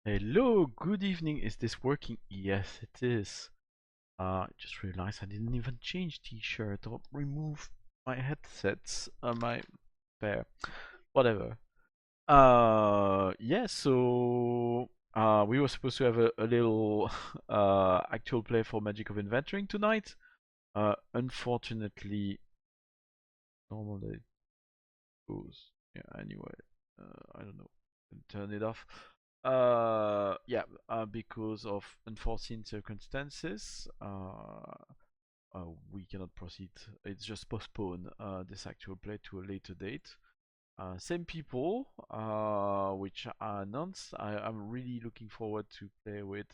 Hello, good evening. Is this working? Yes, it is. Just realized I didn't even change t-shirt or remove my headsets, my pair, whatever. Yeah, so we were supposed to have a little actual play for Magic of Inventorying tonight. Unfortunately, normally it goes. Yeah, anyway, I don't know. Turn it off. Yeah, because of unforeseen circumstances, we cannot proceed. It's just postpone this actual play to a later date. Same people, which I announced. I'm really looking forward to play with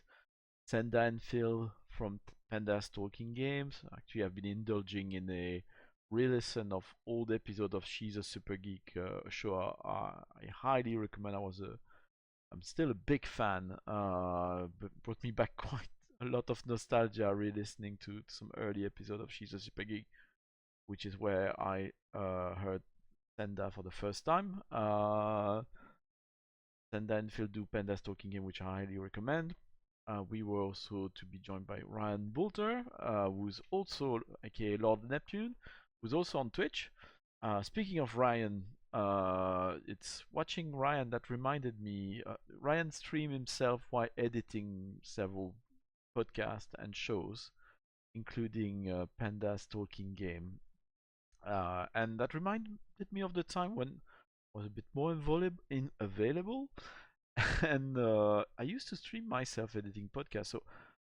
Senda and Phil from Panda's Talking Games. Actually, I've been indulging in a re-listen of old episode of She's a Super Geek show. I highly recommend. I'm still a big fan. But brought me back quite a lot of nostalgia re-listening to some early episode of She's a Super Geek, which is where I heard Senda for the first time. Senda and Phil do Panda's Talking Game, which I highly recommend. We were also to be joined by Ryan Boulter, who's also, aka Lord Neptune, who's also on Twitch. Speaking of Ryan, it's watching Ryan that reminded me. Ryan streamed himself while editing several podcasts and shows, including Panda's Talking Game. And that reminded me of the time when I was a bit more available. And I used to stream myself editing podcasts. So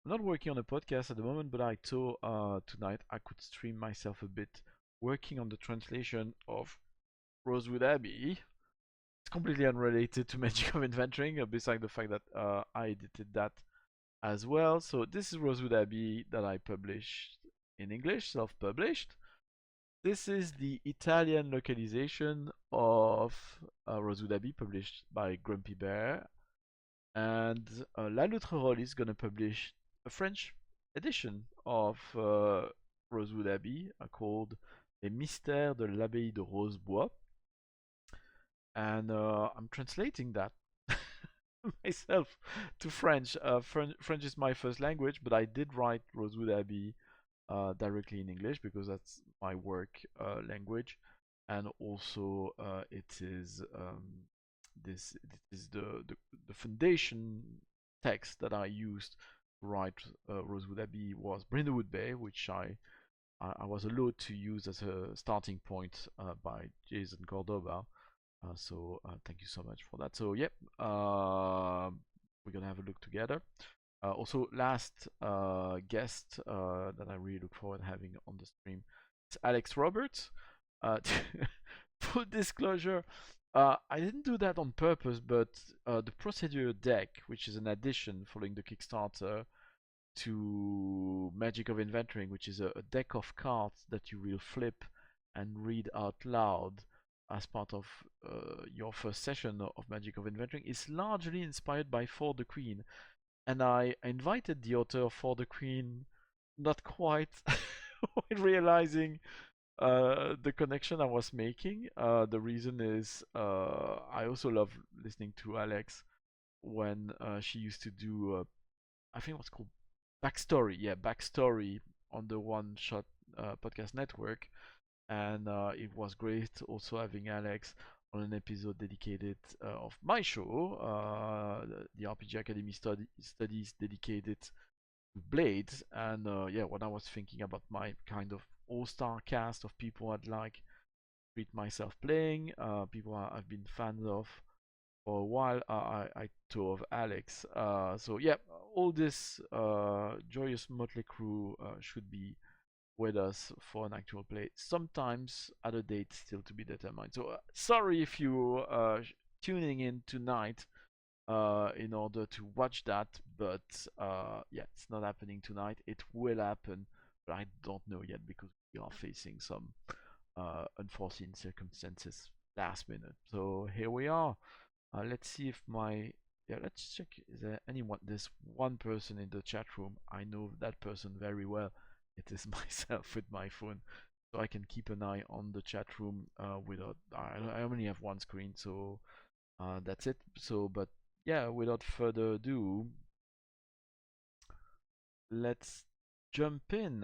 I'm not working on a podcast at the moment, but I thought tonight I could stream myself a bit working on the translation of Rosewood Abbey. It's completely unrelated to Magic of Inventorying, besides the fact that I edited that as well. So this is Rosewood Abbey that I published in English, self-published. This is the Italian localization of Rosewood Abbey, published by Grumpy Bear. And La Loutre Roliste is gonna publish a French edition of Rosewood Abbey called Les Mystères de l'Abbaye de Rosebois. And I'm translating that myself to French. French is my first language, but I did write Rosewood Abbey directly in English because that's my work language, and also this is the foundation text that I used to write Rosewood Abbey was Brindlewood Bay, which I was allowed to use as a starting point by Jason Cordoba. So thank you so much for that. So yep, we're gonna have a look together. Also, last guest that I really look forward to having on the stream is Alex Roberts. Full disclosure, I didn't do that on purpose, but the procedure deck, which is an addition following the Kickstarter to Magic of Inventorying, which is a deck of cards that you will flip and read out loud as part of your first session of Magic of Inventorying, is largely inspired by For the Queen. And I invited the author For the Queen, not quite realizing the connection I was making. The reason is I also love listening to Alex when she used to do, I think what's called Backstory. Yeah, Backstory on the One Shot Podcast Network. And it was great also having Alex on an episode dedicated of my show, the RPG Academy studies dedicated to Blades. And yeah, when I was thinking about my kind of all-star cast of people I'd like treat myself playing, people I've been fans of for a while, I thought of Alex. So yeah, all this joyous motley crew should be with us for an actual play. Sometimes at a date still to be determined. So sorry if you tuning in tonight in order to watch that, but yeah, it's not happening tonight. It will happen, but I don't know yet because we are facing some unforeseen circumstances last minute. So here we are. Let's see if my let's check. Is there anyone? There's one person in the chat room. I know that person very well. It is myself with my phone, so I can keep an eye on the chat room without. I only have one screen, so that's it. So, but yeah, without further ado, let's jump in.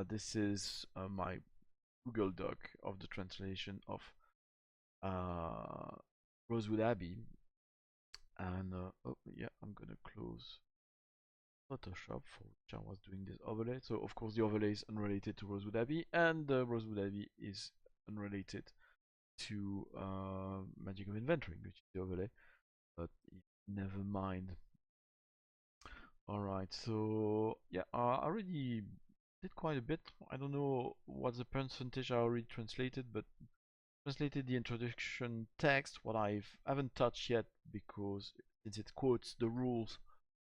This is my Google Doc of the translation of uh, Rosewood Abbey. And oh yeah, I'm gonna close Photoshop for which I was doing this overlay. So of course the overlay is unrelated to Rosewood Abbey, and Rosewood Abbey is unrelated to Magic of Inventory, which is the overlay. But never mind. Alright, so yeah, I already did quite a bit. I don't know what's the percentage I already translated, but translated the introduction text, what I haven't touched yet because since it quotes the rules,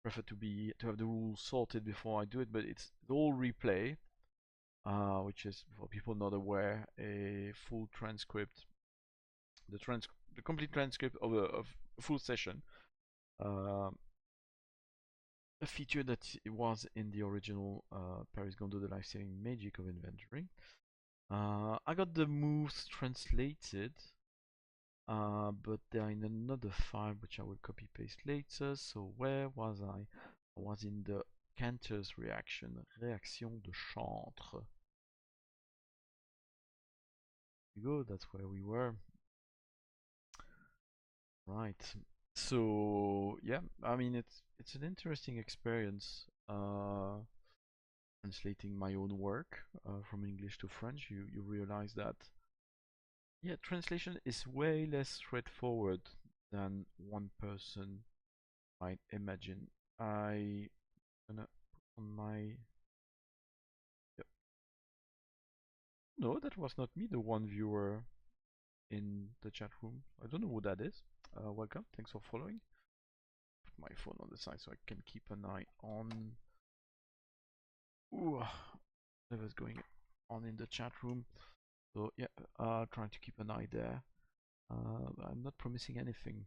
I prefer to have the rules sorted before I do it, but it's all replay, which is for people not aware, a full transcript, the complete transcript of a full session. A feature that was in the original Paris Gondo the Life-Saving Magic of Inventory. I got the moves translated, but they're in another file which I will copy paste later. So where was I? I was in the Cantor's reaction, réaction de chantre. There you go, that's where we were. Right. So yeah, I mean it's an interesting experience. Translating my own work from English to French, you realize that yeah, translation is way less straightforward than one person might imagine. I gonna put on my yep. No, that was not me, the one viewer in the chat room. I don't know who that is. Welcome, thanks for following. Put my phone on the side so I can keep an eye on whatever's going on in the chat room. So yeah, trying to keep an eye there. I'm not promising anything.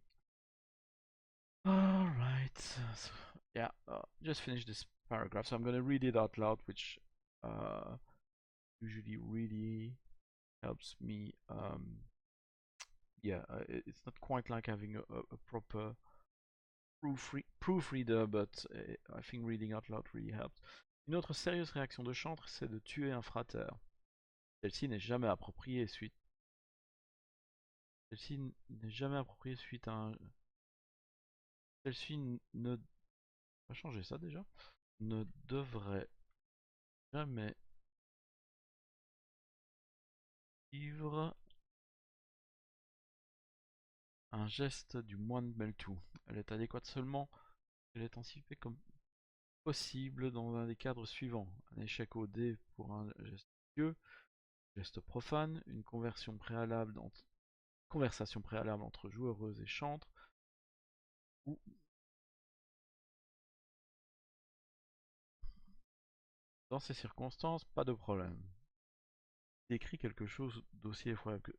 Alright, so, yeah, just finished this paragraph, so I'm gonna read it out loud, which usually really helps me. Yeah, it's not quite like having a proper proofreader, but I think reading out loud really helps. Une autre sérieuse réaction de chantre, c'est de tuer un frater. Celle-ci n'est jamais appropriée suite. Celle-ci n'est jamais appropriée suite à un. Celle-ci ne. On va changer ça déjà. Ne devrait jamais suivre un geste du moine Meltou. Elle est adéquate seulement si elle est anticipée comme possible dans un des cadres suivants. Un échec au dé pour un geste pieux, geste profane, une conversation préalable entre joueureuse et chantre, ou dans ces circonstances, pas de problème. Décris quelque chose d'aussi effroyable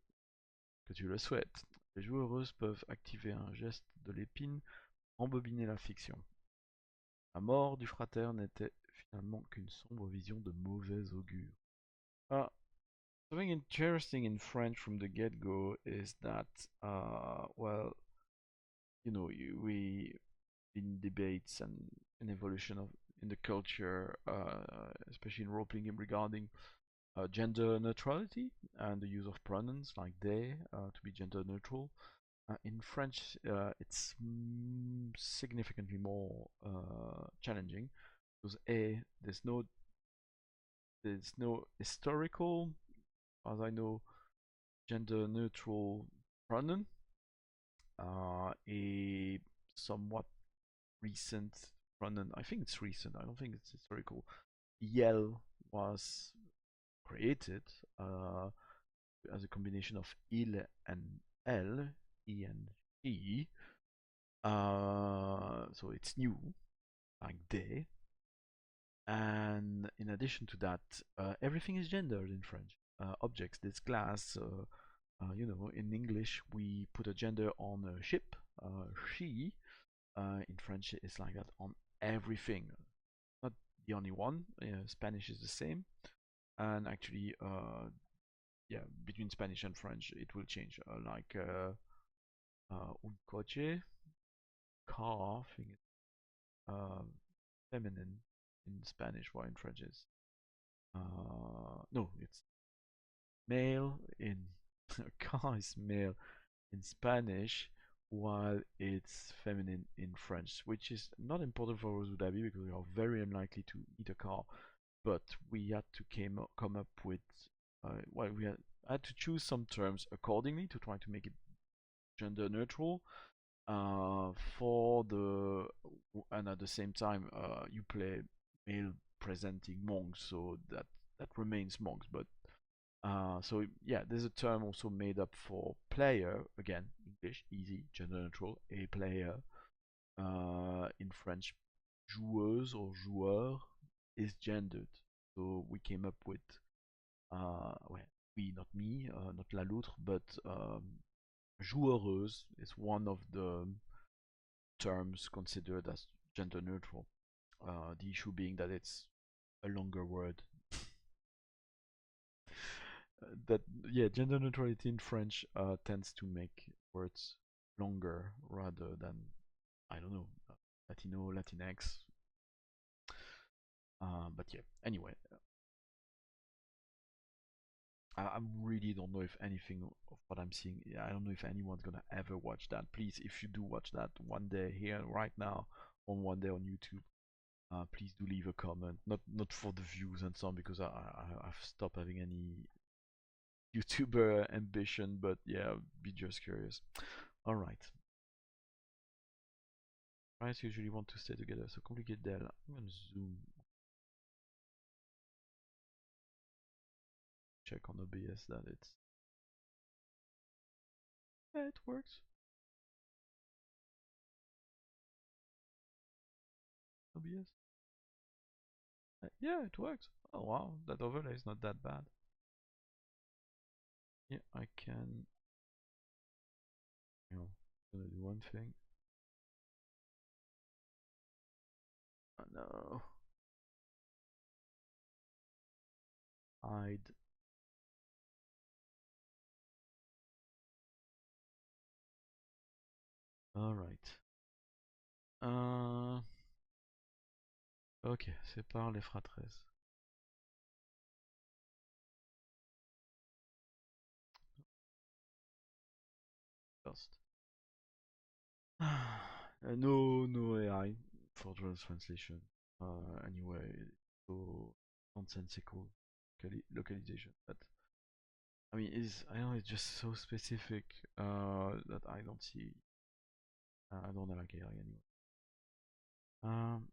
que tu le souhaites. Les joueuses peuvent activer un geste de l'épine, embobiner la fiction. La mort du frater n'était finalement qu'une sombre vision de mauvais augure. Something interesting in French from the get-go is that, well, you know, we in debates and an evolution of in the culture, especially in role-playing game regarding gender neutrality and the use of pronouns like they to be gender neutral. In French, it's significantly more challenging because there's no historical, as I know, gender neutral pronoun. A somewhat recent pronoun, I think it's recent, I don't think it's historical. Yell was created as a combination of il and elle, he and she. So it's new, like they. And in addition to that, everything is gendered in French. Objects, this glass, you know, in English we put a gender on a ship, she. In French it's like that on everything. Not the only one. Spanish is the same, and actually, yeah, between Spanish and French it will change. Like un coche, car thing is feminine in Spanish, while in French is no, it's male in car is male in Spanish, while it's feminine in French, which is not important for Rosewood Abbey because we are very unlikely to meet a car. But we had to come up with well, we had to choose some terms accordingly to try to make it gender neutral. For the and at the same time, you play male presenting monks, so that remains monks. But so yeah, there's a term also made up for player. Again, English, easy, gender neutral. A player. In French, joueuse or joueur is gendered. So we came up with, well, we, not me, not la loutre, but joueureuse is one of the terms considered as gender neutral. The issue being that it's a longer word. That yeah, gender neutrality in French tends to make words longer rather than I don't know Latino, Latinx. But yeah, anyway, I really don't know if anything of what I'm seeing. I don't know if anyone's gonna ever watch that. Please, if you do watch that one day here, right now, on one day on YouTube, please do leave a comment. Not for the views and so on, because I've stopped having any YouTuber ambition. But yeah, be just curious. All right. Guys usually want to stay together, so complicated Dell. I'm gonna zoom. Check on OBS that it's yeah, it works. OBS. Yeah, it works. Oh wow, that overlay is not that bad. Yeah, I can. You know, gonna do one thing. Oh no. Hide. Alright. Ok, sépare les fratresses. First. No AI for translation. Anyway, so nonsensical localization. But I mean, I know it's just so specific that I don't see. I don't like AI anyway. Um,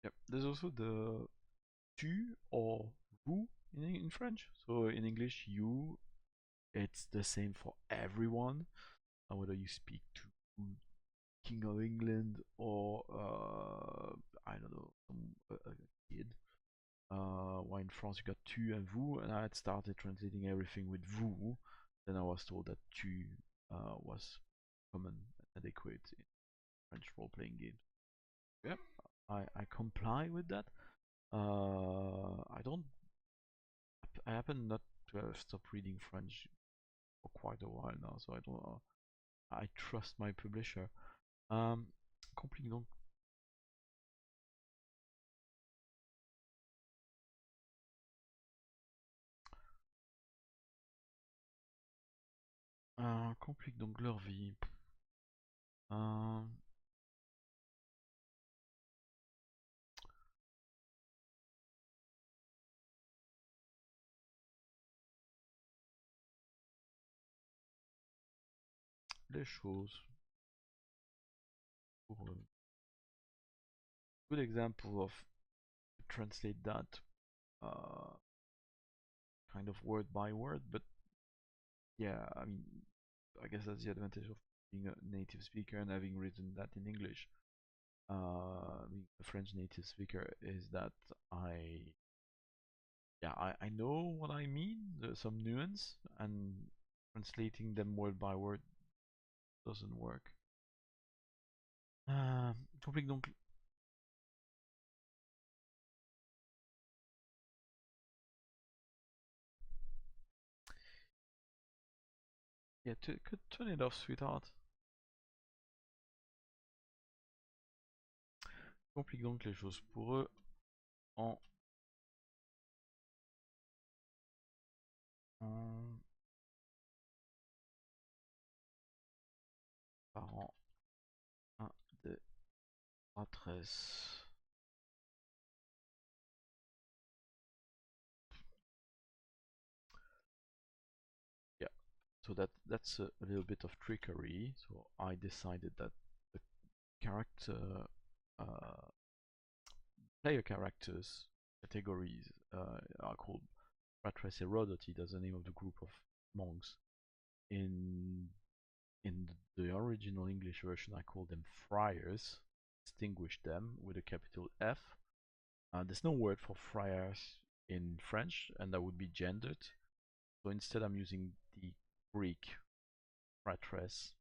yep. There's also the tu or vous in French. So in English, you, it's the same for everyone, whether you speak to King of England or I don't know, a kid. While in France you got tu and vous, and I had started translating everything with vous. Then I was told that tu was common and adequate in French role-playing games. Yep, I comply with that. I don't. I happen not to have stopped reading French for quite a while now, so I don't. I trust my publisher. Complique donc. Complique donc leur vie. Euh, les choses. Pour, good example of translate that uh, kind of word by word, but yeah, I mean, I guess that's the advantage of being a native speaker and having written that in English. being a French native speaker, is that I know what I mean. There's some nuance, and translating them word by word doesn't work. Complique donc. Yeah, could turn it off, sweetheart. Complique donc les choses pour eux en parent 1, 2, 3, 13. Yeah, so that's a little bit of trickery. So I decided that the character uh, player characters categories are called Fratres Herodoti. That's the name of the group of monks. In the original English version, I call them friars. Distinguish them with a capital F. There's no word for friars in French, and that would be gendered. So instead, I'm using the Greek fratres.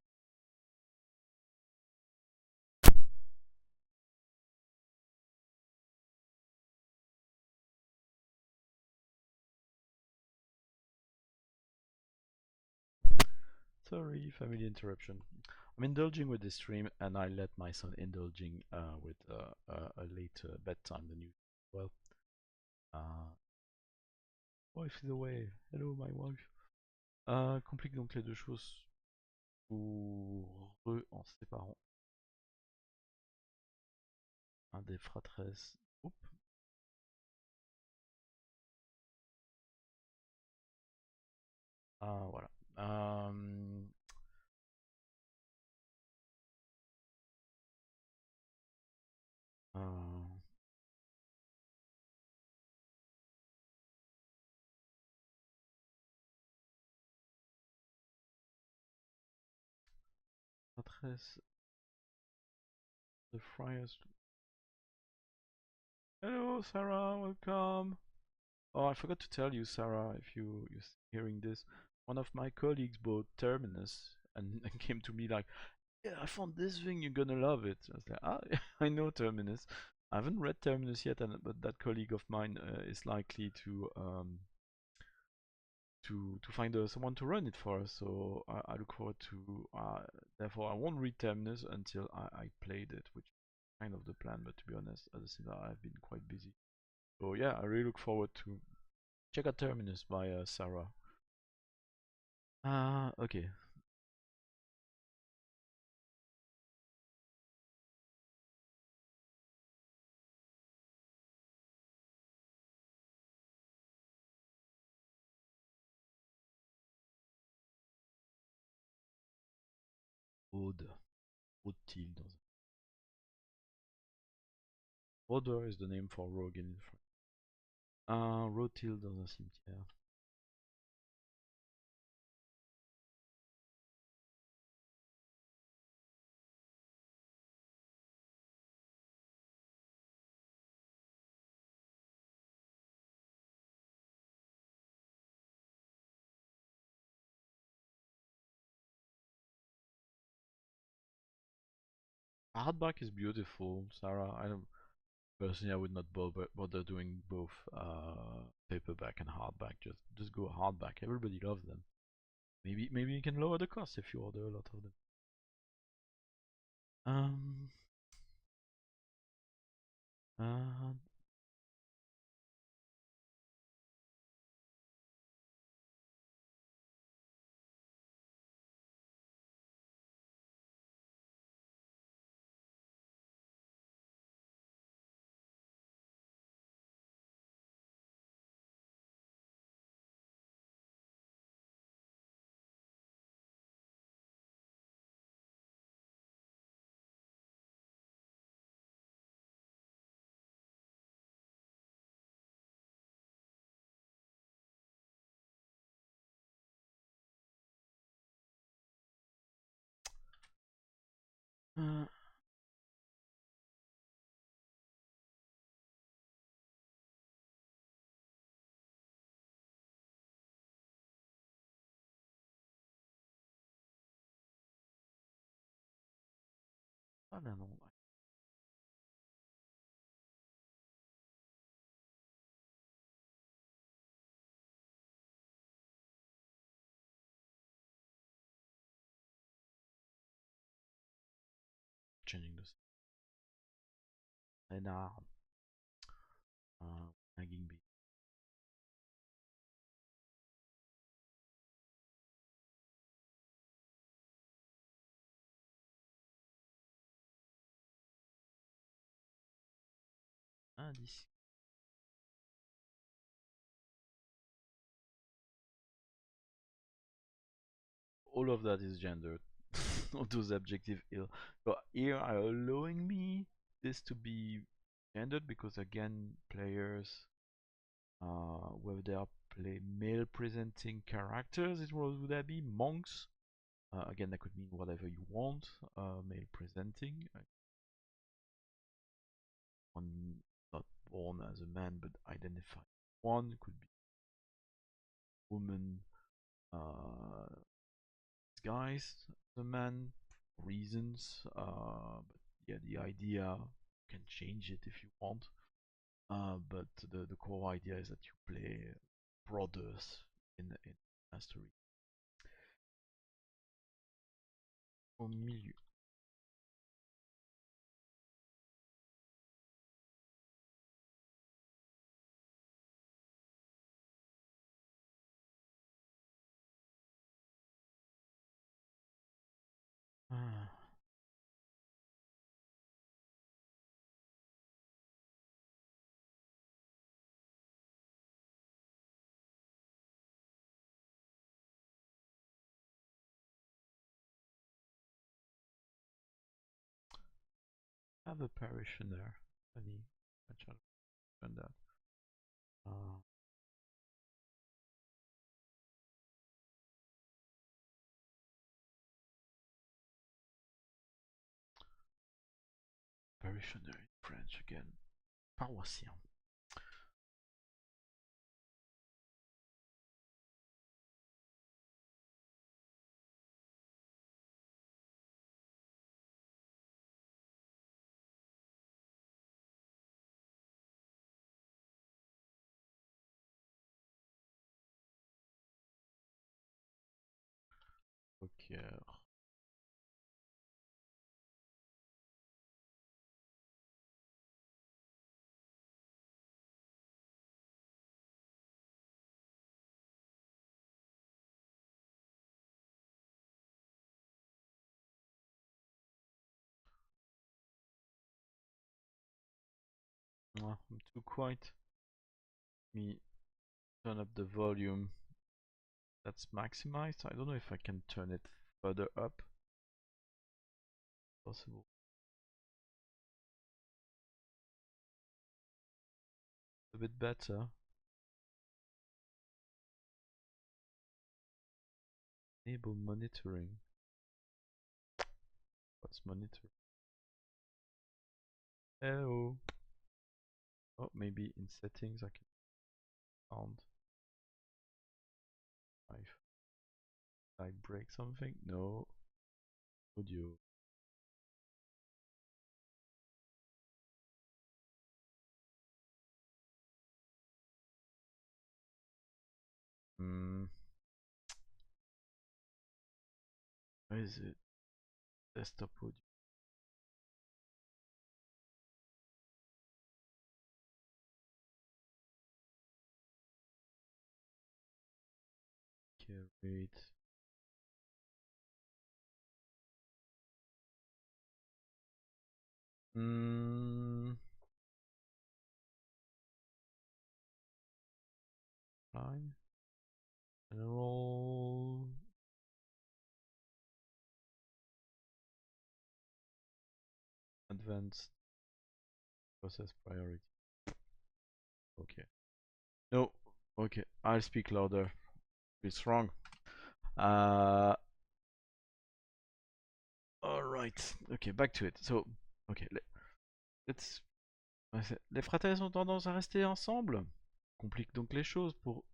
Sorry, family interruption. I'm indulging with this stream, and I let my son indulging with a later bedtime than usual. Well, wife is away. Hello, my wife. Complique donc les deux choses pour eux en séparant un des fratres. Oups. Ah, voilà. Euh, fratres, the friars. Hello, Sarah. Welcome. Oh, I forgot to tell you, Sarah, if you're hearing this, one of my colleagues bought Terminus and came to me like, "Yeah, I found this thing. You're gonna love it." I was like, "Ah, I know Terminus. I haven't read Terminus yet, but that colleague of mine is likely to find someone to run it for us. So I look forward to. Therefore, I won't read Terminus until I played it, which is kind of the plan. But to be honest, at the same time, I've been quite busy. So yeah, I really look forward to check out Terminus by Sarah. Okay. Aude. Aude-t-il Rôdeur is the name for rogue in French. Rôde-t-il dans un cimetière? Hardback is beautiful, Sarah. I don't personally. I would not bother doing both paperback and hardback. Just go hardback. Everybody loves them. Maybe you can lower the cost if you order a lot of them. Um. Uh, Ah non, non. Changing this. Renard. Nagging bee. Indice. All of that is gendered. All those adjectives here. So here are allowing me this to be gendered because again players whether they are play male presenting characters in Rosewood Abbey, monks. Again that could mean whatever you want, male presenting. One not born as a man but identified one, could be woman disguised as a man, reasons, but yeah, the idea you can change it if you want. But the core idea is that you play brothers in mastery. Au milieu. Ah. Have a parishioner. Funny. I shall turn that. Uh, Parishioner in French again. Paroissien. Poker. I'm too quiet. Me turn up the volume. That's maximized. I don't know if I can turn it further up. Possible. A bit better. Enable monitoring. What's monitoring? Hello. Oh, maybe in settings I can sound. If I break something? No. Audio. Hmm. Where is it? Desktop audio. Okay, wait. Hmm. Fine. General. Advanced. Process priority. Okay. No. Okay. I'll speak louder. It's wrong. Uh. Alright. Okay, back to it. So, okay. Let's. Les fratelles ont tendance à rester ensemble. Complique donc les choses pour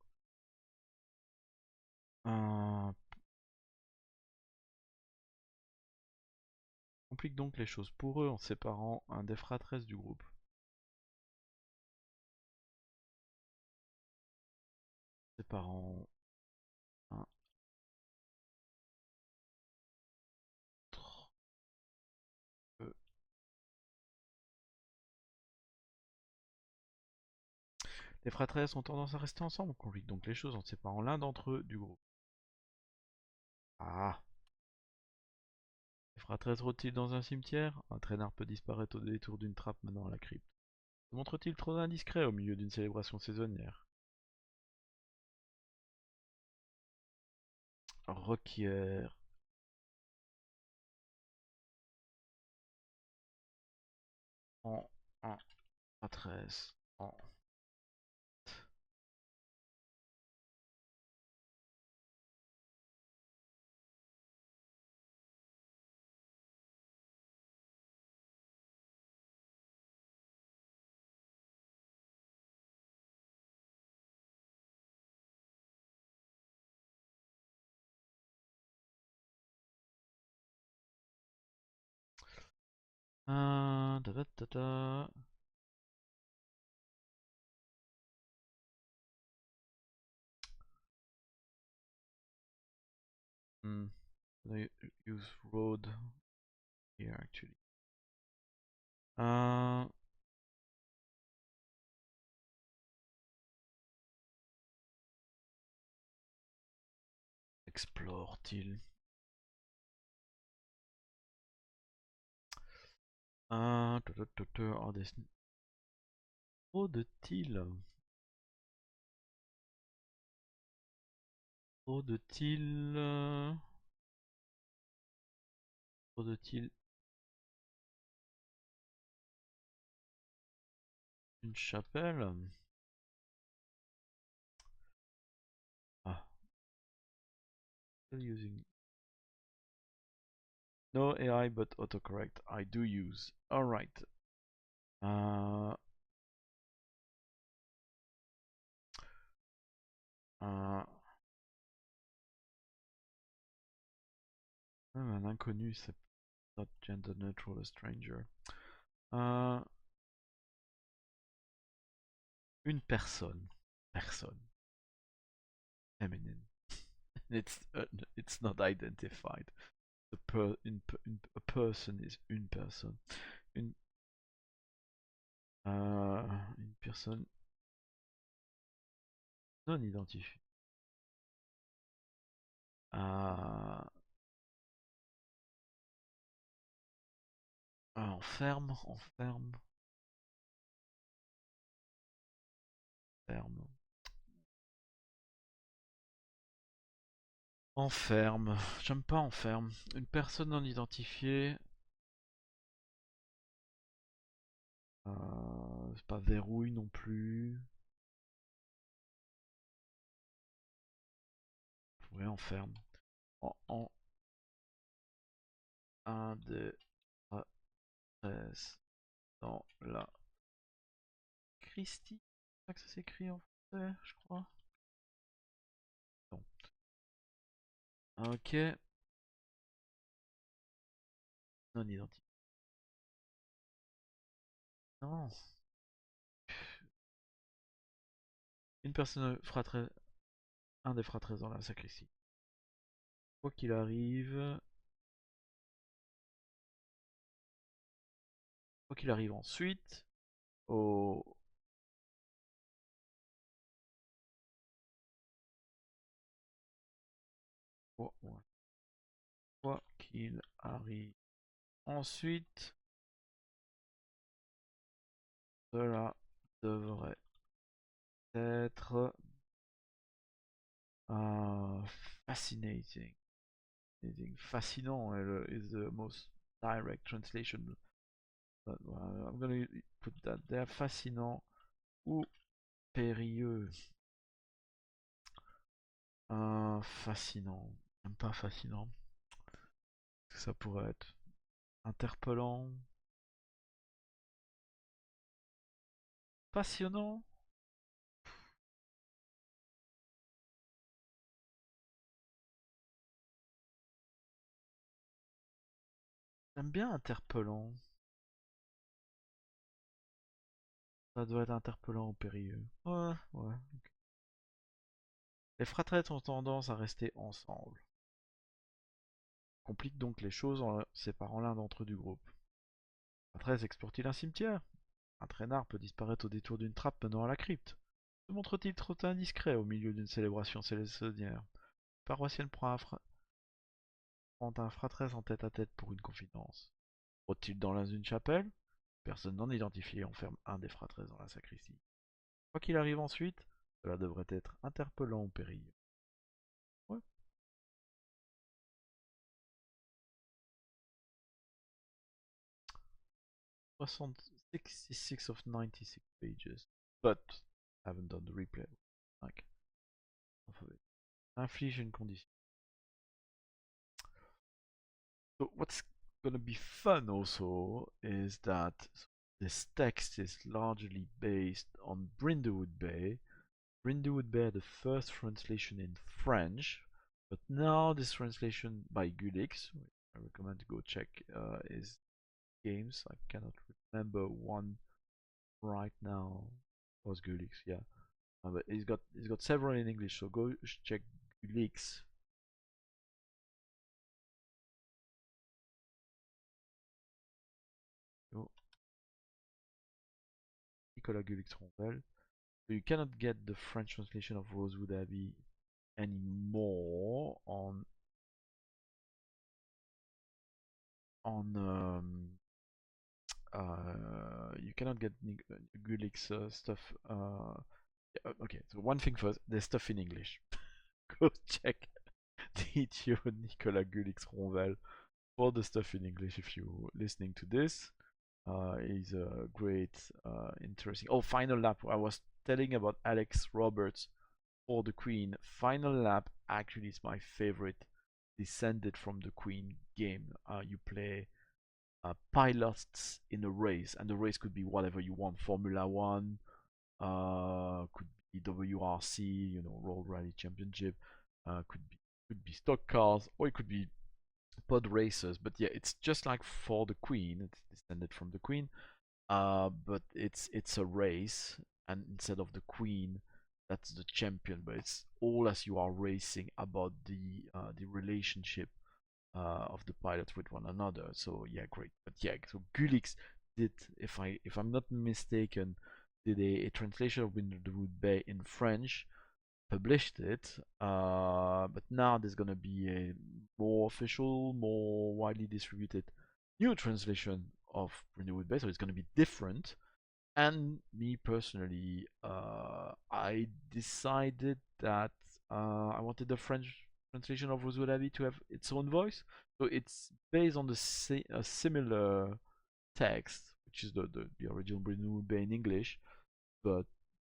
complique donc les choses pour eux en séparant un des fratresses du groupe. Séparant un autre. Les fratresses ont tendance à rester ensemble, on complique donc les choses en séparant l'un d'entre eux du groupe. Ah. Les fratresses rôdent-ils dans un cimetière? Un traînard peut disparaître au détour d'une trappe menant à la crypte. Se montre-t-il trop indiscret au milieu d'une célébration saisonnière? Requiert en un fratresses en da, da, da, da. Hmm. I use road here actually. Explore-t-il? Oh, des... Rôde-t-il? Rôde-t-il? Rôde-t-il une chapelle? Ah, still using. No AI but autocorrect. I do use. Alright. Un même un inconnu, c'est not gender neutral, a stranger. Une personne. Personne. Feminine. It's not identified. A person is une personne. Une, une personne non identifiée. Enferme, enferme, ferme. Enferme. J'aime pas enferme. Une personne non identifiée. C'est pas verrouille non plus. Ouais, enferme. En un des adresses dans la Christie. C'est ça que ça s'écrit en français, je crois. Non. Ok. Non identifié. Non. Une personne fratrait. Un des fratresses dans la sacristie. Quoi qu'il arrive. Quoi qu'il arrive ensuite. Au. Oh, ouais. Quoi qu'il arrive ensuite. Cela devrait être fascinating. Fascinant is the most direct translation. But, I'm gonna put that there. Fascinant ou périlleux. Fascinant. Même pas fascinant. Ça pourrait être interpellant. Passionnant. J'aime bien interpellant. Ça doit être interpellant ou périlleux. Ouais, ouais. Les fratrettes ont tendance à rester ensemble. Complique donc les choses en séparant l'un d'entre eux du groupe. Fratret explore-t-il un cimetière? Un traînard peut disparaître au détour d'une trappe menant à la crypte. Se montre-t-il trop indiscret au milieu d'une célébration célestinière? Paroissienne prend un fratresse en tête-à-tête pour une confidence. Rôde-t-il dans une chapelle? Personne non identifié enferme un des fratresses dans la sacristie. Quoi qu'il arrive ensuite, cela devrait être interpellant ou périlleux. Ouais. 66 of 96 pages. But I haven't done the replay. Like, inflige une condition. So what's gonna be fun also is that this text is largely based on Brindlewood Bay. Brindlewood Bay had the first translation in French, but now this translation by Gulix, I recommend to go check his games. I cannot remember one right now. It was Gulix, yeah. But he's got several in English, so go check Gulix. Oh, Nicolas Gulix-Ronvel. So you cannot get the French translation of Rosewood Abbey anymore on you cannot get Gulix stuff. Okay, so one thing first, there's stuff in English. Go check the idiot Nicolas Gulix-Ronvel for the stuff in English if you're listening to this. He's a great, interesting. Oh, Final Lap. I was telling about Alex Roberts for the Queen. Final Lap actually is my favorite. Descended from the Queen game. You play pilots in a race, and the race could be whatever you want. Formula One, could be WRC, World Rally Championship. Could be stock cars, or it could be pod racers. But yeah, it's just like for the Queen. It's descended from the Queen. But it's a race, and instead of the Queen, that's the champion. But it's all as you are racing about the relationship of the pilots with one another. So yeah, great. But yeah, so Gulix did, if I'm not mistaken, did a translation of Windwood Bay in French, published it, but now there's gonna be a more official, more widely distributed new translation of Windwood Bay, so it's gonna be different. And me personally, I decided that I wanted the French translation of Rosewood Abbey to have its own voice. So it's based on a similar text, which is the original Brindlewood Bay in English, but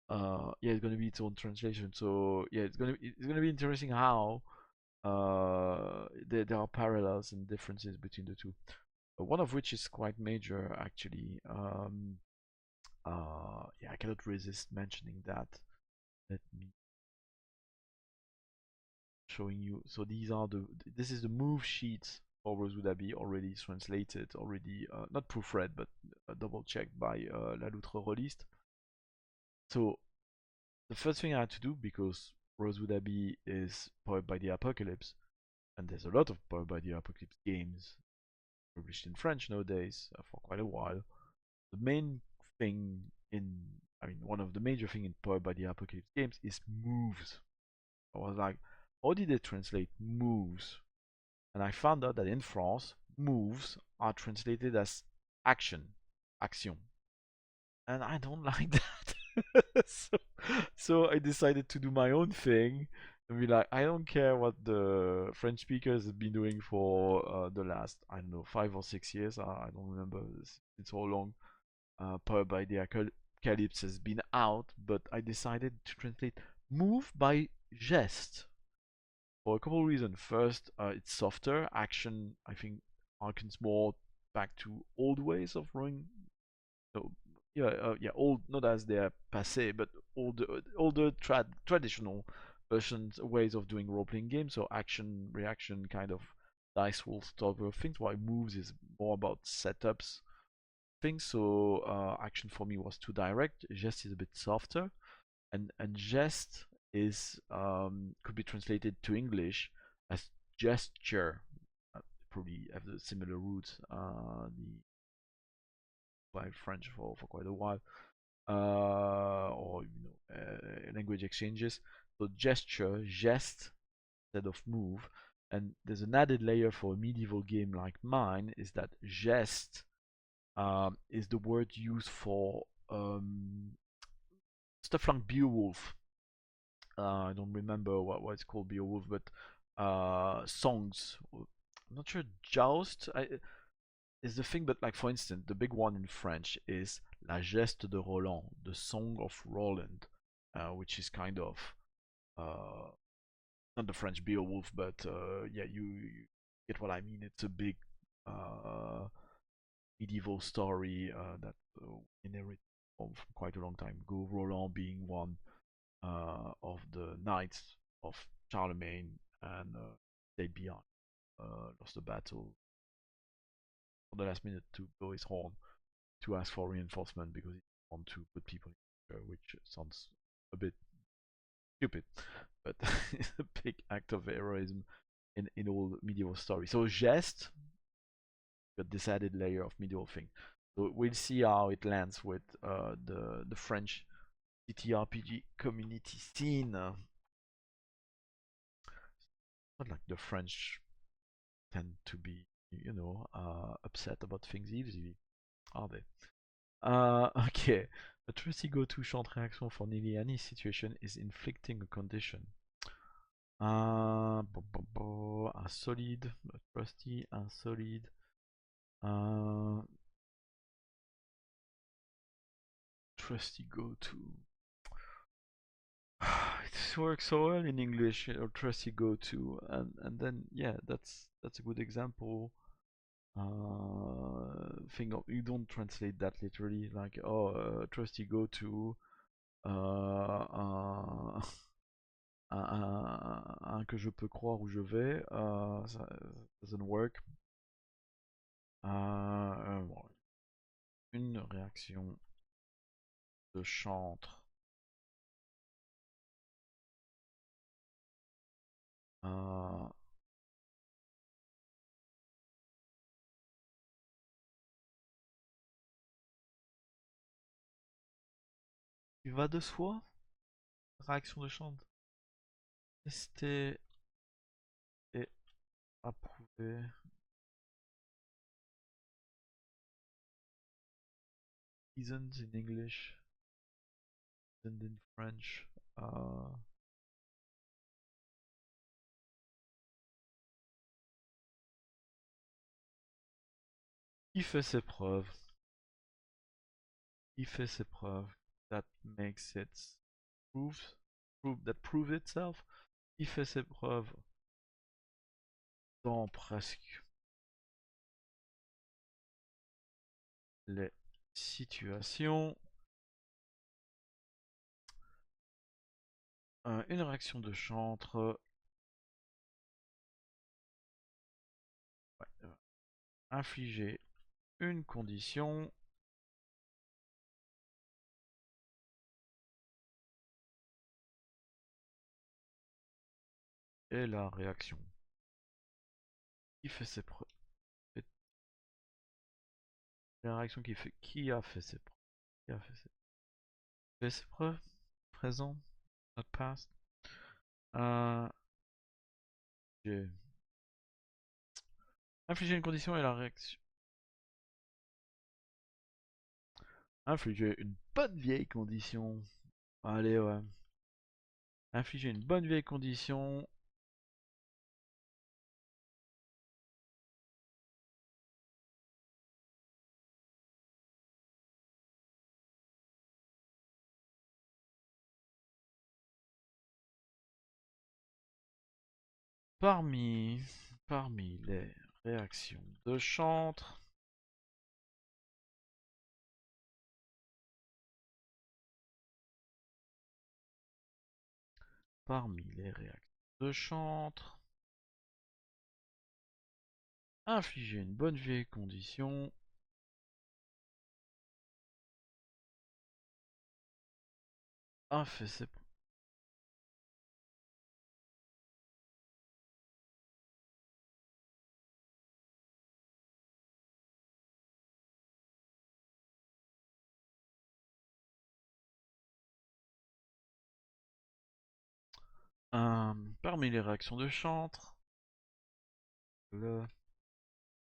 yeah, it's gonna be its own translation. So yeah, it's gonna be interesting how there are parallels and differences between the two. One of which is quite major actually. Yeah, I cannot resist mentioning that. Let me showing you. So this is the move sheet for Rosewood Abbey, already translated, already not proofread, but double checked by La Loutre Roliste. So the first thing I had to do, because Rosewood Abbey is powered by the Apocalypse, and there's a lot of powered by the Apocalypse games published in French nowadays for quite a while. The main thing one of the major thing in powered by the Apocalypse games is moves. I was like, how did they translate moves? And I found out that in France, moves are translated as action, action. And I don't like that. so I decided to do my own thing and be like, I don't care what the French speakers have been doing for the last, I don't know, 5 or 6 years. I don't remember. It's so long. Powered by the Apocalypse has been out, but I decided to translate move by geste for a couple of reasons. First, it's softer. Action, I think, harkens more back to old ways of running. So, yeah, old, not as they're passé, but older traditional versions, ways of doing role-playing games. So action, reaction, kind of dice rolls type of things, while moves is more about setups things. So action for me was too direct. Geste is a bit softer, and geste is could be translated to English as gesture. Probably have the similar roots. The by French for quite a while, or language exchanges. So gesture, geste instead of move. And there's an added layer for a medieval game like mine is that geste is the word used for stuff like Beowulf. I don't remember what it's called Beowulf, but songs. I'm not sure Joust is the thing, but like for instance, the big one in French is La Geste de Roland, the Song of Roland, which is kind of not the French Beowulf, but yeah, you get what I mean. It's a big medieval story that inherited from quite a long time ago. Roland being one of the knights of Charlemagne and stayed behind, lost the battle for the last minute to blow his horn to ask for reinforcement because he didn't want to put people in danger, which sounds a bit stupid, but it's a big act of heroism in all medieval stories. So geste got this added layer of medieval thing. So we'll see how it lands with the French TTRPG community scene. Not like the French tend to be, upset about things easily, are they? Okay. A trusty go-to short reaction for nearly any situation is inflicting a condition. Un solide, a trusty, un solide. Trusty go-to. It works so well in English, trusty go-to, and then yeah, that's a good example. Thing of, you don't translate that literally, like trusty go-to, un que je peux croire où je vais, ça doesn't work. Bon, une réaction de chantre. Il va de soi, réaction de chantre. Tester et approuver. Isn't in English, isn't in French. Il fait ses preuves. Il fait ses preuves. That makes it prove itself. Il fait ses preuves dans presque les situations. Une réaction de chantre. Ouais, infliger une condition. Et la réaction. Qui fait ses preuves. La réaction qui fait. Qui a fait ses preuves. Qui a fait ses preuves. Présent. Not past. J'ai infligé une condition et la réaction. Infliger une bonne vieille condition. Allez, ouais. Infliger une bonne vieille condition. Parmi les réactions de chantre. Parmi les réactions de chantre. Infliger une bonne vieille condition. Un fait ses parmi les réactions de chantre, le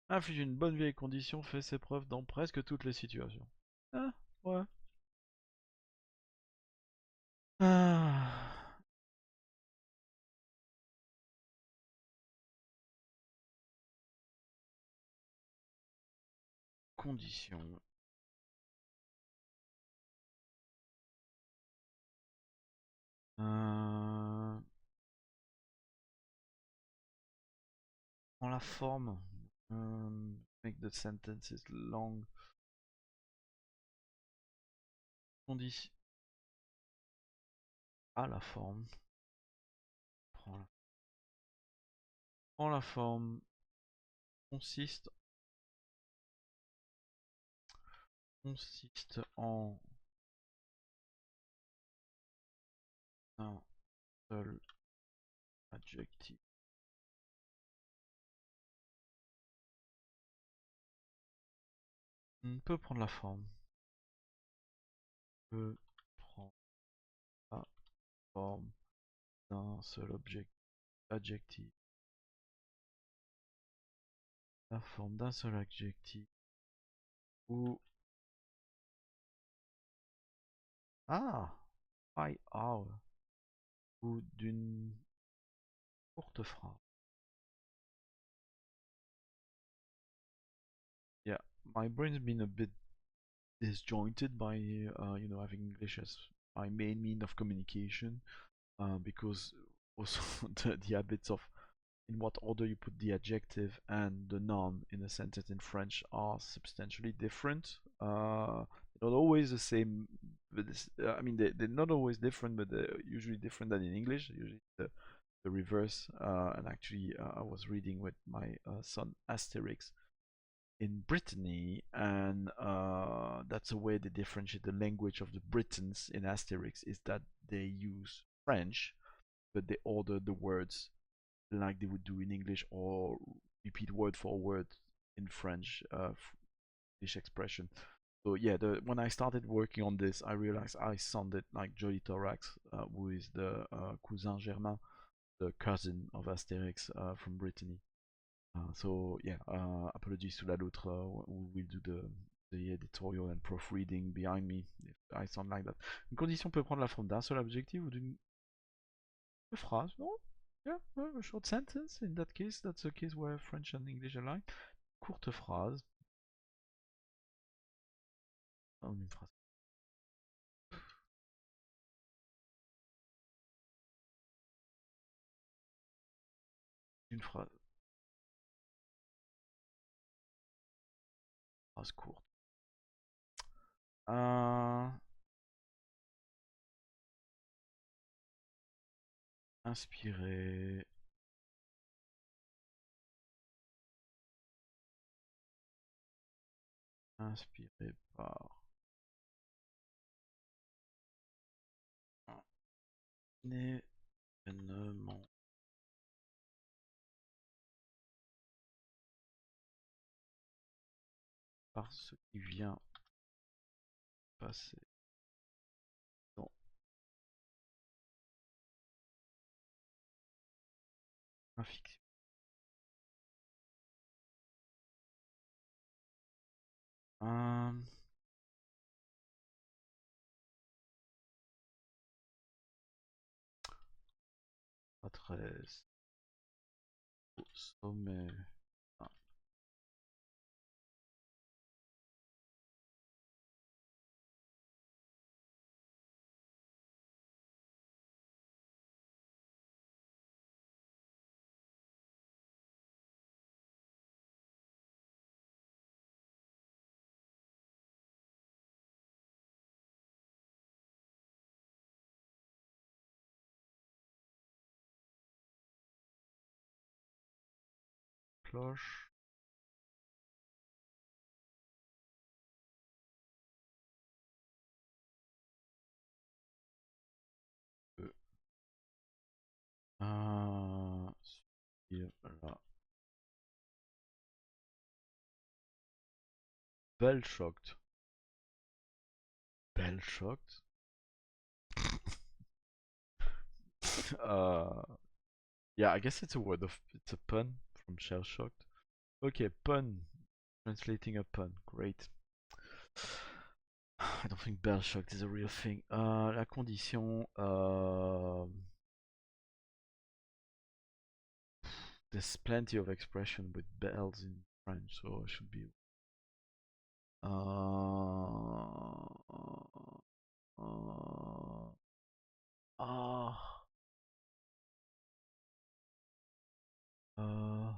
infliger une bonne vieille condition fait ses preuves dans presque toutes les situations. Ah, ouais. Ah, condition. Euh, Prends la forme. Make the sentences long. Condition. Ah, la forme. Prends la, prends la forme. Consiste. Consiste en un seul adjectif. On peut prendre la forme. Peut prendre la forme d'un seul adjectif. La forme d'un seul adjectif. Ou. Ah! I are. Ou d'une courte phrase. Yeah, my brain's been a bit disjointed by having English as my main mean of communication, because also the habits of in what order you put the adjective and the noun in a sentence in French are substantially different. Not always the same, but I mean they're not always different, but they're usually different than in English. Usually the reverse. And actually, I was reading with my son Asterix in Brittany, and that's a way they differentiate the language of the Britons in Asterix is that they use French, but they order the words like they would do in English or repeat word for word in French, English expression. So yeah, when I started working on this, I realized I sounded like Jolly Thorax, who is the cousin germain, the cousin of Asterix from Brittany. So yeah, apologies to la Loutre, who will do the editorial and proofreading behind me if I sound like that. Une condition peut prendre la forme d'un seul objectif ou d'une phrase, non? Yeah, a short sentence. In that case, that's a case where French and English align. Courte phrase. Oh, une phrase. Une phrase courte. Inspiré. Inspiré par un événement. Par ce qui vient passer dans la fiction. Un adresse au sommet. Un cloche. Voilà. Bell shocked. Bell shocked. uh, yeah, I guess it's a word of it's a pun from shell shocked. Okay, pun. Translating a pun. Great. I don't think bell shocked is a real thing. La condition. There's plenty of expression with bells in French, so it should be. Ah. Euh,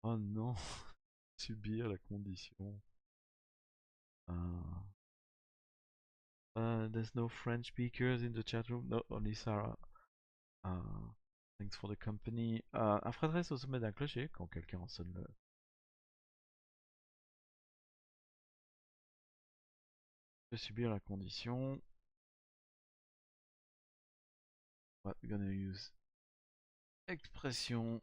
oh non, subir la condition. There's no French speakers in the chat room. No, only Sarah. Thanks for the company. Un frais au sommet d'un clocher quand quelqu'un sonne le. De subir la condition. What we're gonna use expression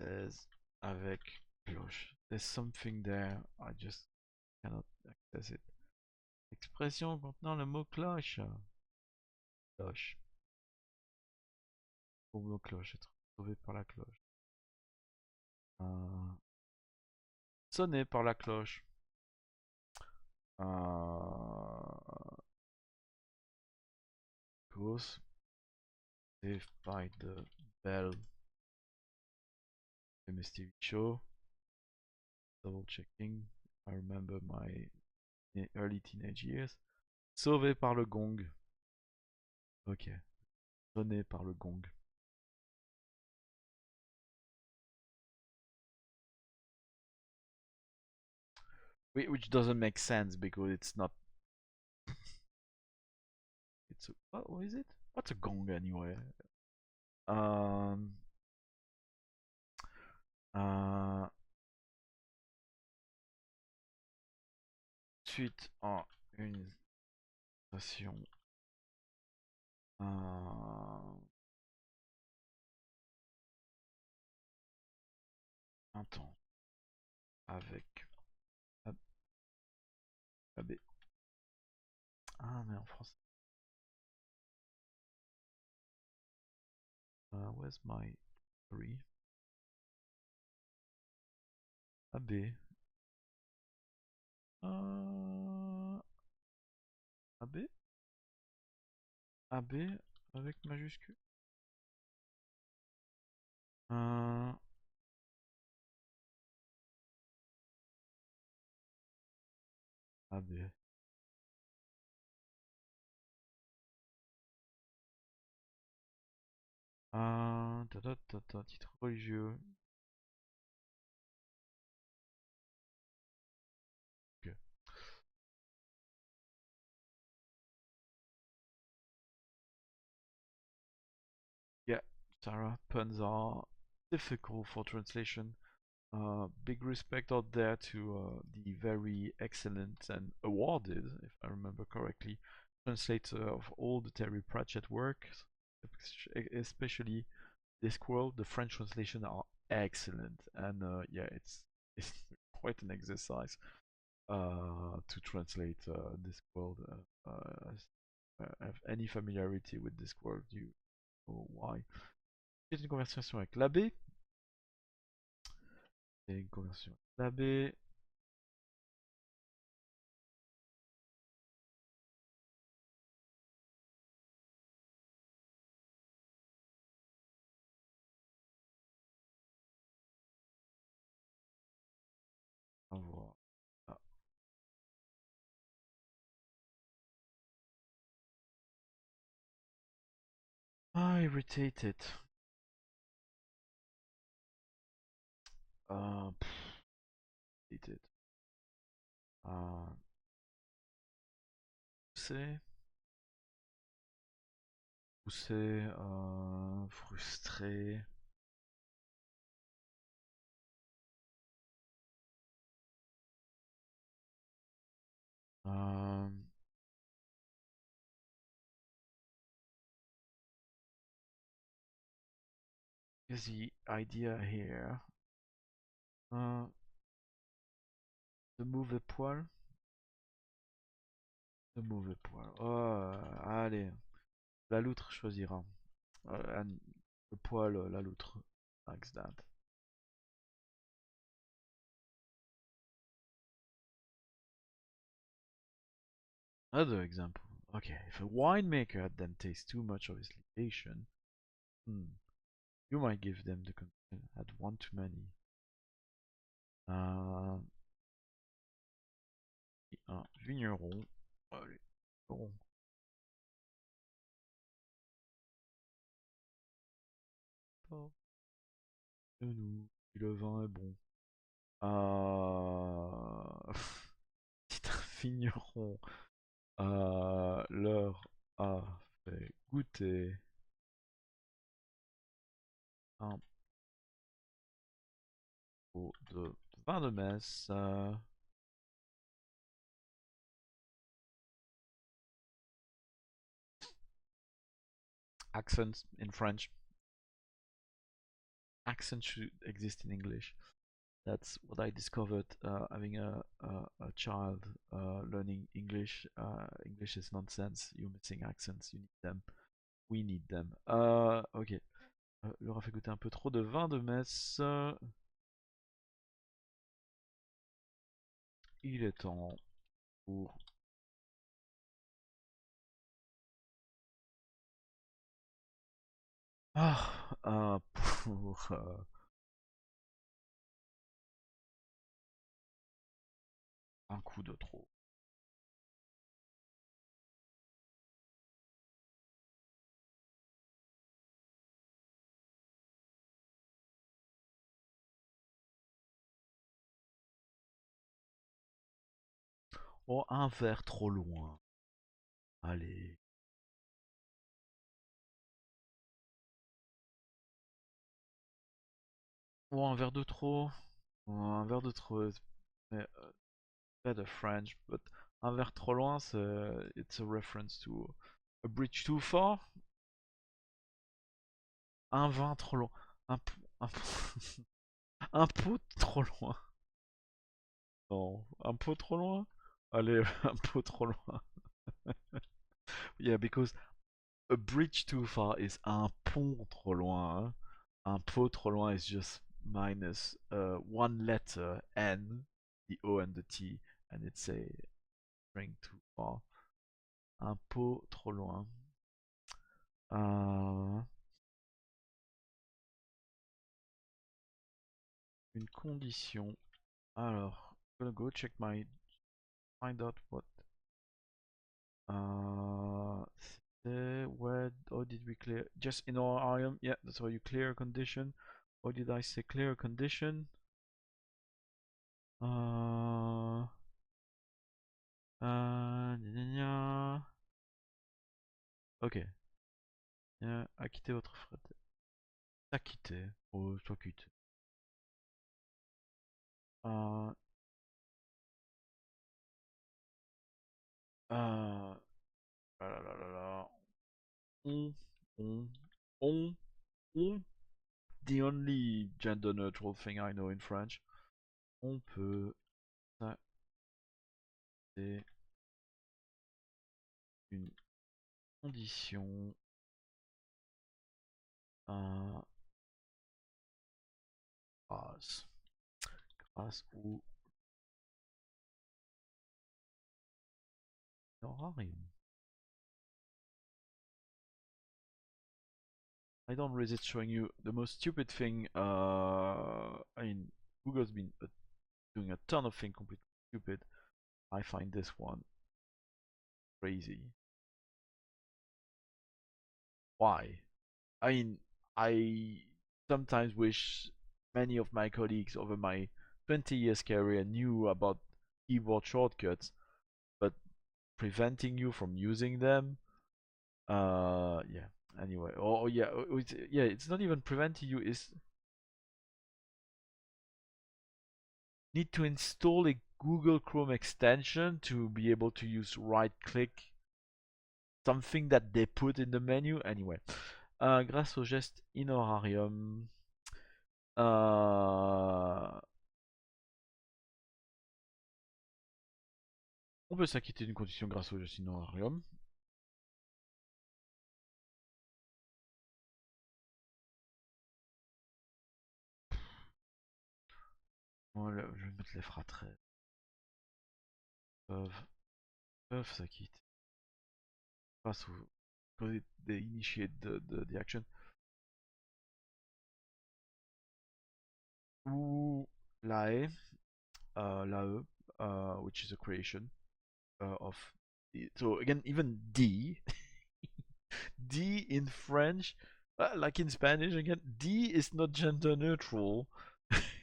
says avec cloche. There's something there. I just cannot access it. Expression contenant le mot cloche. Cloche. Au mot cloche, être sauvé par la cloche. Sonné par la cloche. Goes saved by the bell. Famous TV show. Double checking. I remember my early teenage years. Sauvé par le gong. Ok. Sonné par le gong. Which doesn't make sense because it's not. It's a, what is it? What's a gong anyway? Suite en une station. Un temps avec Abbaye. Ah mais en français. Where's my 3? Abbaye. Abbaye. Abbaye avec majuscule. Abbaye. Titre religieux. Ok. Yeah, Sarah, puns are difficult for translation. Big respect out there to the very excellent and awarded, if I remember correctly, translator of all the Terry Pratchett works, especially Discworld. The French translation are excellent, and yeah, it's quite an exercise to translate Discworld. Have any familiarity with Discworld, you know why. C'est une conversation avec l'abbé. C'est une conversion avec l'abbé. Voilà. Irritated. Irritated. Poussé. Poussé. Frustré. Euh, is the idea here. De mauvais poil. De mauvais poil. Oh, allez. La loutre choisira. Le poil, la loutre. Likes that. Another example. Okay, if a winemaker had them taste too much of his libation, you might give them the conclusion had one too many. Et un vigneron. Allez, bon. De nous, si le vin est bon. Si un vigneron leur a fait goûter un pot de vin de messe, accents in French. Accent should exist in English. That's what I discovered having a child learning English. English is nonsense. You're missing accents. You need them. We need them. Ok. Leur a fait goûter un peu trop de vin de messe. Il est temps pour pour un coup de trop. Oh, un verre trop loin. Allez. Oh, un verre de trop. Oh, un verre de trop. Mais, better French, but un verre trop loin, it's a reference to a bridge too far. Un vin trop loin. Un, un, un pot trop loin. Non, un pot trop loin. Allez, un pot trop loin. Yeah, because a bridge too far is un pont trop loin. Hein? Un pot trop loin is just minus one letter N, the O and the T, and it's a string too far. Un pot trop loin. Une condition. Alors, I'm gonna go check my find out what. Where? How did we clear? Just in our item. Yeah, that's how you clear a condition. Or did I say clear a condition? Gna gna. Ok. Acquitter votre frais. Acquitter. Oh, soit quitte. Euh, euh, ah là là là là. On, on, on, on. The only gender neutral thing I know in French. On peut c'est une condition grâce, grâce au horarium. I don't resist showing you the most stupid thing. I mean, Google's been doing a ton of things completely stupid. I find this one crazy. Why? I mean, I sometimes wish many of my colleagues over my 20 years career knew about keyboard shortcuts, but preventing you from using them, yeah. Anyway, yeah, yeah, it's not even preventing you. Is need to install a Google Chrome extension to be able to use right-click something that they put in the menu. Anyway, grâce au geste in horarium. Euh, On peut s'acquitter d'une condition grâce au honorarium. Voilà, je vais mettre les fratries. Peuvent, peuvent s'acquitter. Face aux des initiés de the action. Ou l'AE, l'AE, which is a creation of. So again, even D, D in French, like in Spanish, again, D is not gender neutral.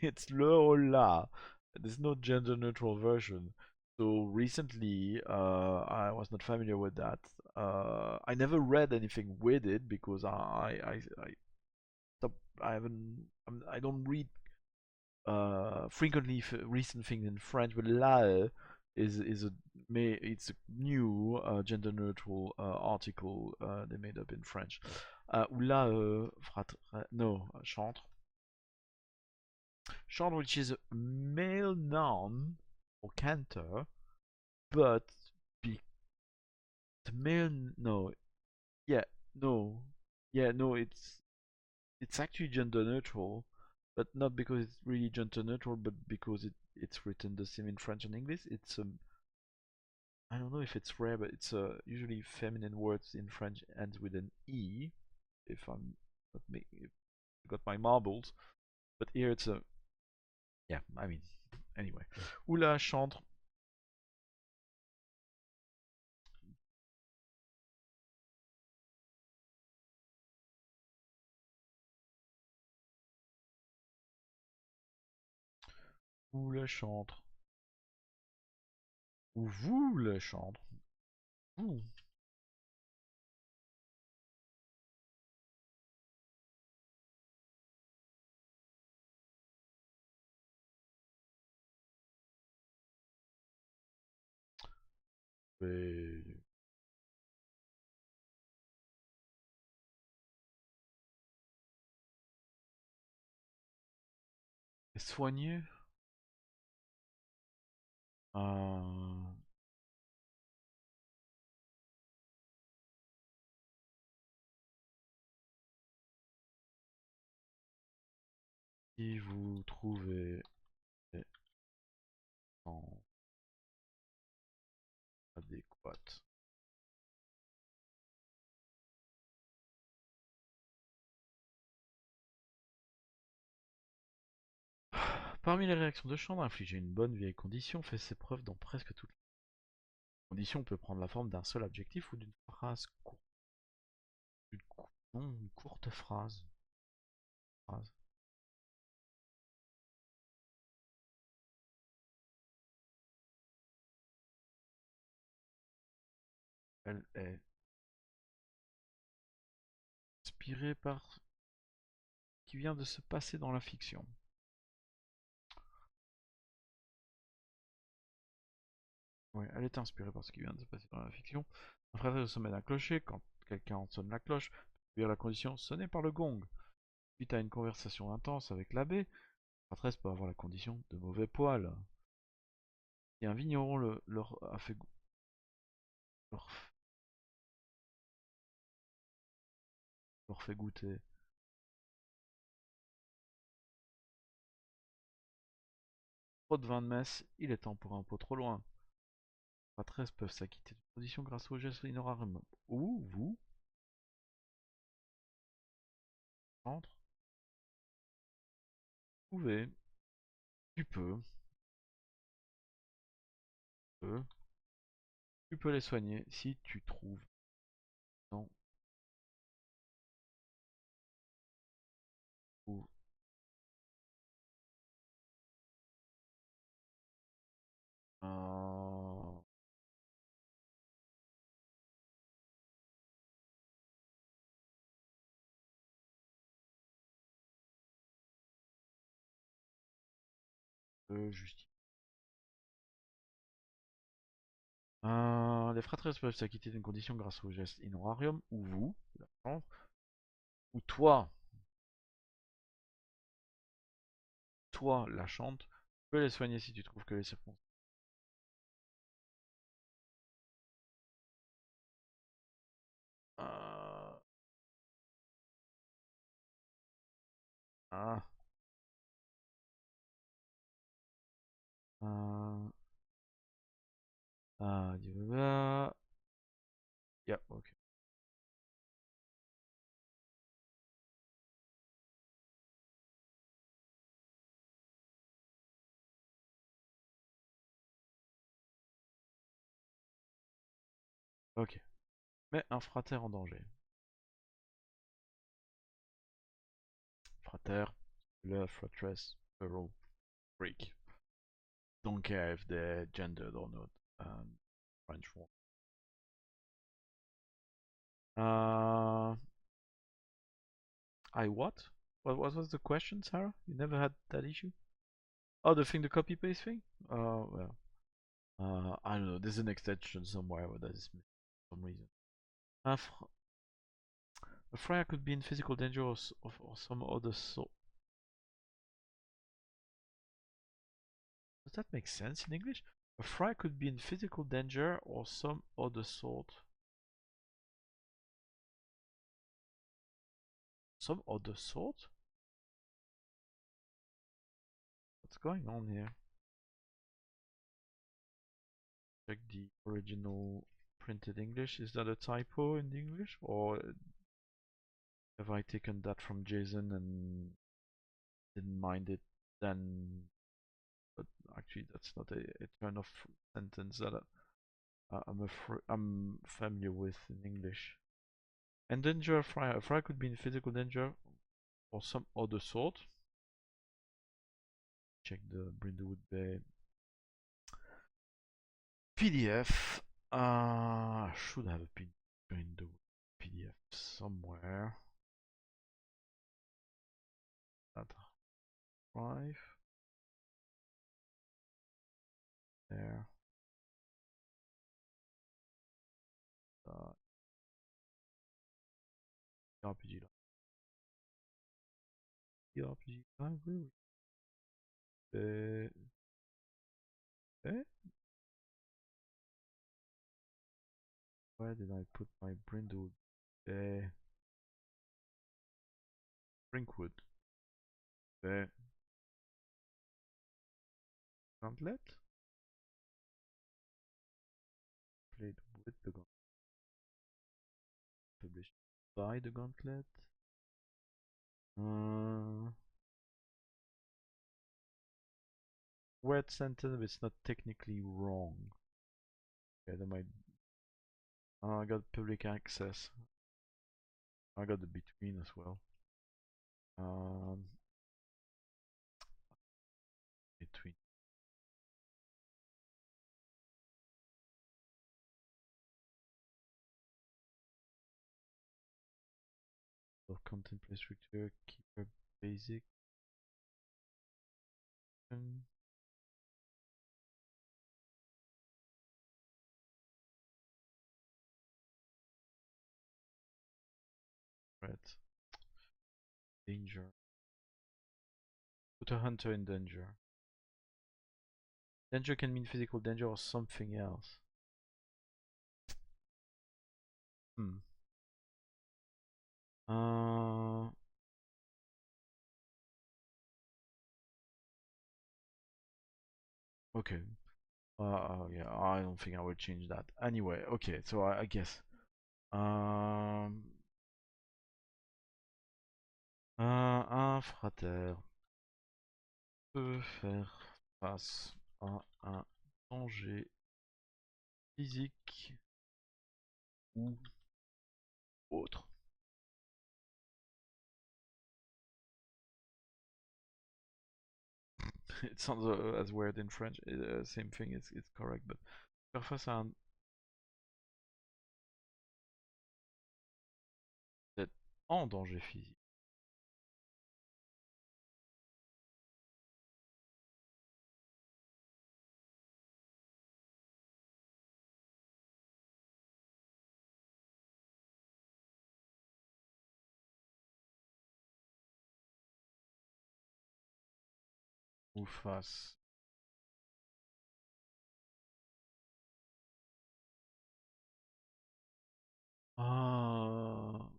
It's le or la. There's no gender neutral version. So recently, I was not familiar with that. I never read anything with it because I stop. I haven't. I don't read frequently recent things in French, but la is a it's a new gender neutral article they made up in French. Ou la no chantre, chantre, which is a male noun or cantor, but be the male no yeah no yeah no it's actually gender neutral, but not because it's really gender neutral, but because it's written the same in French and English. It's I don't know if it's rare, but it's usually feminine words in French ends with an e. If I'm not if I got my marbles, but here it's a yeah. I mean, anyway. Oula chantre. Oula chantre. Ou vous le chantre. Vous. Et soigner. Euh, Si vous trouvez en adéquate. Parmi les réactions de chambre, infliger une bonne vieille condition fait ses preuves dans presque toutes les conditions. Peut prendre la forme d'un seul adjectif ou d'une phrase courte. Non, une courte phrase. Phrase. Elle est inspirée par ce qui vient de se passer dans la fiction. Oui, elle est inspirée par ce qui vient de se passer dans la fiction. Un frère au sommet d'un clocher, quand quelqu'un en sonne la cloche, peut la condition sonnée par le gong. Suite à une conversation intense avec l'abbé, la prêtre peut avoir la condition de mauvais poil. Si un vigneron leur a fait leur, leur fait goûter trop de vin de messe, il est temps pour un pot trop loin. Les prêtresses peuvent s'acquitter de condition grâce au geste honorarium. Ou vous, entre, pouvez, tu peux, tu peux les soigner si tu trouves. Non, ou euh, justifier. Les prêtresses peuvent s'acquitter d'une condition grâce au geste honorarium, ou vous, la chambre, ou toi. toi la chantes, tu peux les soigner si tu trouves que les circonstances. Euh, ah, euh, ah, yeah, ok. Ok. Mais un frater en danger. Frater, le fratress, hero, freak. Don't care if they're gendered or not. French one. Uh, I what? What was the question, Sarah? You never had that issue? Oh, the thing, the copy paste thing? Well, I don't know. There's an extension somewhere where that is missing for some reason. Uh, a friar could be in physical danger or some other sort. Does that make sense in English? A friar could be in physical danger or some other sort. Some other sort? What's going on here? Check the original printed English. Is that a typo in the English? Or have I taken that from Jason and didn't mind it then? But actually, that's not a turn of sentence that I'm familiar with in English. Endanger a friar. A friar could be in physical danger or some other sort. Check the Brindlewood Bay PDF. Should have been Brindlewood PDF somewhere. That drive there. RPG library. Eh? Where did I put my Brindlewood Bay? Brinkwood Bay Gauntlet? Played with the gauntlet. Published by the gauntlet. Word sentence, but it's not technically wrong. Okay, that might. I got public access. I got the between as well. Between. So content play structure, keyword basic. Threat. Danger. Put a hunter in danger. Danger can mean physical danger or something else. Hmm. Okay. Yeah, I don't think I will change that. Anyway, okay, so I guess. Un frater peut faire face à un danger physique ou autre. It sounds as weird in French. Same thing, it's correct, but faire face à un d'être en danger physique. ou face à,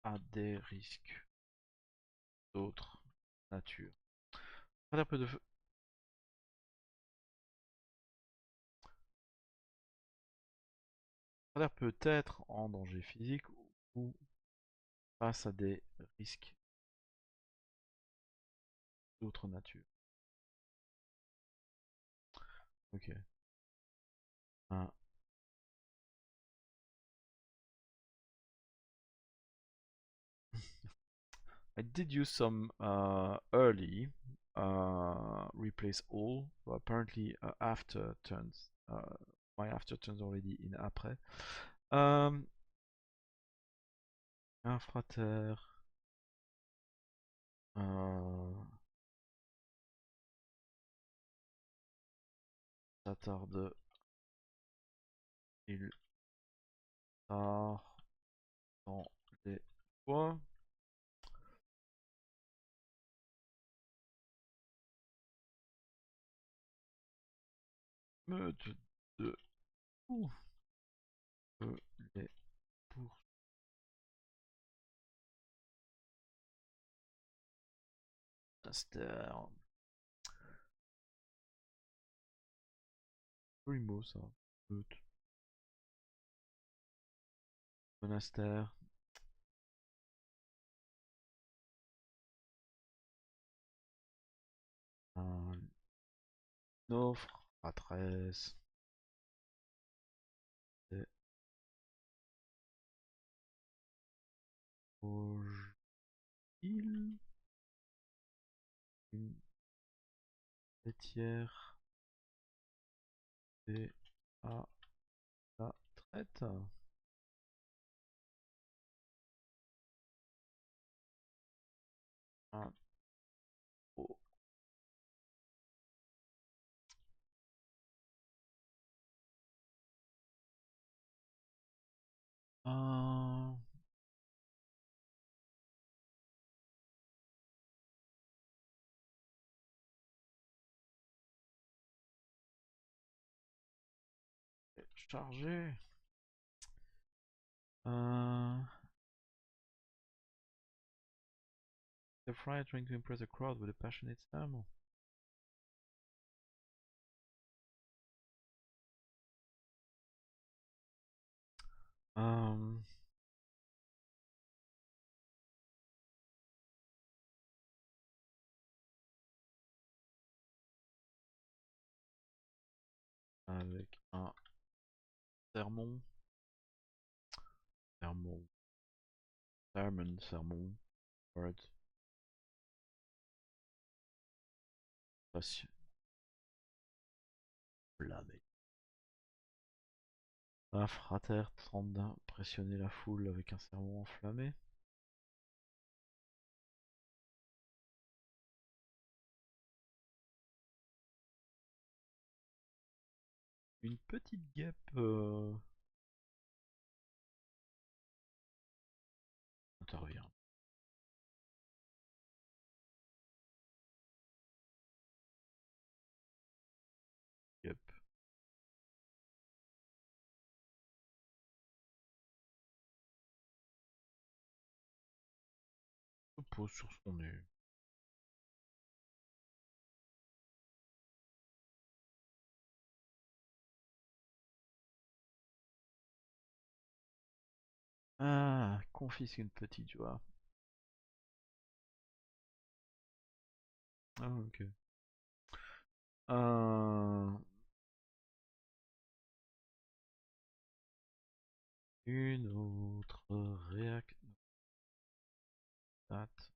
à des risques d'autre nature. Frère peut être en danger physique ou face à des risques d'autre nature. Ok. Un. I did use some early replace all, but apparently after turns my after turns already in après. Infrater. S'attarde. Il part dans les bois. Meute de ou les Mystères. Joli mot ça. Meute. Monastère. Un offre à 13. Des Vosges. Une laitière. Et à la traite. Un pot. Un chargé. Un the friar trying to impress a crowd with a passionate sermon. Um, avec un sermon. Sermon. Sermon. Word. Passion. Blâmé. Un frater tente d'impressionner la foule avec un sermon enflammé. Une petite guêpe intervient. Guêpe se pose sur son nez. Ah, confisque une petite joie. Ah, ok. Une autre réac. Date.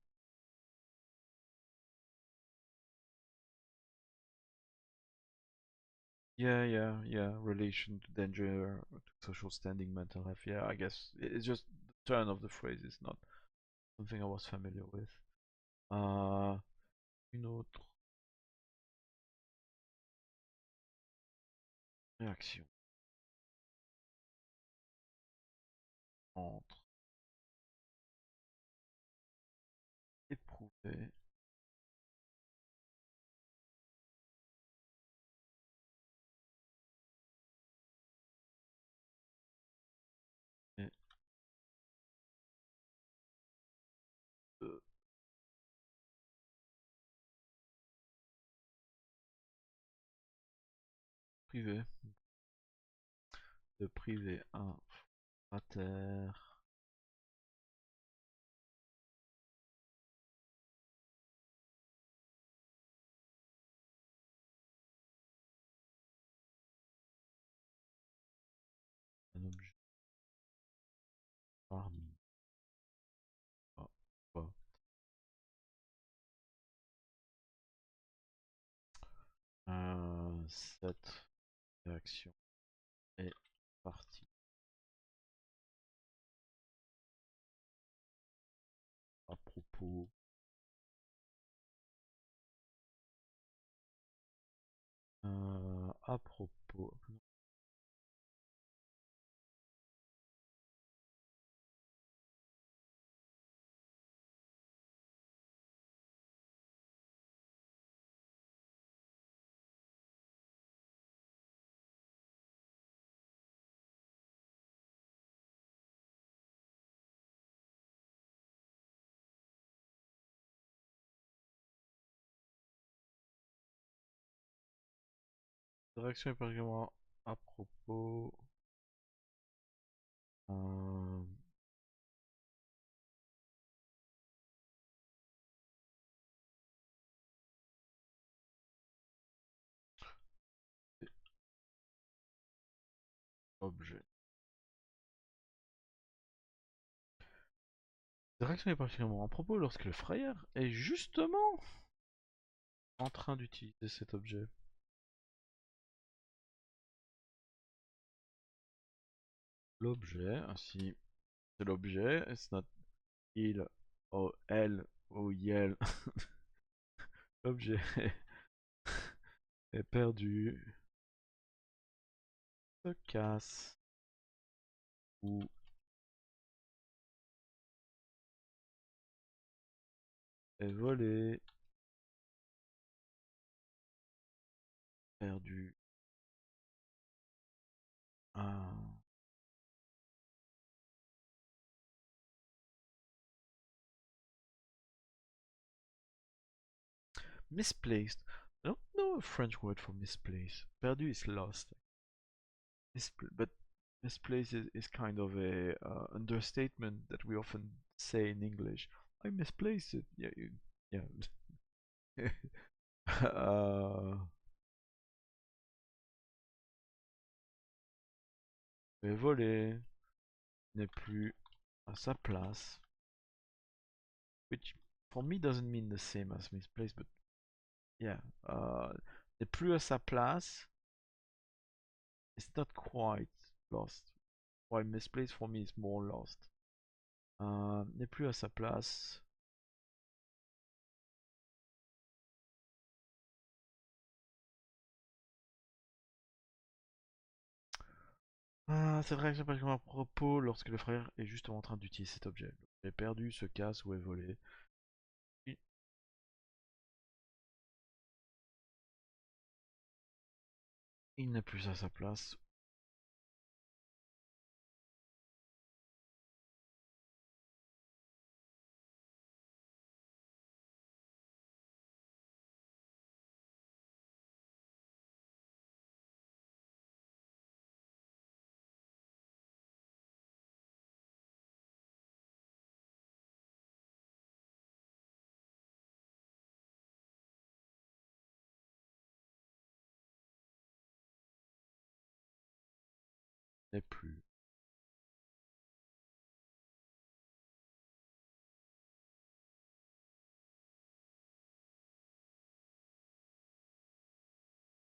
Yeah. Relation to danger, to social standing, mental health. Yeah, I guess it's just the turn of the phrase is not something I was familiar with. Uh, une autre réaction entre privé. De privé à terre. Un objet parmi. Ah, pas. Cette réaction est partie à propos à propos cette réaction est particulièrement à propos euh, des objets. Cette réaction est particulièrement à propos lorsque le frayeur est justement en train d'utiliser cet objet. L'objet, ainsi c'est l'objet, it's not il, o, elle, ou yel. L'objet est perdu, se casse ou est volé, perdu. Un misplaced. I don't know a French word for misplaced. Perdu is lost. But misplaced is kind of a understatement that we often say in English. I misplaced it. Yeah, yeah. est volé, n'est plus à sa place, which for me doesn't mean the same as misplaced, but yeah, n'est plus à sa place. It's not quite lost. While misplaced for me is more lost. N'est plus à sa place. Cette réaction est particulièrement à propos lorsque le frère est justement en train d'utiliser cet objet. L'objet est perdu, se casse ou est volé. Il n'est plus à sa place. N'est plus.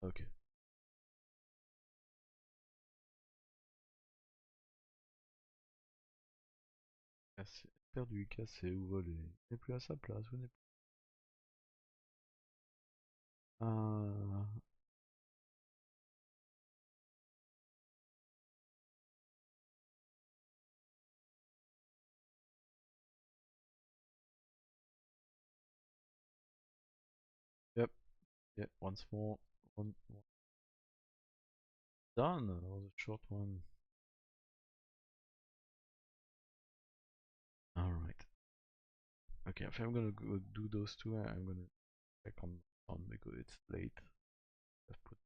Ok. Cassé, perdu, cassé ou volé. N'est plus à sa place ou n'est plus. Euh... Yep. Yeah, once more. One. Done. That was a short one. Alright. Okay, I think I'm gonna go do those two and I'm gonna check on because it's late. I've put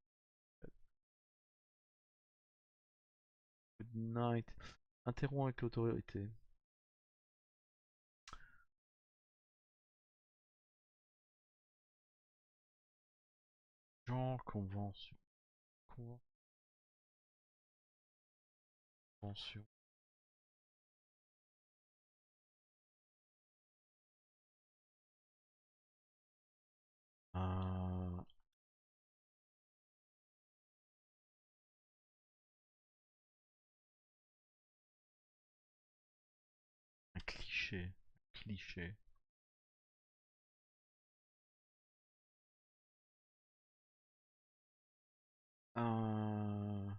Midnight. Interrompt avec l'autorité. Genre, convention. Convention. Un cliché. Cliché. Un...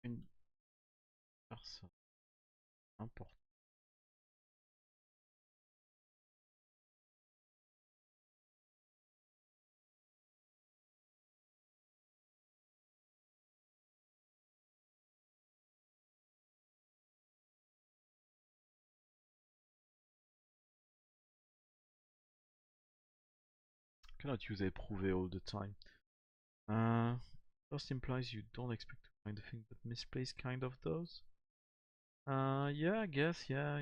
Une personne importante. Cannot use éprouvé all the time. First implies you don't expect to find a thing, but misplaced kind of does. Yeah, I guess, yeah.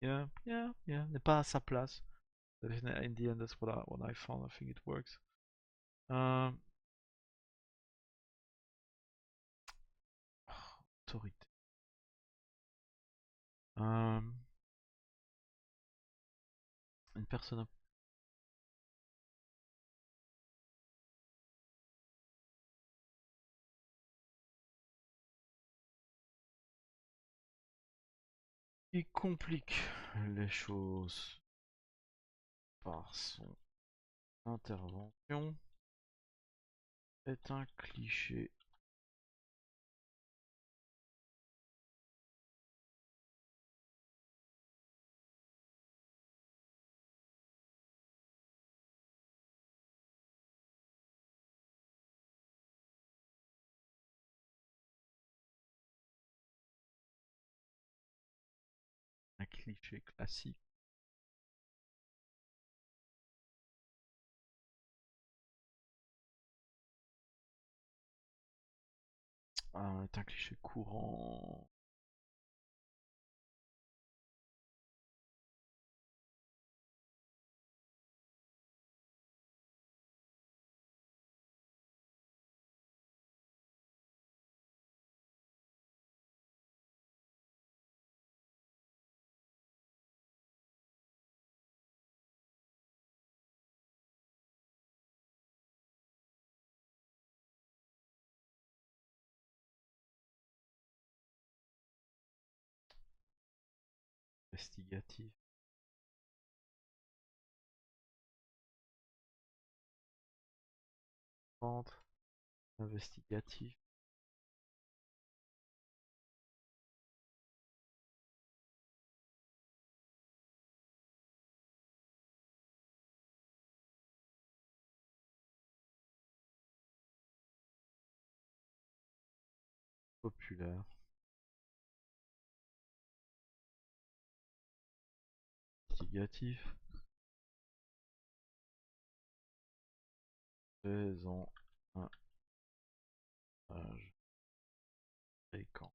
N'est pas à sa place. But in the end, that's what I found. I think it works. Autorité. Une personne. Qui complique les choses par son intervention est un cliché. Un cliché classique. Est un cliché courant. Investigatif. Centre. Investigatif. Populaire. Investigatif. Faisant un âge fréquent.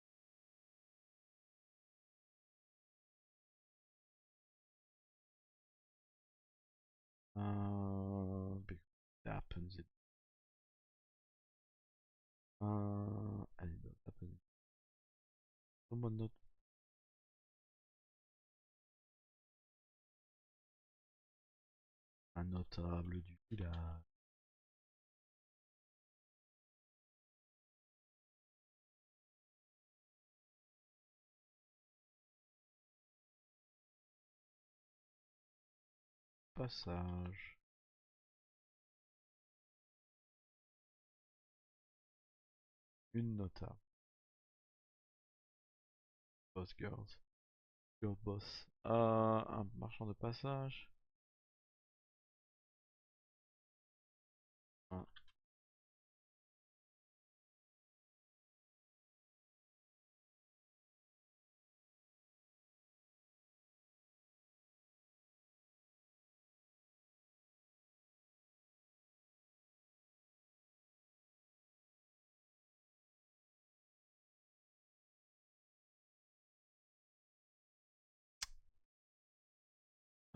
It happens. Allez, happens. Un notable du village. Passage. Une notable. Boss girls. Girl boss. Un marchand de passage. Un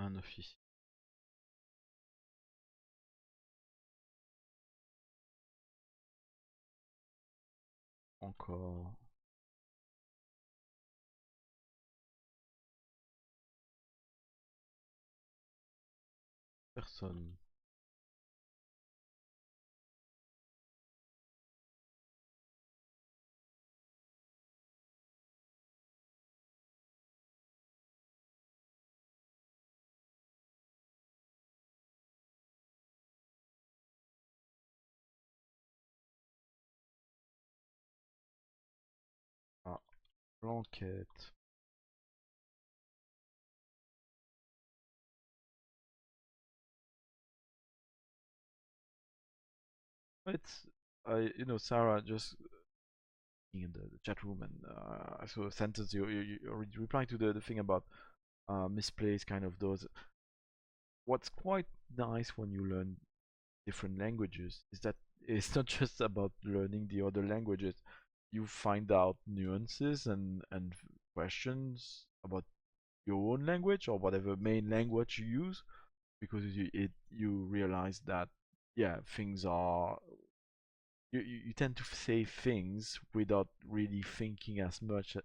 Un officier. Encore. Personne. Ah, l'enquête. It's, Sarah just in the chat room, and I saw a sentence you replying to the thing about misplaced kind of those. What's quite nice when you learn different languages is that it's not just about learning the other languages. You find out nuances and questions about your own language or whatever main language you use, because you realize that, yeah, things are, you tend to say things without really thinking as much,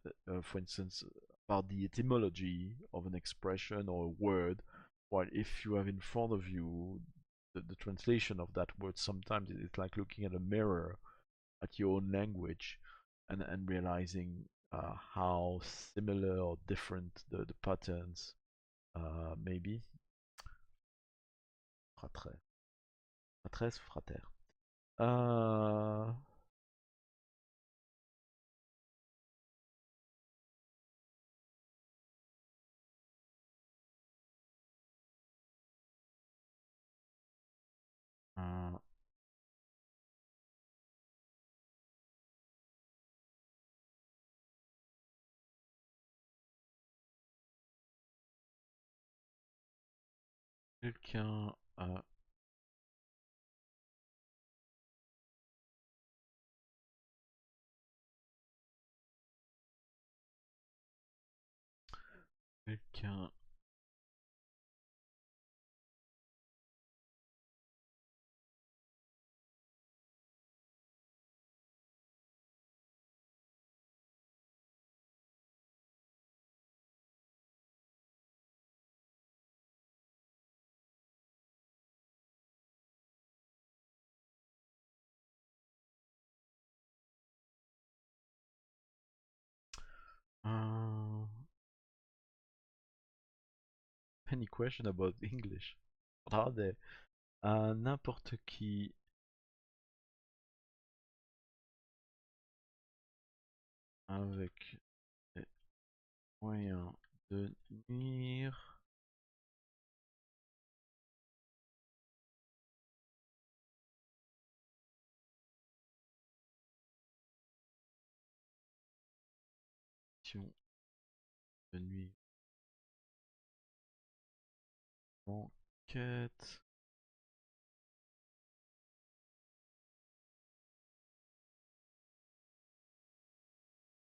for instance, about the etymology of an expression or a word. While if you have in front of you the translation of that word, sometimes it's like looking at a mirror at your own language, and realizing how similar or different the patterns may be. Frater. Fratres, frater. Uh, uh, quelqu'un quelqu'un uh, any question about English? What are they? N'importe qui avec des moyens de nuire de nuire enquête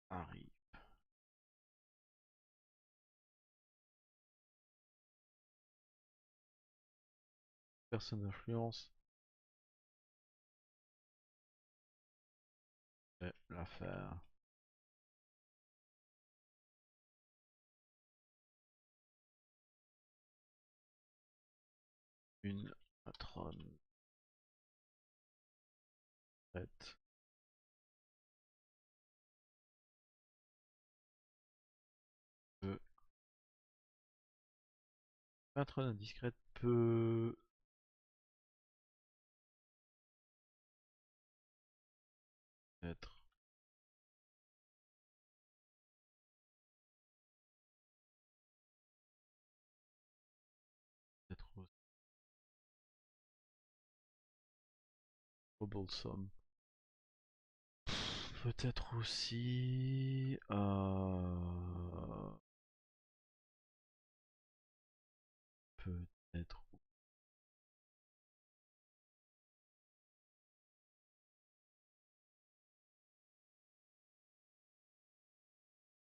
arrive. Personne d'influence fait l'affaire. Une patronne prête peut. Patronne indiscrète peut être aussi troublesome. Peut-être aussi peut-être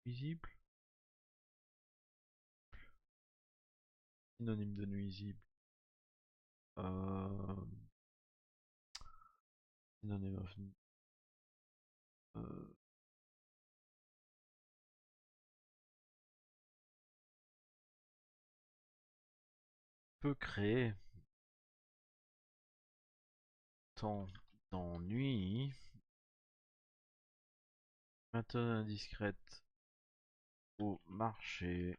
visible. Synonyme de nuisible. Euh, synonyme of... euh, peut créer tant d'ennui. Méthode indiscrète au marché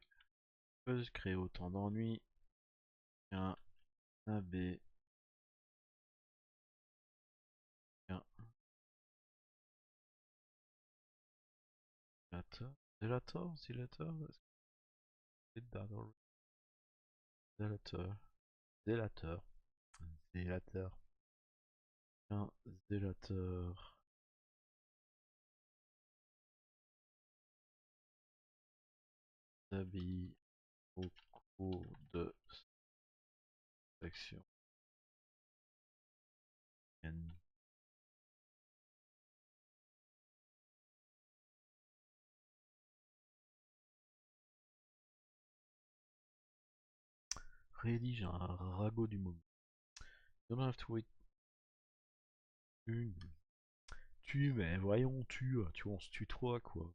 peut créer autant d'ennuis qu'un abbé. Qu'un délateur. Délateur? Délateur? Délateur. Délateur. Délateur. Un délateur s'habille au cours de l'action. Rédige un ragot du moment. You don't have to wait. Une. Tu, mais voyons, tu, on se tutoie quoi.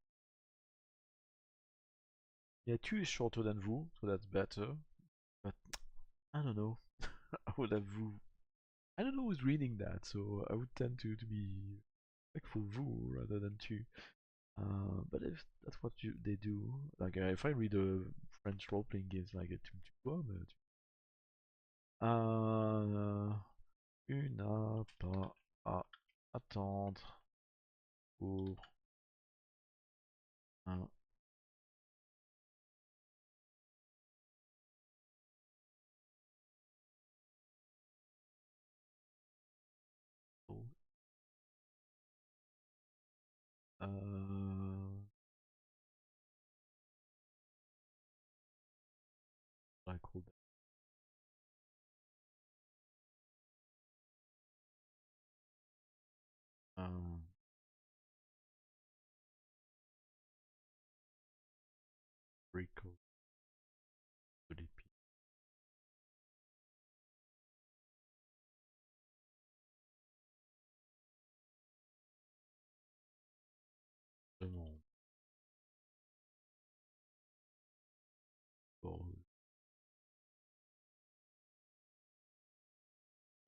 Yeah, tu is shorter than vous, so that's better. But I don't know. I would have vous. I don't know who's reading that, so I would tend to be like for vous rather than tu. But if that's what they do, like if I read a French role-playing game, it's like a tu vois, mais tu n'as pas à attendre pour un tour. Like, un brico de l'épée. Demande.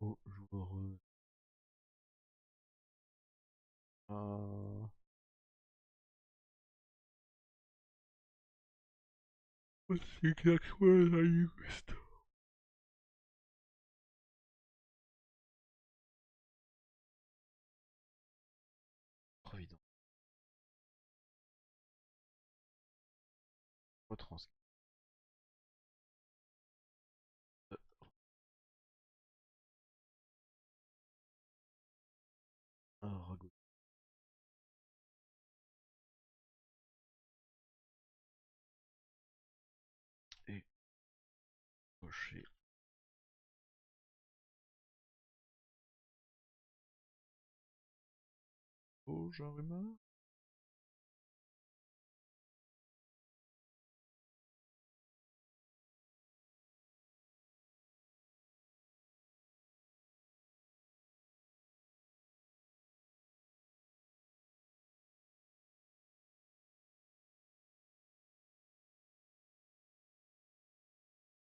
Aux joueuses. What's the exact word I used? Providence. Retranscrit. Un ragot. Et cocher. Oh, genre humain.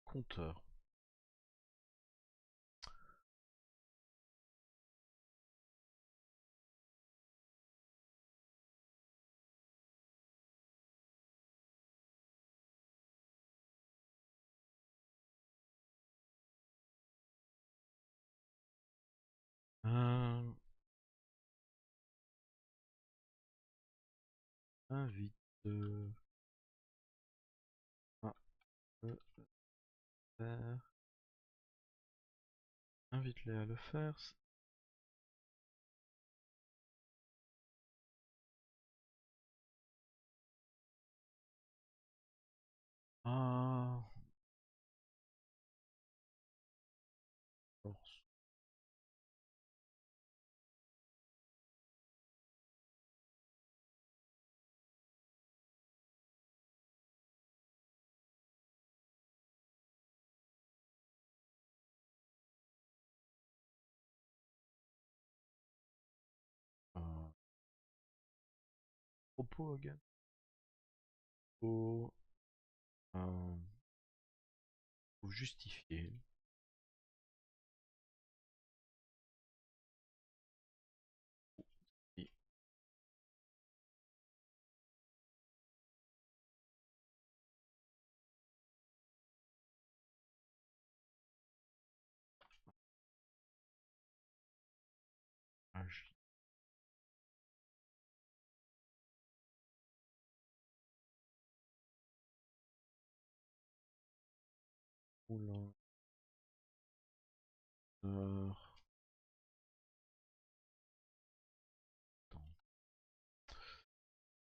Compteur. Euh, invite. À le faire. Invite-les à le faire. Ah. Force. propos again? Faut, euh, faut justifier. Et- agi- Oula. Euh,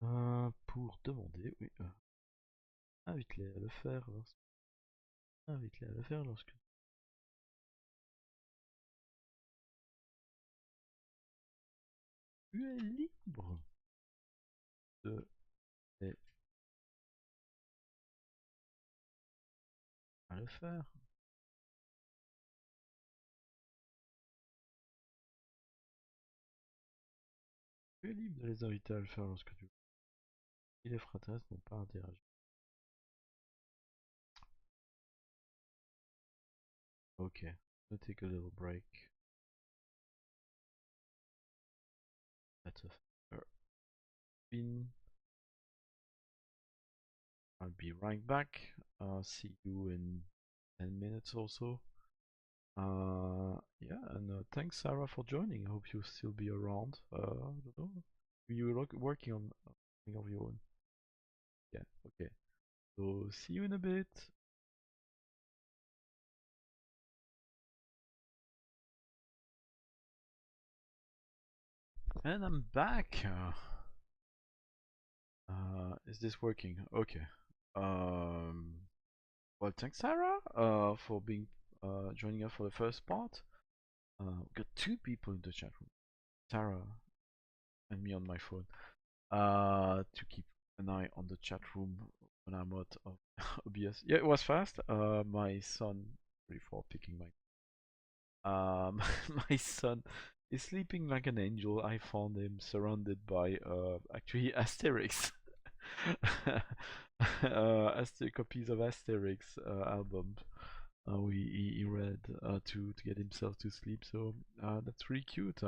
attends. Pour demander, oui. Invite-les à le faire invite-les à le faire lorsque tu es libre de les à le faire. Tu es libre de les inviter à le faire lorsque tu veux. Si les fraternes n'ont pas interagi. Okay, let's take a little break. That's a spin. I'll be right back. See you in 10 minutes or so. Yeah, and thanks Sarah for joining. I hope you'll still be around. I don't know. You were working on something of your own. Yeah, okay. So see you in a bit. And I'm back. Is this working? Okay. Um, well, thanks Sarah for being joining us for the first part. We've got two people in the chat room, Sarah and me on my phone, to keep an eye on the chat room when I'm out of OBS. Yeah, it was fast. My son, before picking my son is sleeping like an angel. I found him surrounded by actually Asterix. Copies of Asterix albums. He read to get himself to sleep, so that's really cute.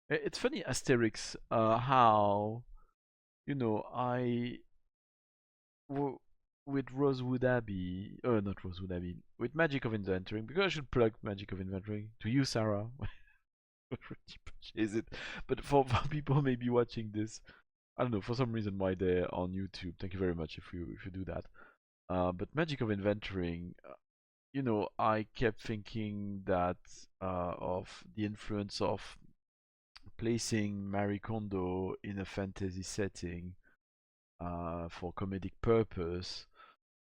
It's funny, Asterix, how, I with Rosewood Abbey, not Rosewood Abbey, with Magic of Inventoring, because I should plug Magic of Inventoring to you, Sarah. Purchase it, but for people maybe watching this, I don't know, for some reason why they're on YouTube. Thank you very much if you do that. But Magic of Inventoring, I kept thinking that of the influence of placing Marie Kondo in a fantasy setting for comedic purpose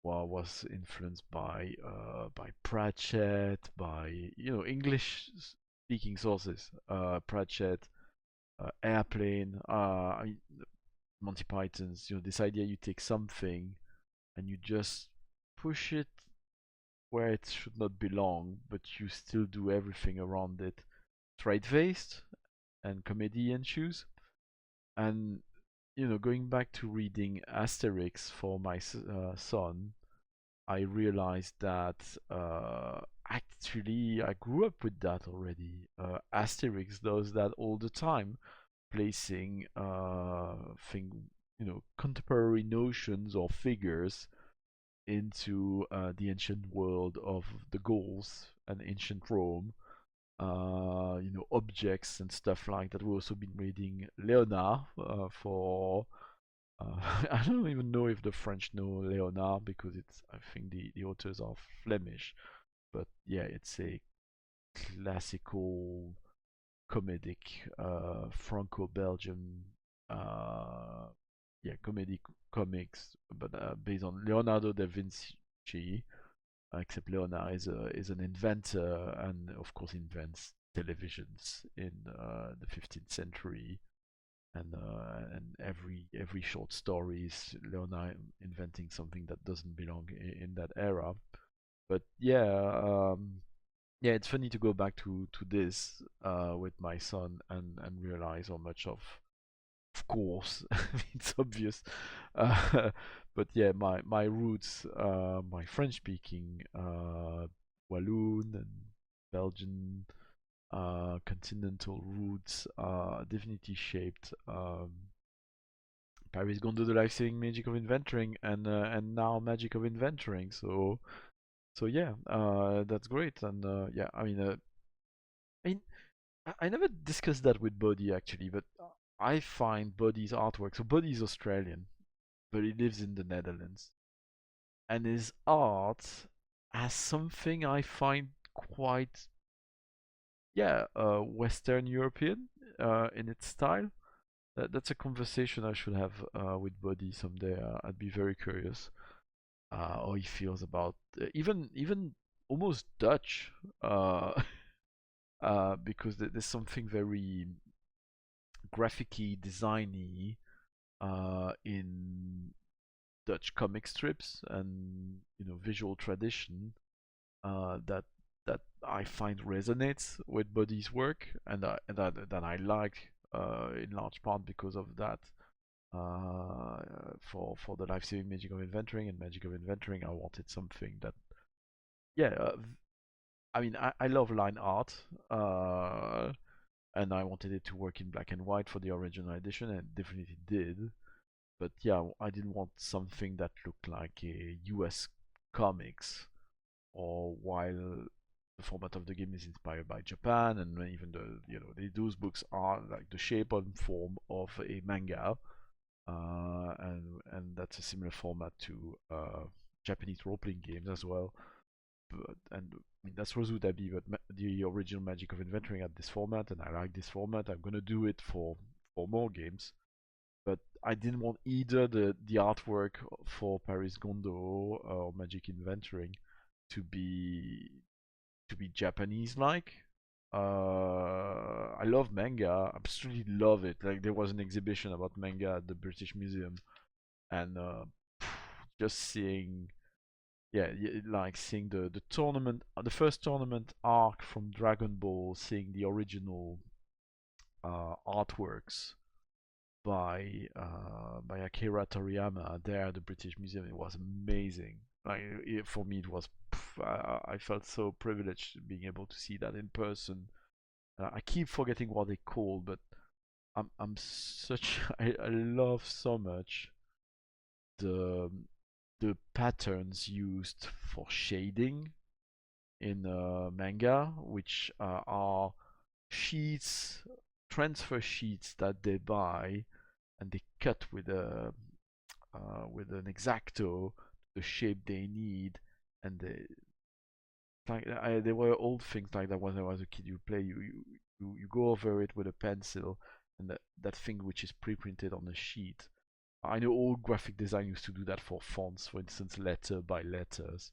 was influenced by Pratchett, by English speaking sources, Pratchett, Airplane, Monty Python's. This idea you take something and you just push it where it should not belong, but you still do everything around it straight-faced and comedy ensues. And going back to reading Asterix for my son, I realized that actually I grew up with that already. Asterix does that all the time, placing contemporary notions or figures into the ancient world of the Gauls and ancient Rome. Objects and stuff like that. We've also been reading Leonard for. I don't even know if the French know Leonard because I think the authors are Flemish, but yeah, it's a classical comedic Franco-Belgian yeah comedic comics, but based on Leonardo da Vinci. Except Leonard is an inventor and of course invents televisions in the 15th century, and every short story is Leonard inventing something that doesn't belong in that era. But yeah, it's funny to go back to this with my son and realize how much of of course, it's obvious. Uh, but yeah, my roots, my French-speaking Walloon and Belgian continental roots definitely shaped Paris Gondo, the life-saving magic of inventoring, and now magic of inventoring. So yeah, that's great. And yeah, I mean, I never discussed that with Bodhi actually, but I find Bodhi's artwork. So Bodhi is Australian, but he lives in the Netherlands, and his art has something I find quite, yeah, Western European in its style. That's a conversation I should have with Bodhi someday. I'd be very curious how he feels about even almost Dutch, uh, because there's something very graphicy, designy in Dutch comic strips and visual tradition that I find resonates with Bodhi's work, and that I like in large part because of that. For the life-saving magic of inventoring and magic of inventoring, I wanted something that, yeah, I love line art, and I wanted it to work in black and white for the original edition, and it definitely did. But yeah, I didn't want something that looked like a US comics, or while the format of the game is inspired by Japan, and even those books are like the shape and form of a manga, and that's a similar format to Japanese role-playing games as well. And I mean, that's Rosewood Abbey, but the original Magic of Inventory had this format, and I like this format. I'm gonna do it for more games, but I didn't want either the artwork for Paris Gondo or Magic Inventoring to be Japanese like. I love manga. Absolutely love it. Like there was an exhibition about manga at the British Museum, and just seeing, yeah, like seeing the tournament, the first tournament arc from Dragon Ball, seeing the original artworks by Akira Toriyama there at the British Museum. It was amazing. Like for me, it was. I felt so privileged being able to see that in person. I keep forgetting what they called, but I'm such I love so much the the patterns used for shading in manga, which are sheets, transfer sheets that they buy, and they cut with an exacto the shape they need, and there were old things like that when I was a kid. You play, you go over it with a pencil, and that thing which is pre-printed on a sheet. I know all graphic design used to do that for fonts, for instance, letter by letters.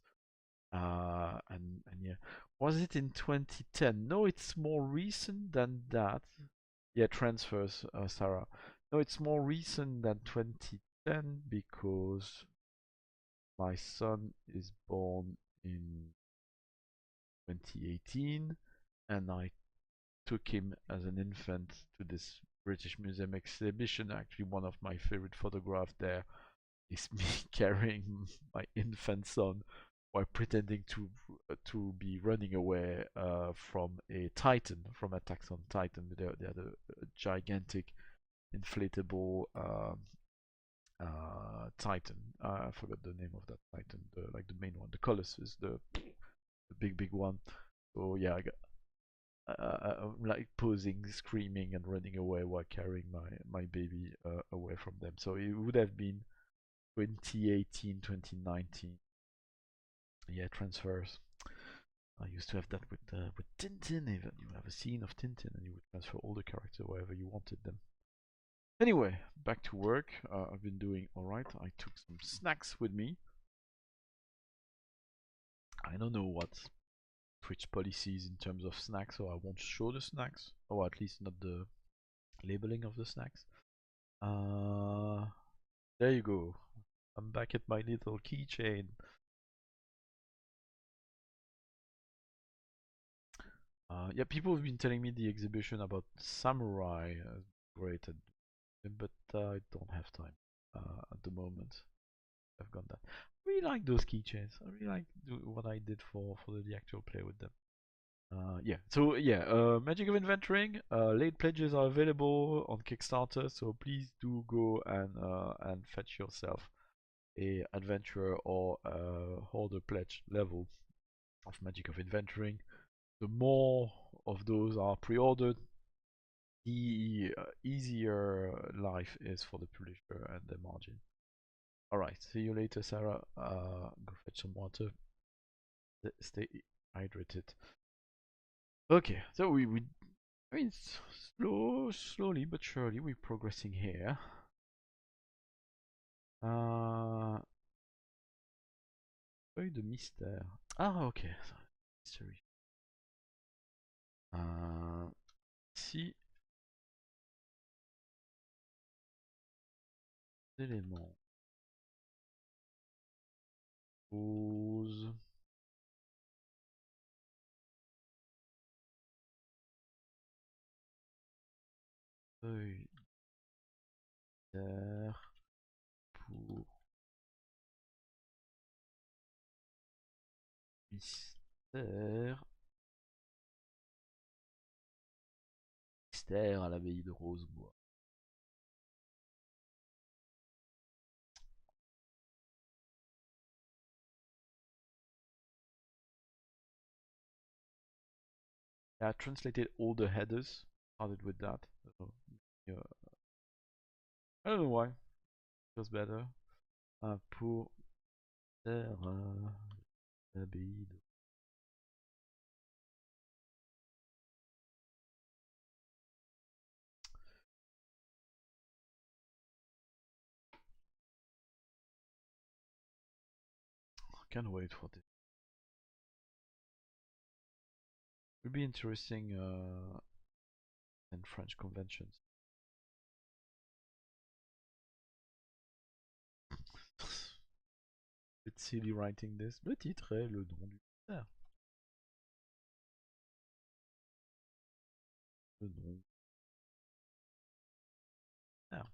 And yeah, was it in 2010? No, it's more recent than that. Yeah, transfers, Sarah. No, it's more recent than 2010 because my son is born in 2018, and I took him as an infant to this British Museum exhibition. Actually, one of my favorite photographs there is me carrying my infant son while pretending to be running away from a Titan, from attacks on Titan. They had a gigantic inflatable Titan. I forgot the name of that Titan, like the main one. The Colossus, the big one. So yeah, I'm like posing, screaming, and running away while carrying my baby away from them. So it would have been 2018, 2019. Yeah, transfers. I used to have that with Tintin. Even you have a scene of Tintin, and you would transfer all the characters wherever you wanted them. Anyway, back to work. I've been doing alright. I took some snacks with me. I don't know what Twitch policy is in terms of snacks, so I won't show the snacks, or at least not the labeling of the snacks. There you go. I'm back at my little keychain. Yeah, people have been telling me the exhibition about samurai great. but I don't have time at the moment. I've got that. I really like those keychains. I really like what I did for the actual play with them. Yeah, so yeah, Magic of Inventoring. Late pledges are available on Kickstarter, so please do go and fetch yourself a adventurer or hoarder pledge level of Magic of Inventoring. The more of those are pre-ordered, the easier life is for the publisher and the margin. Alright, see you later, Sarah. Go fetch some water. Stay hydrated. Okay, so I mean, slowly but surely we're progressing here. Feuille de mystère. Ah, ok. Mystery. Si éléments pause feuille d'air pour mystère mystère à l'abbaye de Rosebois. I translated all the headers. Started with that. So, yeah. I don't know why. Feels better. Pour mystère à l'abbaye de... Can't wait for this. Will be interesting in French conventions. It's silly writing this. Le titre est le nom du mystère. Le nom du mystère.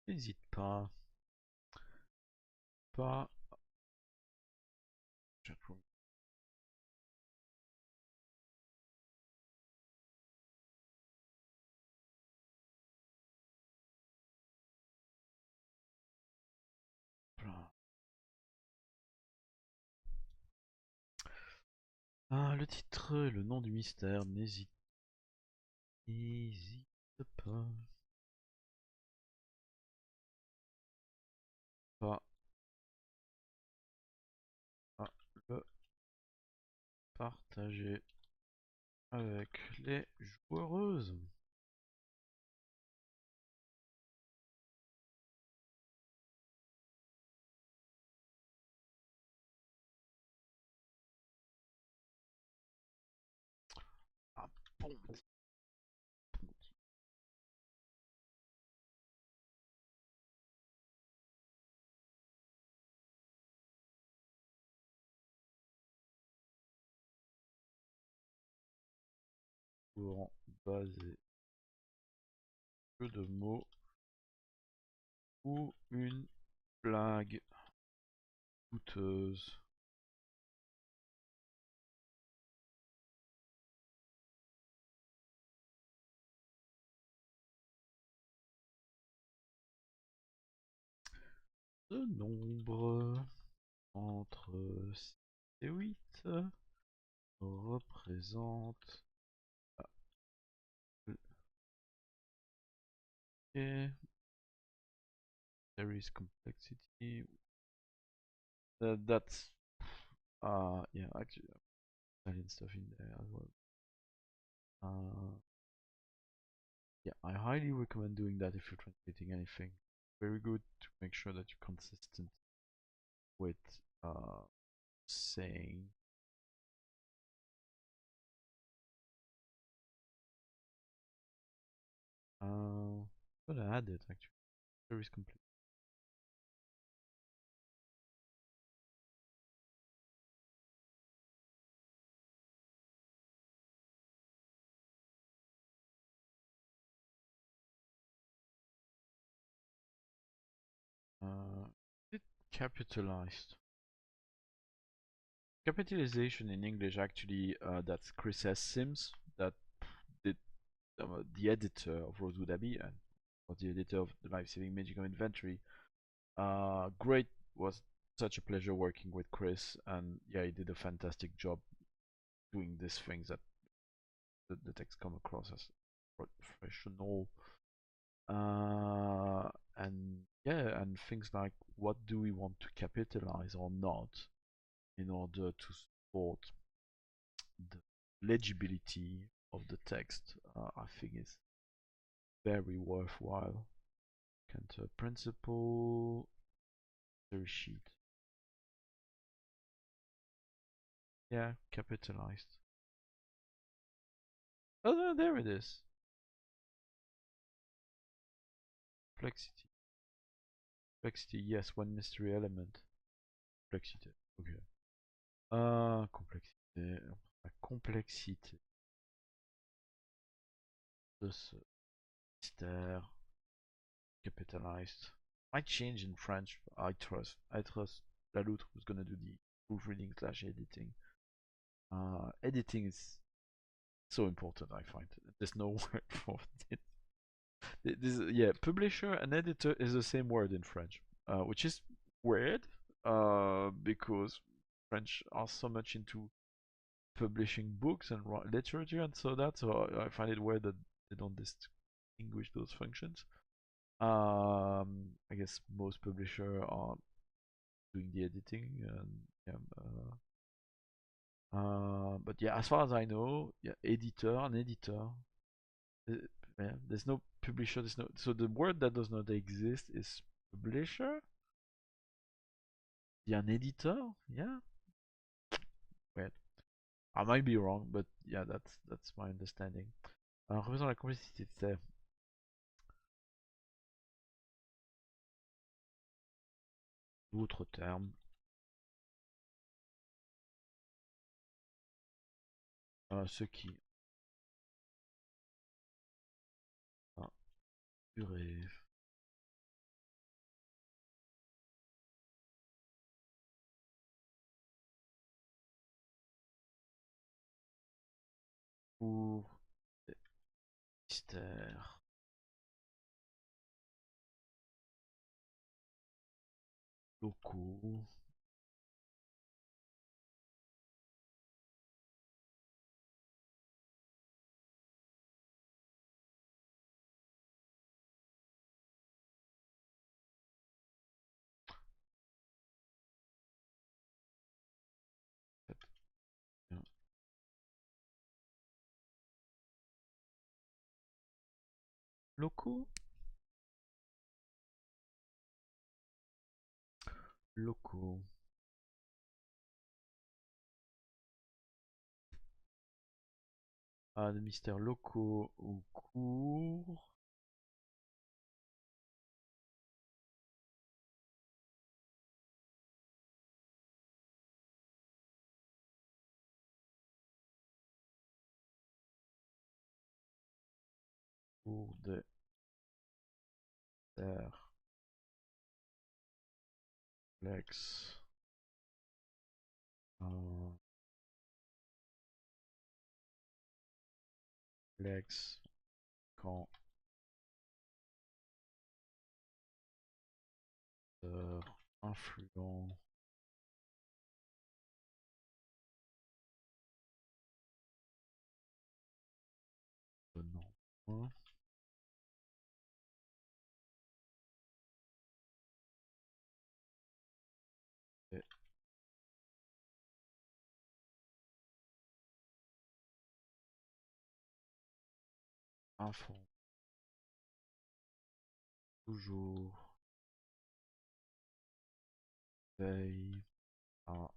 N'hésite pas. Pas. Ah, le titre, le nom du mystère, n'hésite pas. Pas à le partager avec les joueuses. Ah bon. Pour baser jeu de mots ou une blague coûteuse. Ce nombre entre 6 et 8 représente okay. There is complexity. That's yeah, actually Italian stuff in there as well. Yeah, I highly recommend doing that if you're translating anything. Very good to make sure that you're consistent with saying. I'm gonna add it actually. There is complete. Capitalized. Capitalization in English actually, that's Chris S. Sims that did the editor of Rosewood Abbey and was the editor of the Life-Saving Magical Inventory. Great, was such a pleasure working with Chris, and yeah, he did a fantastic job doing these things that the text come across as professional. And yeah, and things like what do we want to capitalize or not in order to support the legibility of the text, I think is very worthwhile. Counter principle, theory sheet. Yeah, capitalized. Oh no, there it is. Complexity. Complexity, yes, one mystery element. Complexity. Okay. Complexité. La complexité de ce mystère capitalized. Might change in French. I trust. I trust La Loutre who's gonna do the proofreading slash editing. Editing is so important, I find. There's no word for it. Yeah, publisher and editor is the same word in French, which is weird, because French are so much into publishing books and literature and so I find it weird that they don't distinguish those functions. I guess most publishers are doing the editing and yeah, but yeah, as far as I know, yeah, an editor. Uh, yeah, there's no publisher. There's no. So the word that does not exist is publisher. Yeah, an editor. Yeah. Wait, I might be wrong, but yeah, that's my understanding. Refaisons la complexité. C'est d'autres termes. Ce qui a duré pour des mystères locaux. Bien. Locaux. Locaux. Des mystères locaux au cours des terres Lex. Lex. Quand influent non. Et informe toujours veille à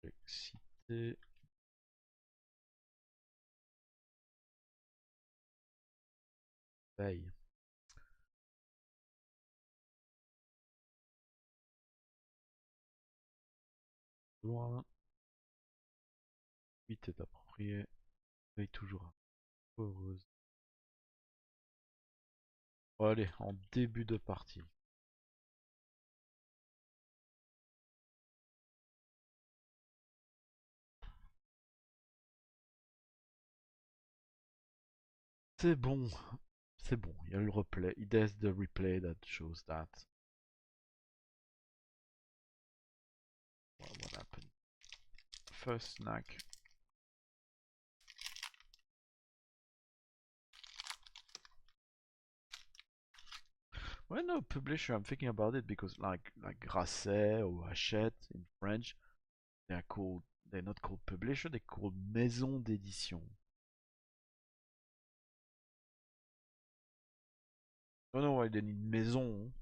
complexité veille. Loin 8 est approprié. Veille toujours heureuse. Bon, allez, en début de partie. C'est bon, c'est bon. Il y a le replay. It has the replay that shows that. What happened? First snack. Well, no, publisher. I'm thinking about it because like Grasset or Hachette in French, they're called. They're not called publisher. They're called maison d'édition. I don't know why they need maison.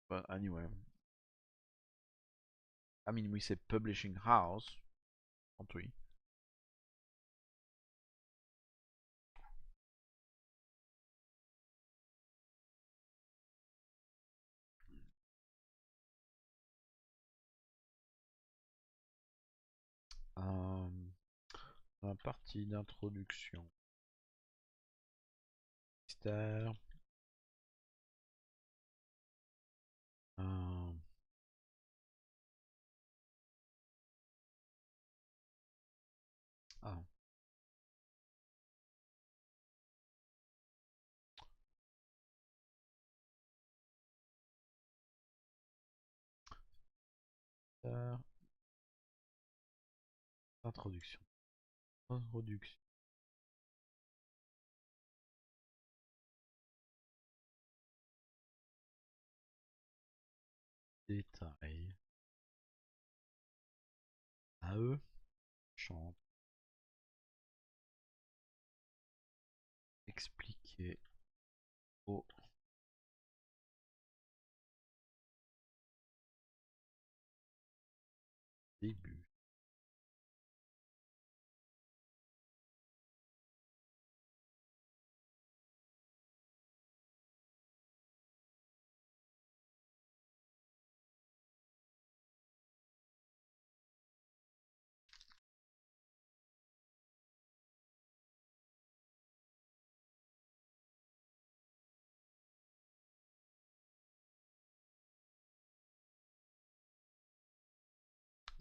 But anyway, I mean we say publishing house, can't we? La partie d'introduction. Mystère. Euh, ah, Mystère. Introduction. Introduction. Détail. À eux. Chante. Expliquer au début.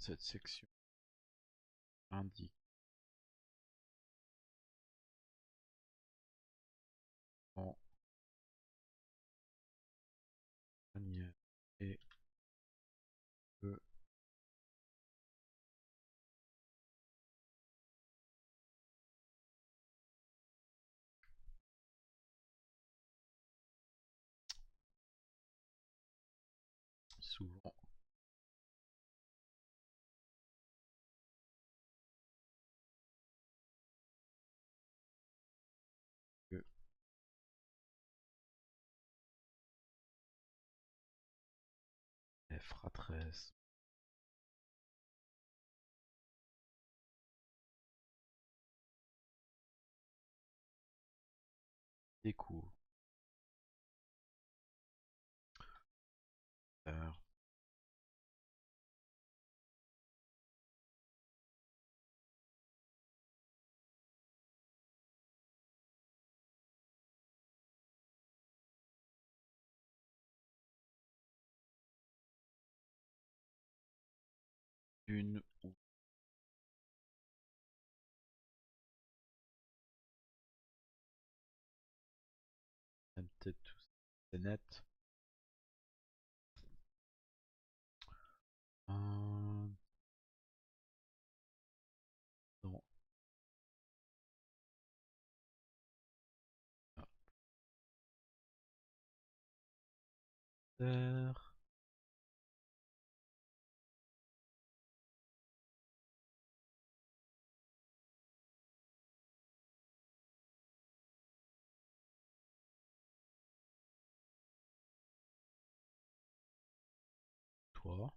Cette section indique en manière et peut souvent que les fratresses découvrent leur 1 ou même peut-être tous c'est net. Euh, dans la terre. 3.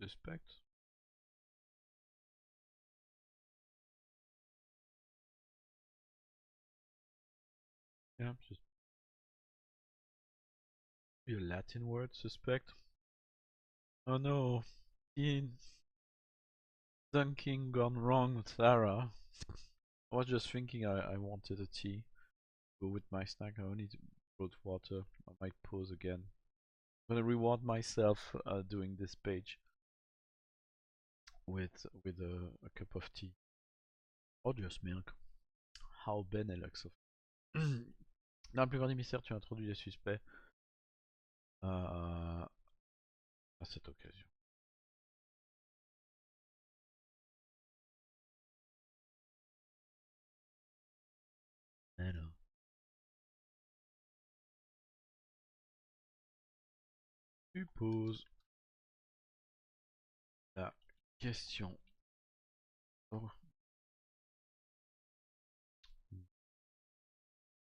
suspect. Yeah, just be a Latin word, suspect. Oh no, in dunking gone wrong, Sarah. I was just thinking I wanted a tea. Go with my snack. I only brought water. I might pause again. I'm gonna reward myself doing this page with a cup of tea or just milk. How Benelux of. Dans le plus grand des mystères, tu introduis les suspects à cette occasion. Alors. Tu poses la question. Oh.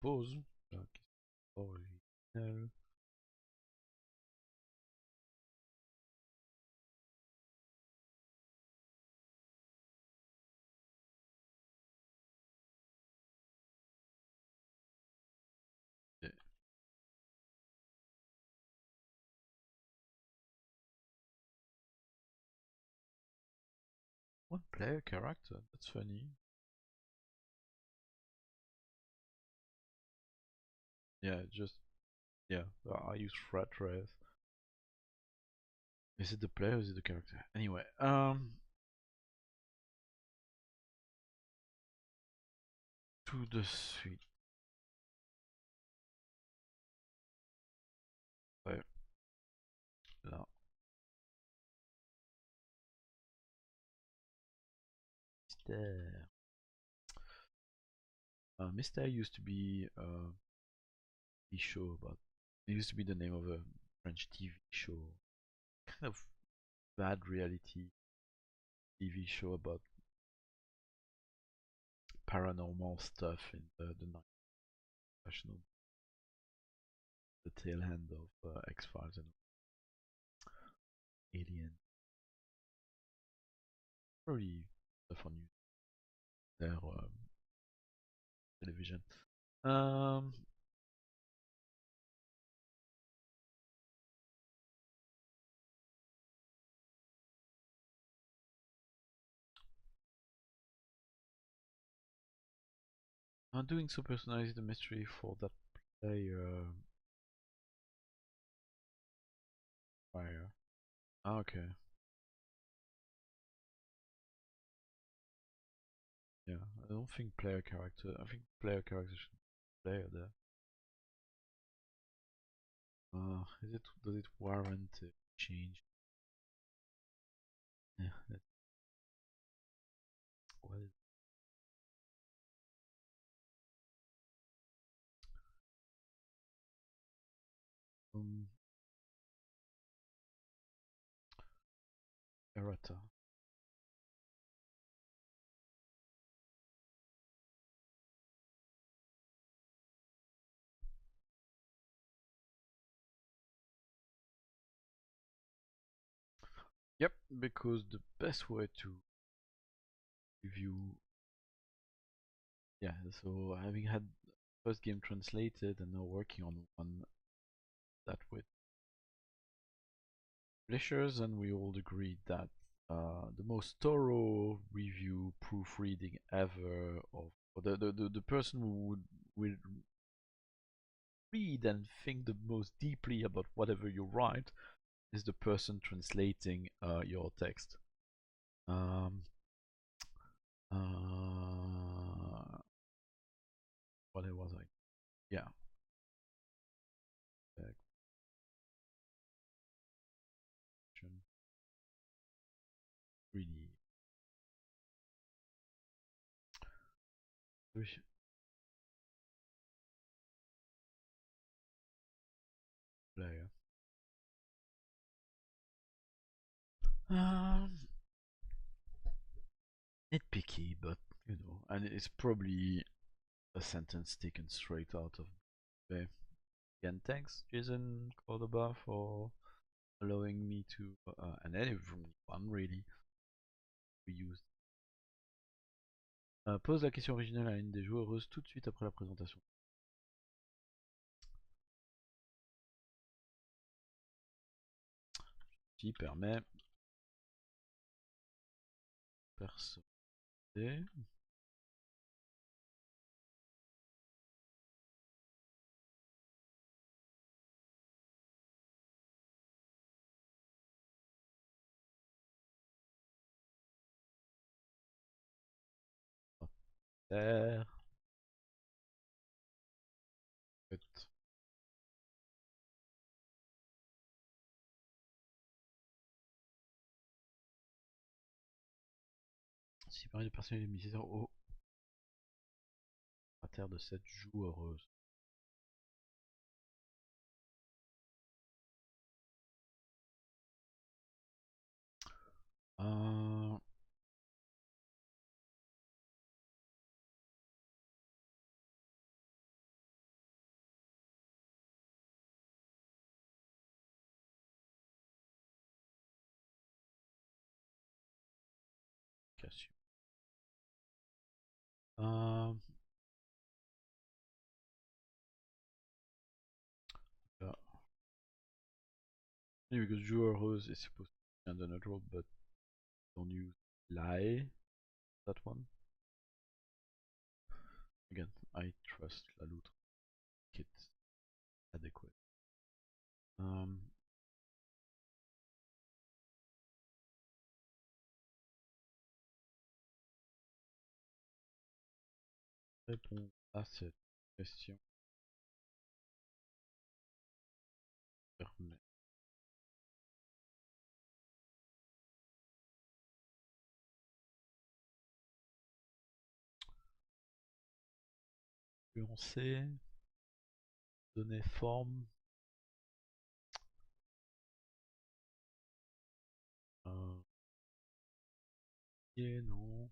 Pose la question originelle. One player character, that's funny. Yeah, just yeah, I use frat race. Is it the player or is it the character? Anyway, tout de suite. Ouais, là. Mystère. Mystère used to be a show about. It used to be the name of a French TV show, kind of bad reality TV show about paranormal stuff in the national, the tail end of X-Files and Alien. Probably stuff on their television. I'm doing so personalized the mystery for that player. Fire. Okay. Yeah, I don't think player character. I think player character should be player there. Is it? Does it warrant a change? Yeah. What is errata? Yep, because the best way to review. Yeah, so having had first game translated and now working on one that with publishers, and we all agreed that the most thorough review proofreading ever of the person who would read and think the most deeply about whatever you write is the person translating your text. What was I? Yeah. Really. Player. Nitpicky, but you know, and it's probably a sentence taken straight out of. Okay. Again, thanks, Jason Cordoba, for allowing me to, and everyone really, we use. Pose la question originale à une des joueuses tout de suite après la présentation. Qui permet personnaliser. Mystère. Si permet de personnaliser les mystères au à terre de cette joueuse. Euh... Euh... Là. Because joueuse is supposed to be the natural, but don't use lie. That one. Again, I trust la loutre. Kit adequate. Répondre à cette question permet d'influencer, donner forme, et non.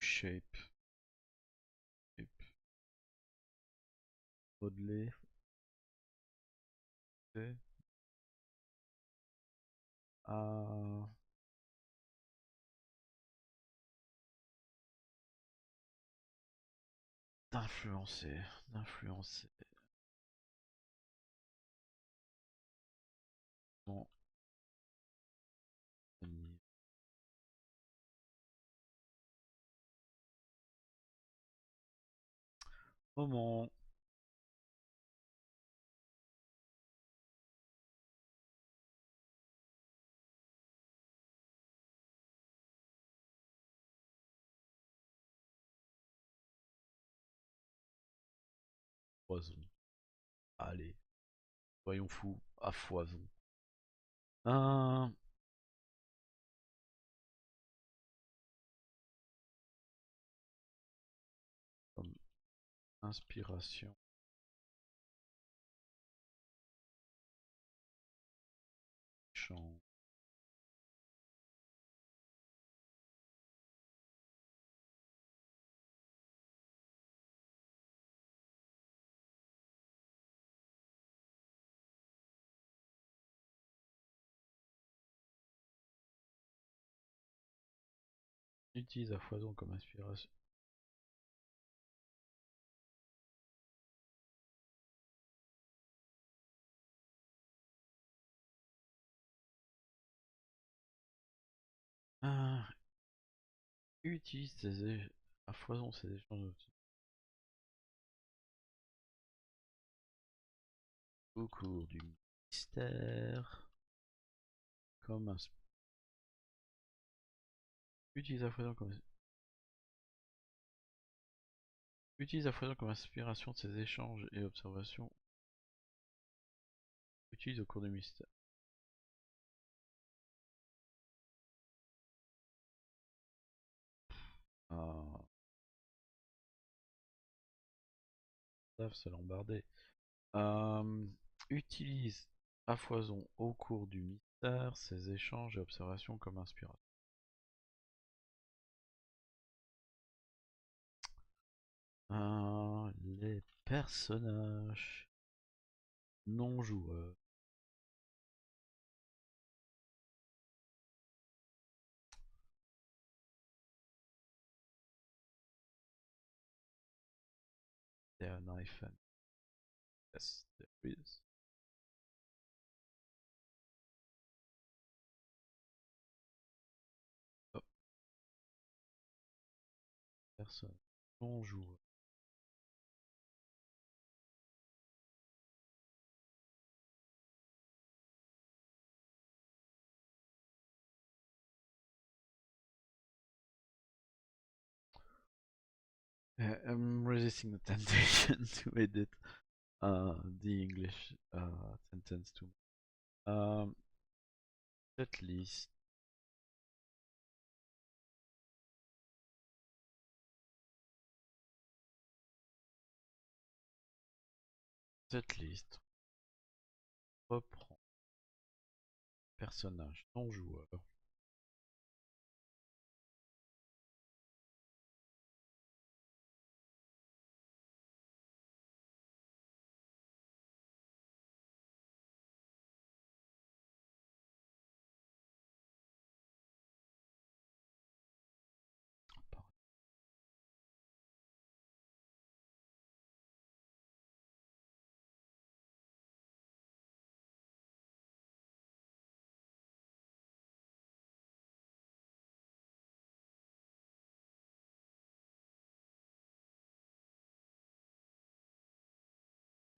Shape. Modeler. D'influencer. Non. Moment. Poison. Allez. Soyons fous. À foison. Comme inspiration. Chant. Utilise à foison comme inspiration. Utilise à foison ces échanges au cours du mystère comme utilise à foison comme inspiration de ces échanges et observations. Utilise au cours du mystère. C'est l'embardé. Utilise à foison au cours du mystère ces échanges et observations comme inspiration. Les Personnage non joueur. There an hyphen? Yes, there is. Oh, personnage non joueur. I'm resisting the temptation to edit the English sentence too. At least reprend personnage non joueur.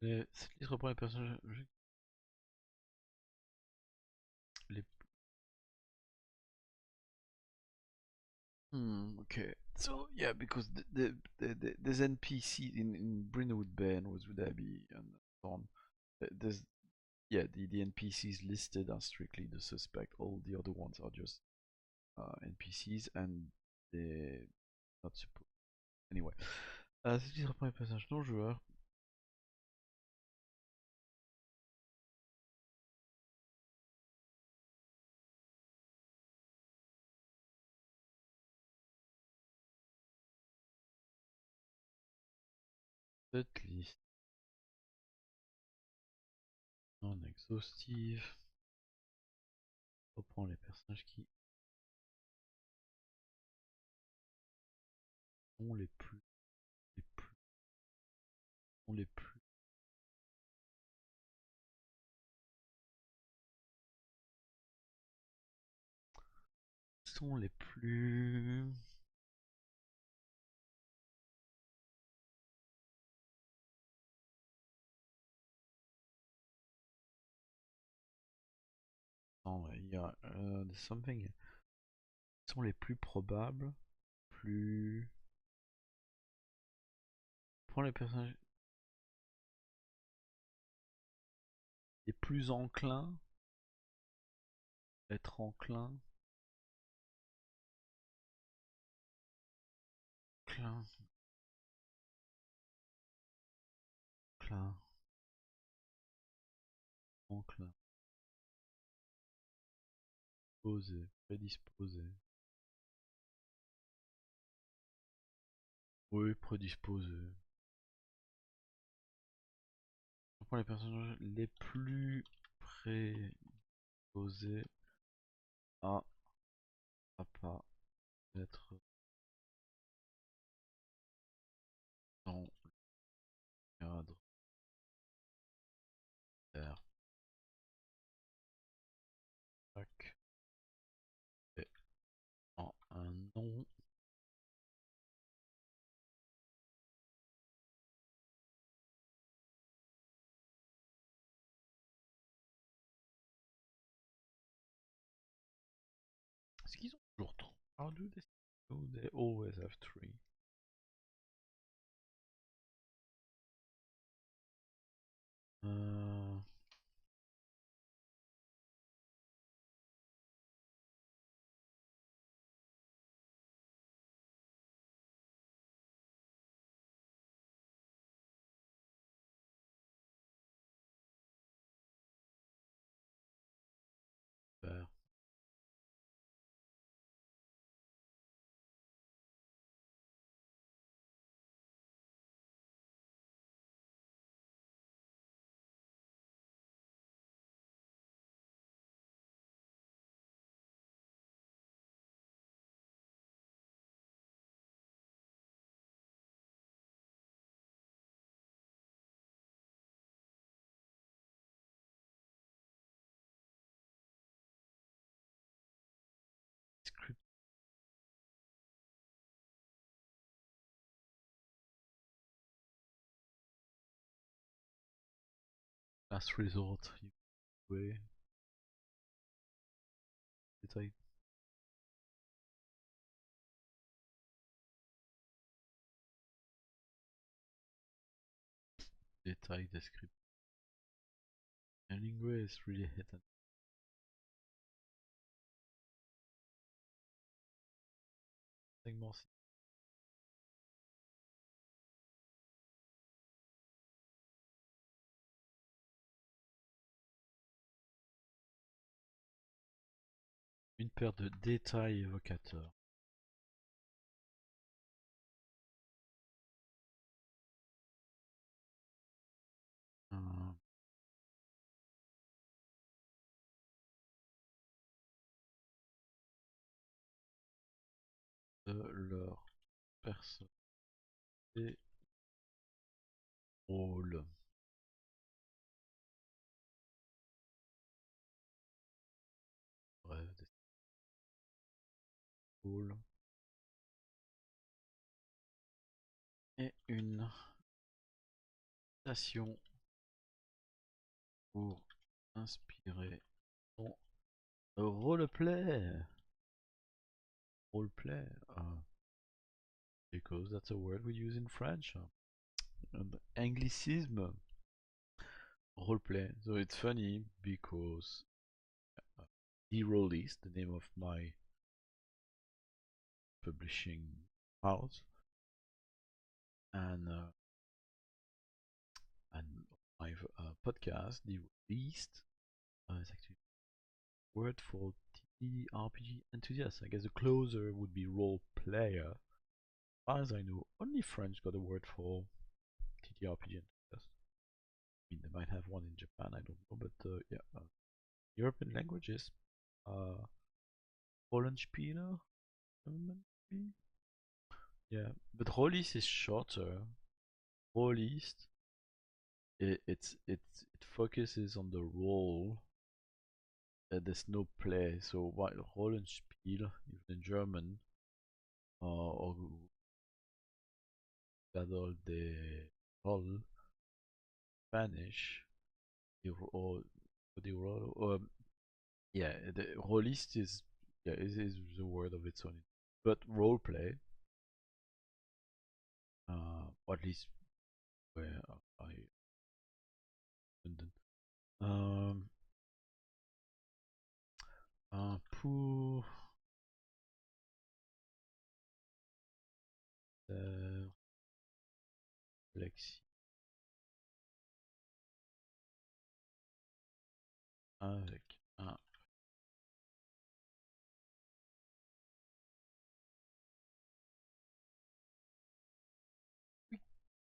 Cette liste reprend les personnages. Les... okay. So yeah, because there's NPC in Brindlewood Bay and Rosewood Abbey and so on. There's the NPCs listed are strictly the suspect. All the other ones are just NPCs and they're not supposed. Anyway, cette liste reprend les personnages non joueurs. Cette liste non exhaustive reprend les personnages qui sont les plus sont les plus non, il y a something sont les plus probables, plus prends les personnages les plus enclins, être enclin, enclin, enclin, enclin, posé, prédisposé. Oui, prédisposé. Prends les personnages les plus prédisposés à pas être dans le cadre d'air. Tac. Et en un nom. Est-ce qu'ils ont toujours 3? How do they? Oh, they always have 3. Euh... Super. Last resort. Way. Détail. Détail description. Hemingway is really hidden. Something more. Une paire de détails évocateurs. De leur personnalité rôle. Bref, des rôles. Et une citation pour inspirer ton roleplay. Roleplay. Because that's a word we use in French. And Anglicism. Roleplay. So it's funny because Loutre Roliste, the name of my publishing house, and my podcast, The Roliste, is actually a word for TTRPG enthusiasts. I guess the closer would be role player. As far as I know, only French got a word for TTRPG enthusiasts. I mean, they might have one in Japan, I don't know, but yeah, European languages. Rollenspieler, maybe? Yeah, but Rollis is shorter. Rolist, it focuses on the role. There's no play, so while Rollenspiel, even in German, or Gadol de Roll, Spanish, or yeah, the Rollist is is the word of its own, but roleplay, or at least where I London. Pour Lexi avec un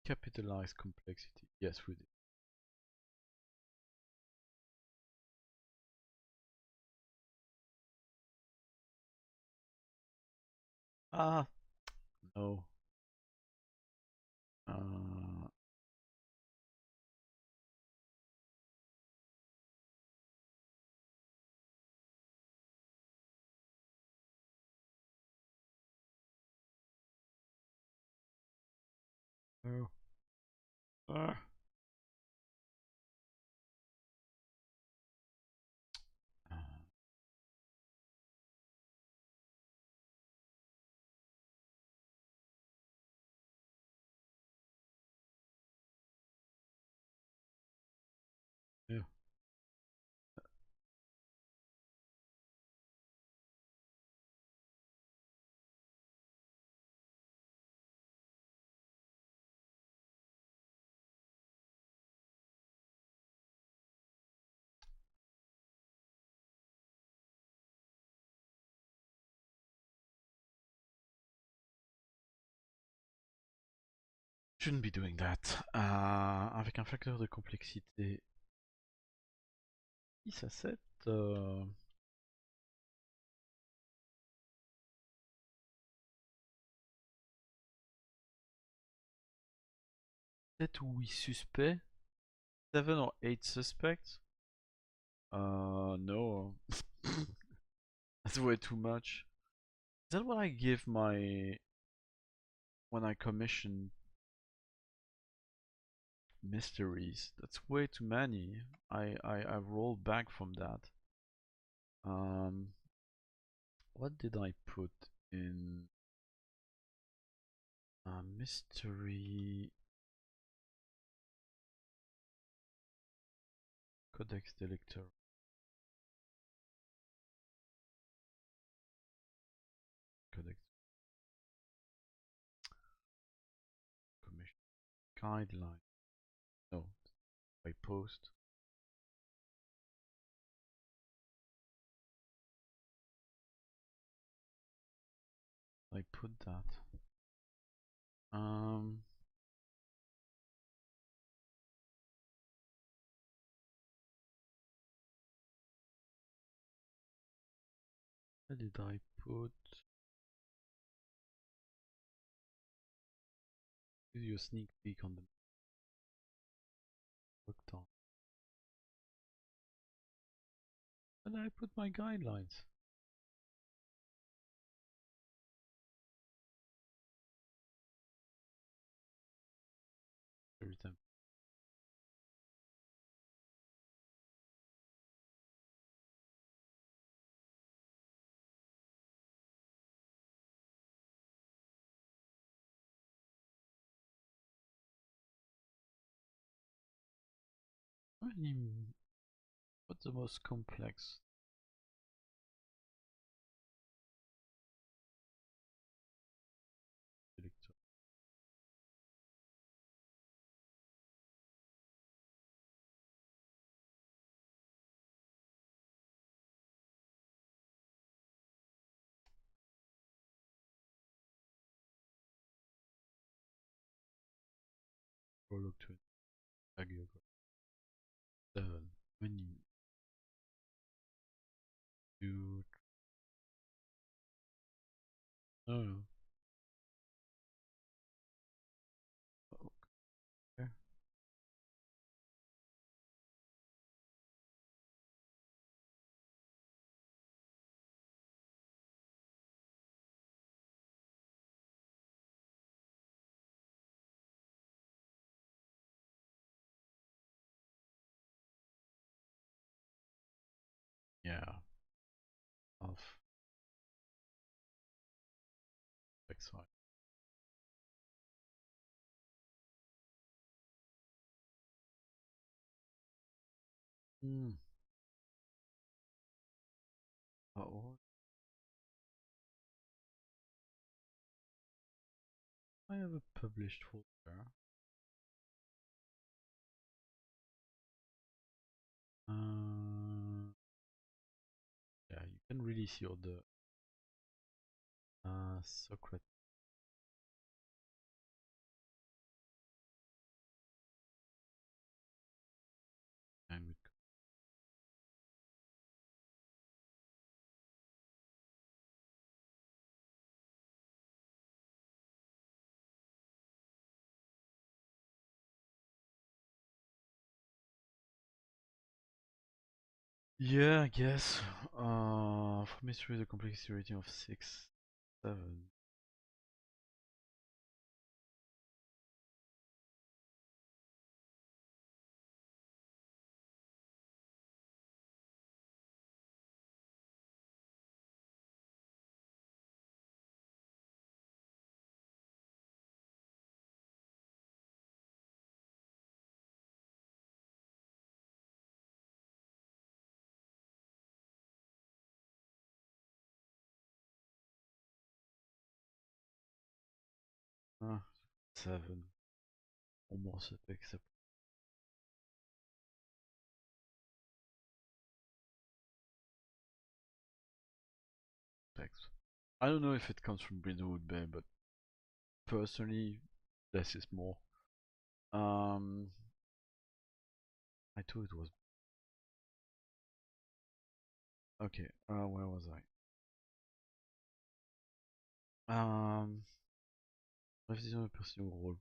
capitalized complexity. Yes, we did. Ah, no. Uh, no. Ah. Yeah. Shouldn't be doing that. Avec un facteur de complexité 6 à 7. 7 ou 8 suspects. 7 or 8 suspects. No. That's way too much. Is that what I give my when I commission mysteries. That's way too many. I rolled back from that. Um, what did I put in mystery codex delictor? Codex commission guideline. No, by post. I put that. Where did I put? Give you a sneak peek on the looked on. Where did I put my guidelines? Every time. What's the most complex? Or look to it. 7. Menu. Do. Oh. Okay. Yeah. Off. X5. Hmm. Oh. I have a published folder. Yeah, you can really see all the Socrates. And yeah, I guess. For mystery, the complexity rating of 6, 7. Ah, 7. Almost except text. I don't know if it comes from Brindlewood Bay, but personally, less is more. I thought it was. Okay, where was I? Révision de personne au rôle.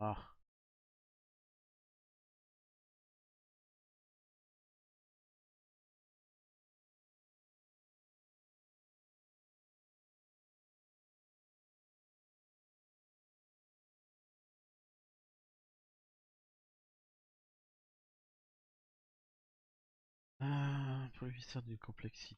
Ah. Pour le mystère d'une complexité.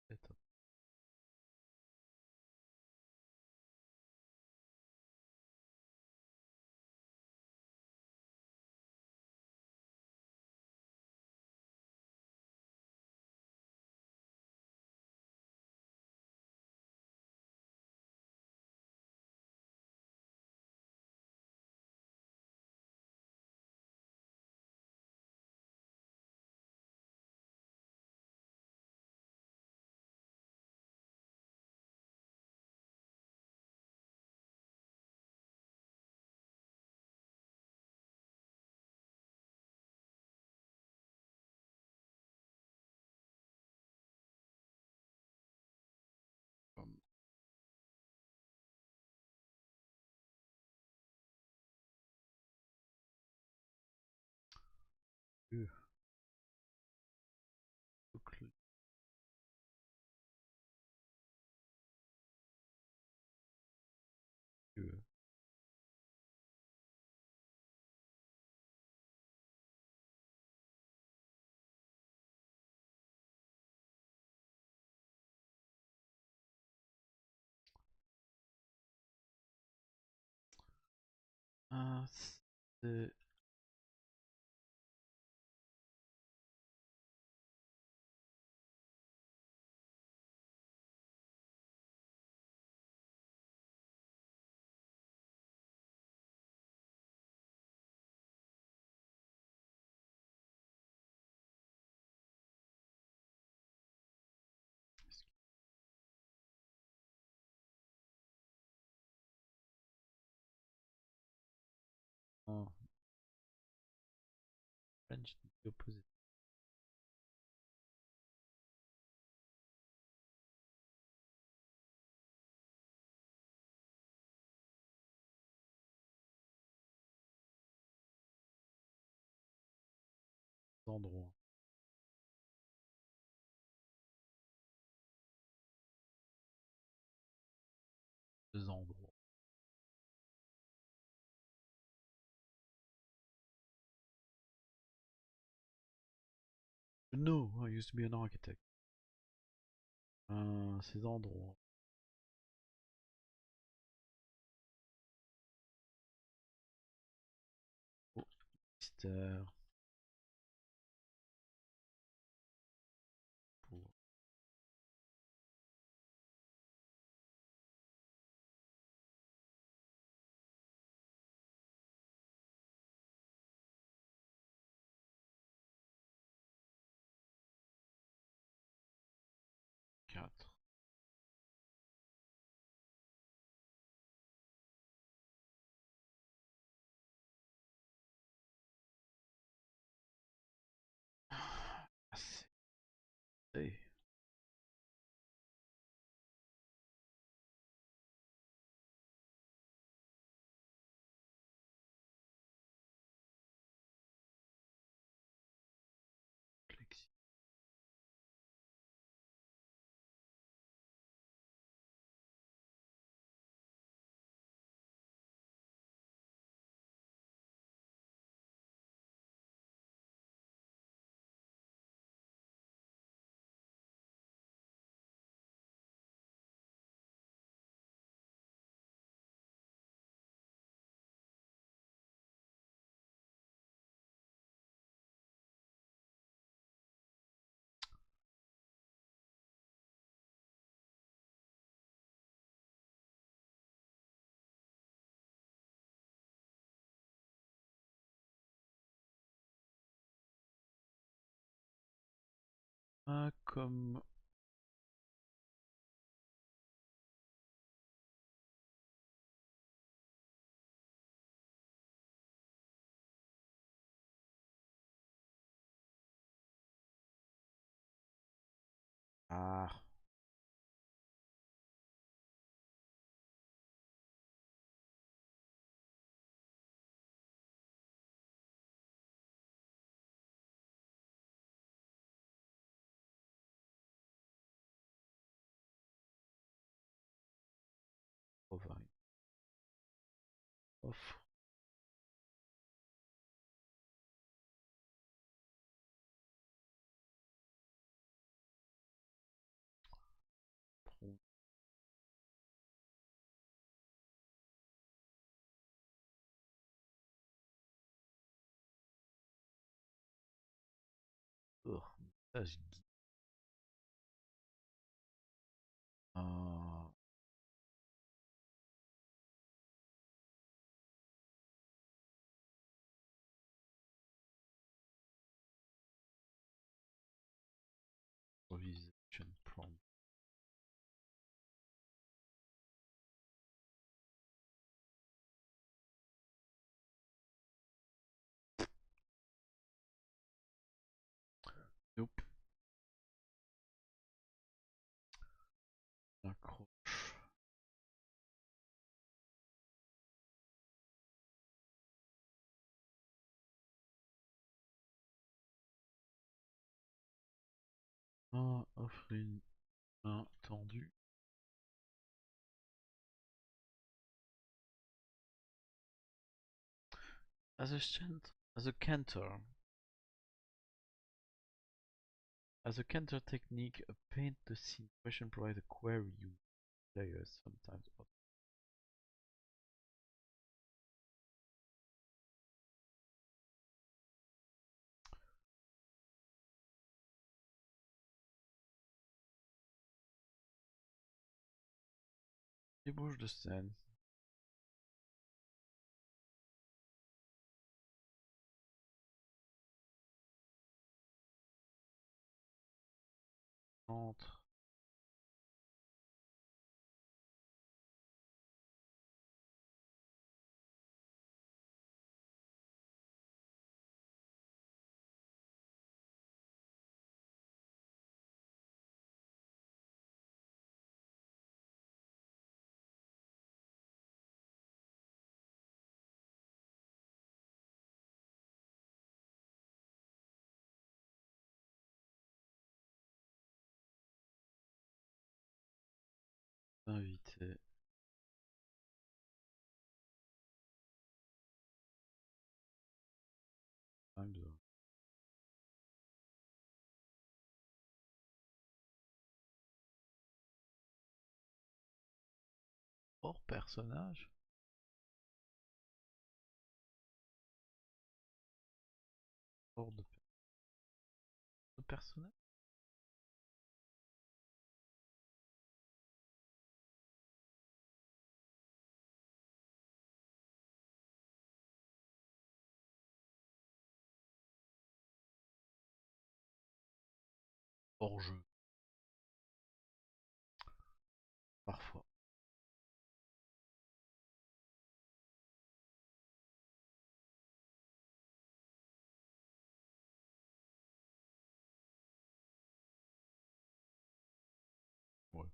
Peut-être. Comme- Euh, Local- euh, c'est un French opposé. Endroits. Deux endroits. No, I used to be an architect. Ces endroits. Oh, mystère. Pour quatre. Comme... Ah, provide. Offre. Montage guide. Euh, Revisation prompt. Nope. Accroche. Offre une main tendue. As a canter. As a canter technique, a paint the scene question provides a query you players sometimes. Débauche de scène. Entre. Invité. Hors personnage. Hors de personnage. Hors jeu. Parfois. Ouais.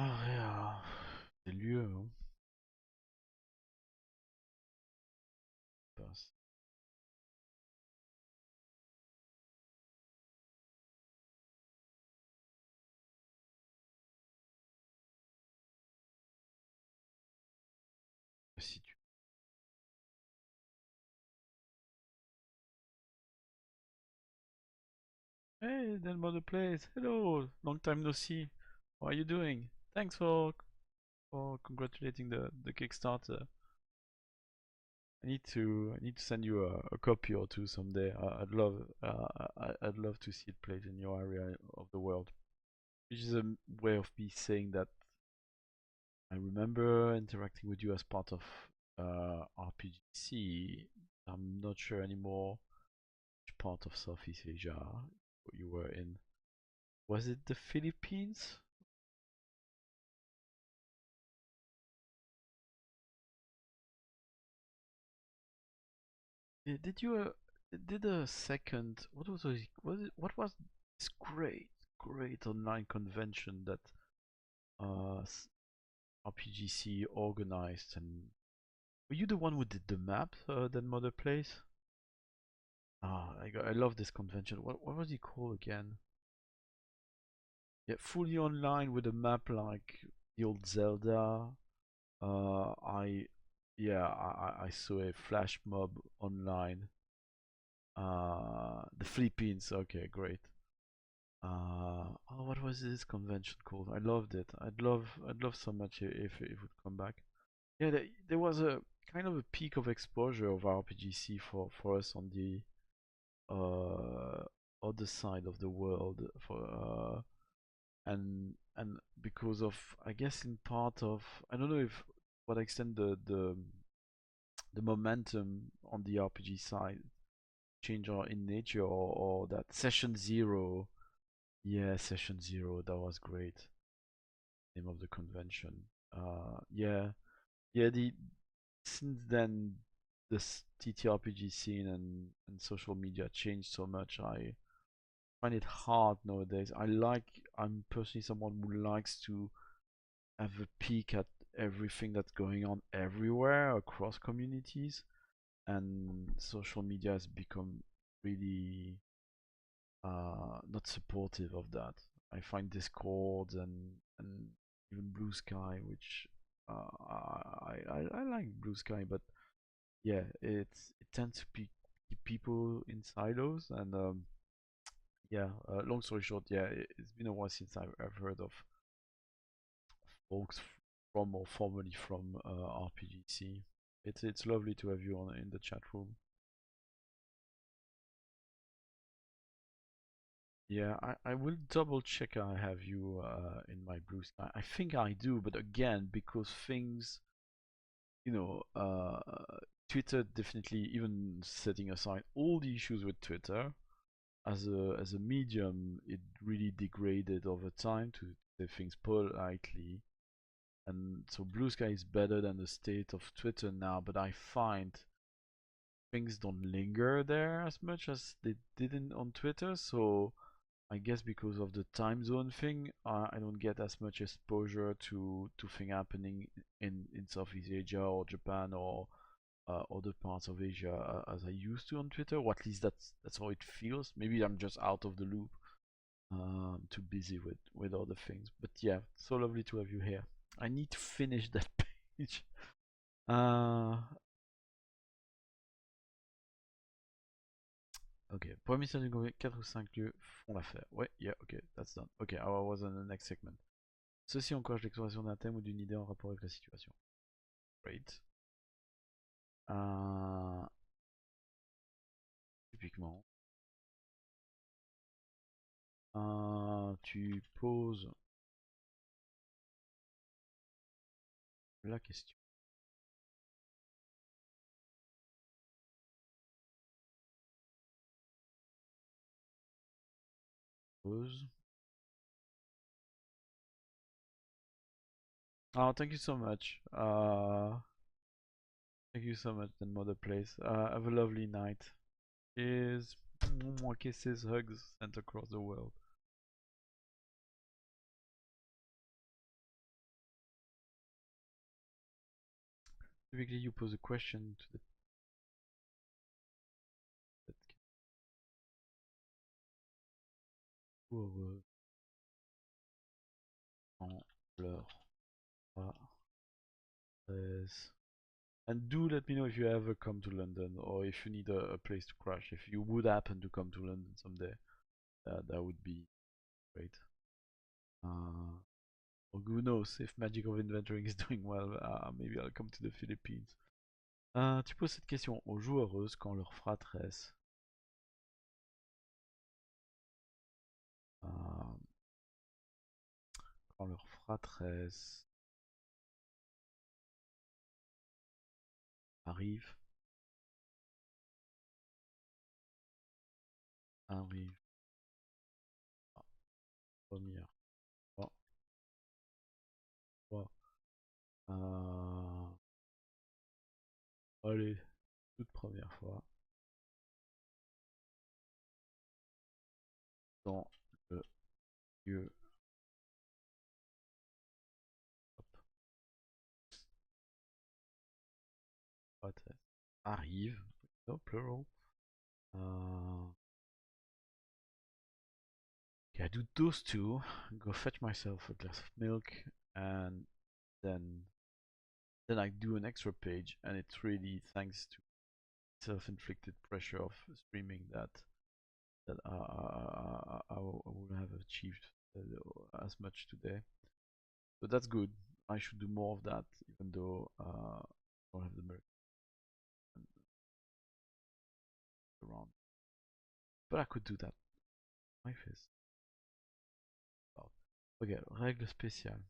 Ah ja, des lieux, hein. Passe. Si tu... Hey, then mother place. Hello, long time no see. How are you doing? Thanks for congratulating the Kickstarter. I need to send you a copy or two someday. I'd love to see it played in your area of the world. Which is a way of me saying that I remember interacting with you as part of RPGC. I'm not sure anymore which part of Southeast Asia you were in. Was it the Philippines? Did you did a second? What was it? What was this great online convention that uh, RPGC organized? And were you the one who did the map that Mother Place? Ah, I love this convention. What was it called again? Yeah, fully online with a map like the old Zelda. I yeah, I saw a flash mob online. The Philippines. Okay, great. Oh, what was this convention called? I loved it. I'd love so much if it would come back. Yeah, there was a kind of a peak of exposure of RPGC for us on the uh other side of the world for and because of, I guess, in part of, I don't know if what extent the momentum on the RPG side change or in nature, or that session zero. Yeah, session zero, that was great. Name of the convention. Yeah, yeah. Since then, this TTRPG scene and social media changed so much. I find it hard nowadays. I'm personally someone who likes to have a peek at everything that's going on everywhere across communities, and social media has become really not supportive of that. I find Discord and even Blue Sky, which I like Blue Sky, but yeah, it tends to be keep people in silos, and yeah. Long story short, yeah, it's been a while since I've heard of folks from or formerly from RPGC. It's lovely to have you on in the chat room. Yeah, I will double check I have you in my blue sky. I think I do, but again, because things, you know, Twitter definitely, even setting aside all the issues with Twitter, as a medium, it really degraded over time, to say things politely. And so Blue Sky is better than the state of Twitter now, but I find things don't linger there as much as they didn't on Twitter. So I guess because of the time zone thing, I don't get as much exposure to things happening in Southeast Asia or Japan or other parts of Asia as I used to on Twitter. Or at least that's how it feels. Maybe I'm just out of the loop, too busy with other things. But yeah, so lovely to have you here. I need to finish that page. Uh, ok. Pour Mystère du Gouvet, 4 ou 5 lieux font l'affaire. Ouais, yeah, ok, that's done. Ok, I was on the next segment. Ceci encourage l'exploration d'un thème ou d'une idée en rapport avec la situation. Great. Euh, typiquement, tu poses la question. Pose. Oh, thank you so much. Thank you so much, then Mother Place. Have a lovely night. Cheers. Mwah, kisses, hugs sent across the world. Typically, you pose a question to the that heureux en leur parenthèse. And do let me know if you ever come to London or if you need a place to crash. If you would happen to come to London someday, that would be great. Or who knows, if Magic of Inventoring is doing well, maybe I'll come to the Philippines. Tu poses cette question aux joueuses quand leur fratresse quand leur fratresse arrive première fois, euh, allez, toute première fois dans le lieu fratresse arrive, no plural. Okay, I do those two, go fetch myself a glass of milk, and then I do an extra page, and it's really thanks to self-inflicted pressure of streaming that I would have achieved as much today. So that's good. I should do more of that, even though I don't have the milk around. But I could do that. My face. Ok, règle spéciale.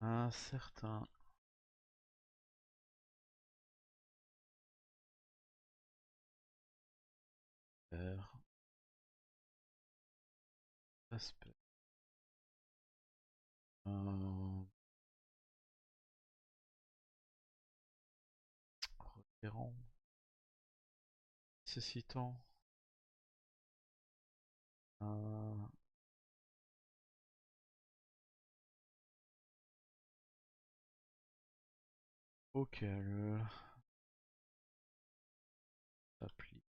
Un certain aspect requérant nécessitant auquel s'applique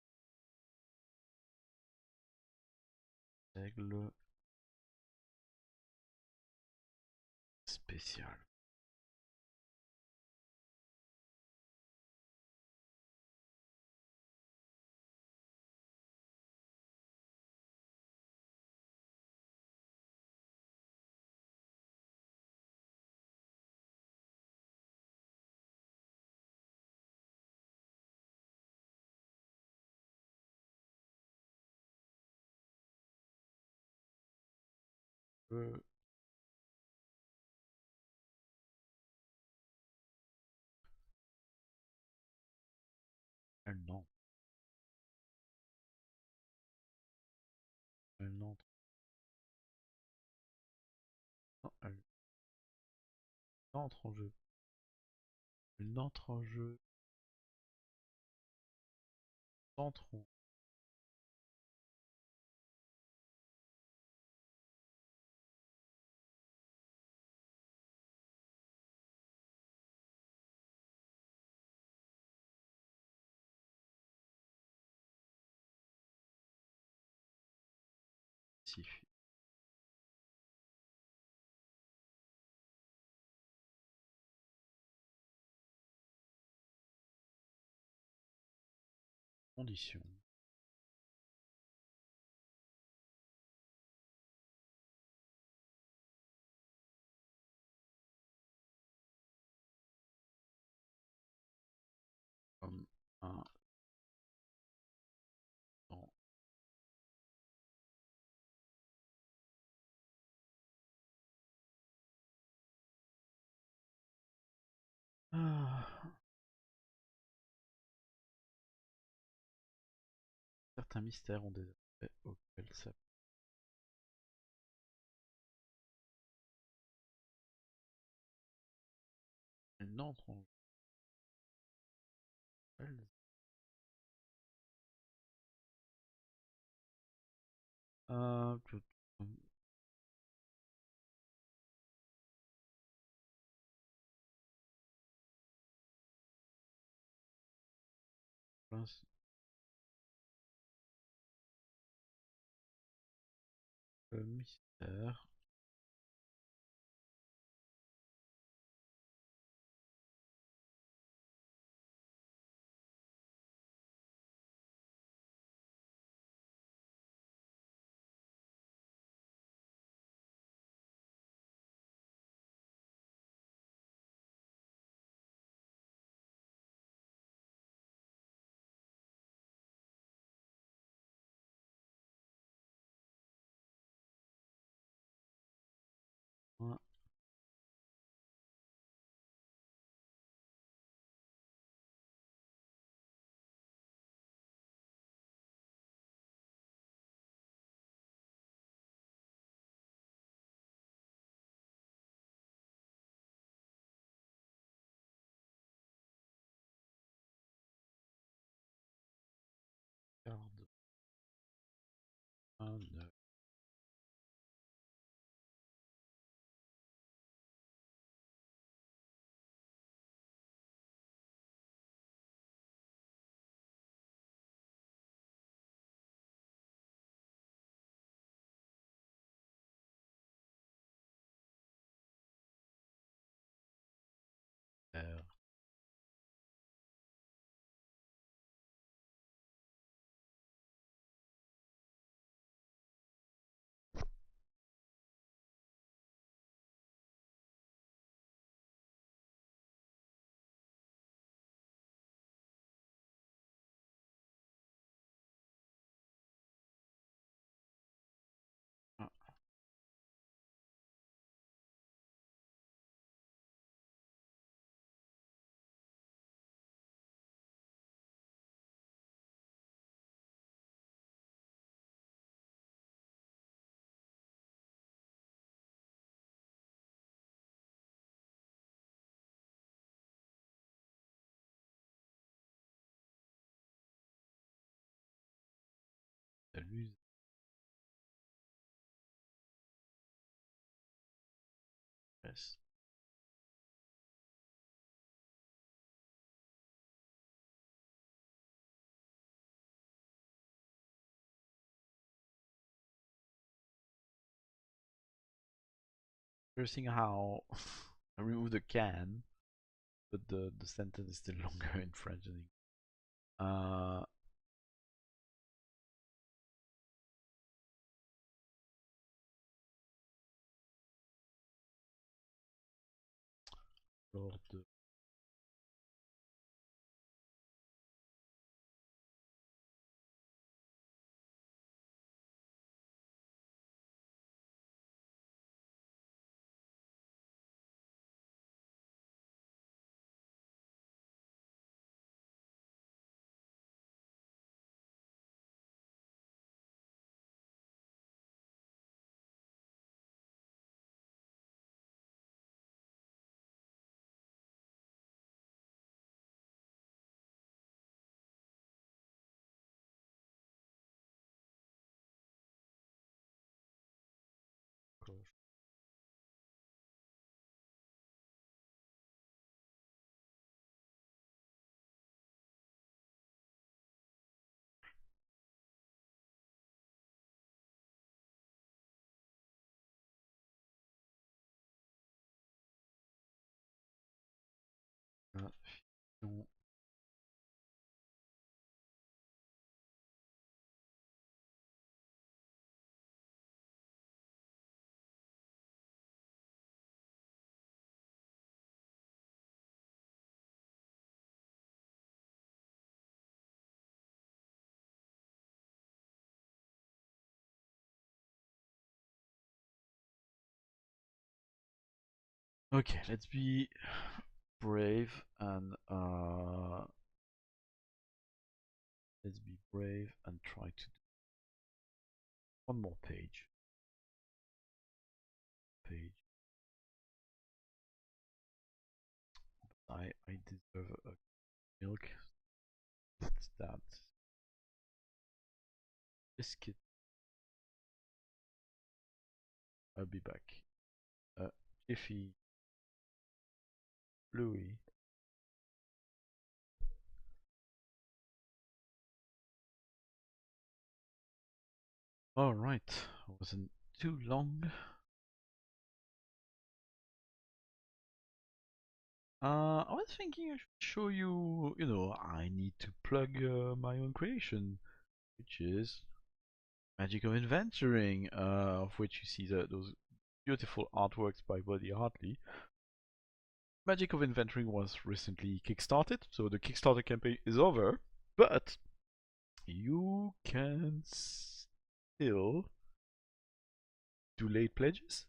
règle spéciale. Elle n'entre, elle n'entre, non, elle entre en jeu. Elle n'entre en jeu, entre en spécifique. Condition. Comme un temps. Certains mystères ont des aspects auxquels ça. Elle n'entre en jeu. Elle. Euh, France. Mystère. Ouais. Garde 1, 9. Ah, salut. Yes. Interesting how I remove the can, but the sentence is still longer in French than English. Lors de cloche. Fiction. Okay, let's be brave and try to do one more page. I deserve a milk. What's that? Biscuit. I'll be back. Jiffy. Bluey. Alright, wasn't too long. I was thinking I should show you, I need to plug my own creation, which is Magic of Adventuring, of which you see those beautiful artworks by Buddy Hartley. Magic of Adventuring was recently kickstarted, so the Kickstarter campaign is over, but you can still do late pledges.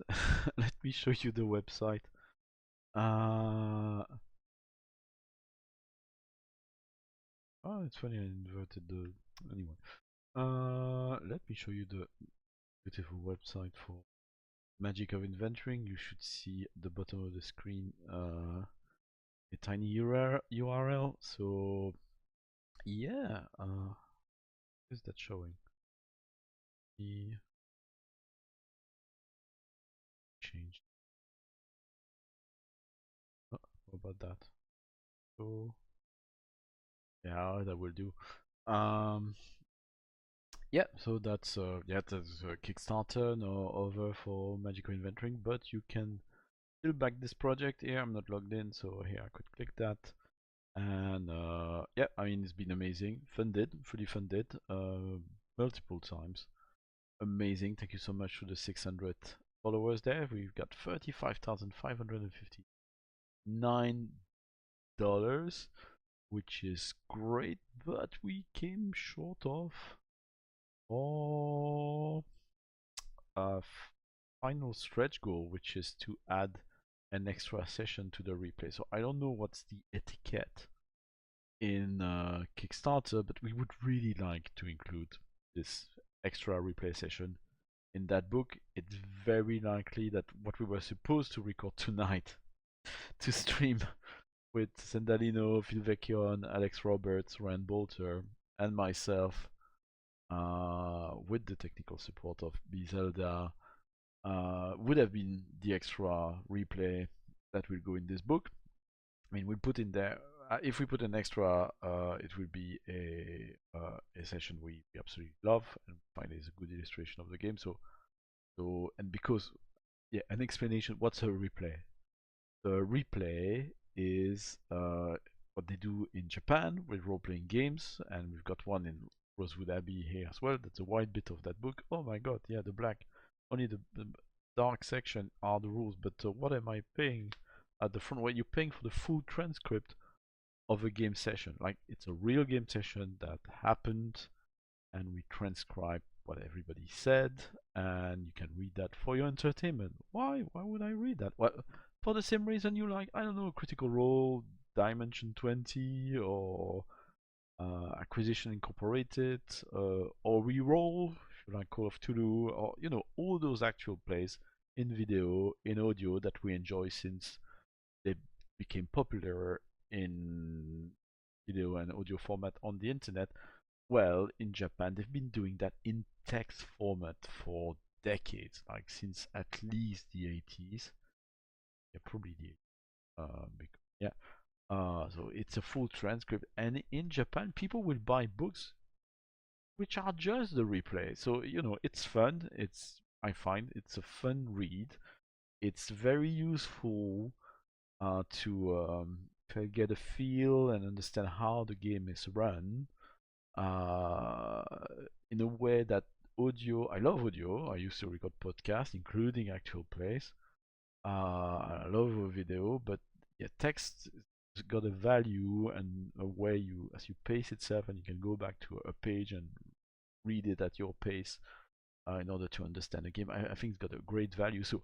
Let me show you the website. Oh, it's funny I inverted the. Anyway, let me show you the beautiful website for Magic of Adventuring. You should see at the bottom of the screen a tiny URL. So yeah, is that showing? The changed. Oh, what about that? So yeah, that will do. Yeah, so that's Kickstarter now over for Magical Inventoring, but you can still back this project here. I'm not logged in, so here I could click that. And yeah, I mean it's been amazing, funded, fully funded, multiple times. Amazing. Thank you so much to the 600 followers there. We've got $35,559, which is great, but we came short of our final stretch goal, which is to add an extra session to the replay. So I don't know what's the etiquette in Kickstarter, but we would really like to include this extra replay session in that book. It's very likely that what we were supposed to record tonight to stream with Sandalino, Phil Vecchion, Alex Roberts, Rand Bolter, and myself, with the technical support of Bizelda, would have been the extra replay that will go in this book. I mean, we'll put in there. If we put an extra, it will be a session we absolutely love and find is a good illustration of the game. So and because an explanation. What's a replay? The replay is what they do in Japan with role-playing games, and we've got one in Rosewood Abbey here as well. That's a white bit of that book. Oh my god, yeah, the black. Only the dark section are the rules, but what am I paying at the front? Well, you're paying for the full transcript of a game session. Like, it's a real game session that happened, and we transcribe what everybody said, and you can read that for your entertainment. Why? Why would I read that? Well, for the same reason you like, I don't know, Critical Role, Dimension 20, or Acquisition Incorporated, or Reroll, if you like Call of Cthulhu, or all those actual plays in video, in audio that we enjoy since they became popular in video and audio format on the internet. Well, in Japan, they've been doing that in text format for decades, like since at least the 80s. Yeah, probably the 80s. Yeah. So it's a full transcript, and in Japan, people will buy books which are just the replay. So it's fun. I find it's a fun read. It's very useful to get a feel and understand how the game is run. Uh, in a way that audio, I love audio. I used to record podcasts, including actual plays. I love video, but yeah, text has got a value and a way as you pace itself, and you can go back to a page and read it at your pace in order to understand the game. I think it's got a great value. So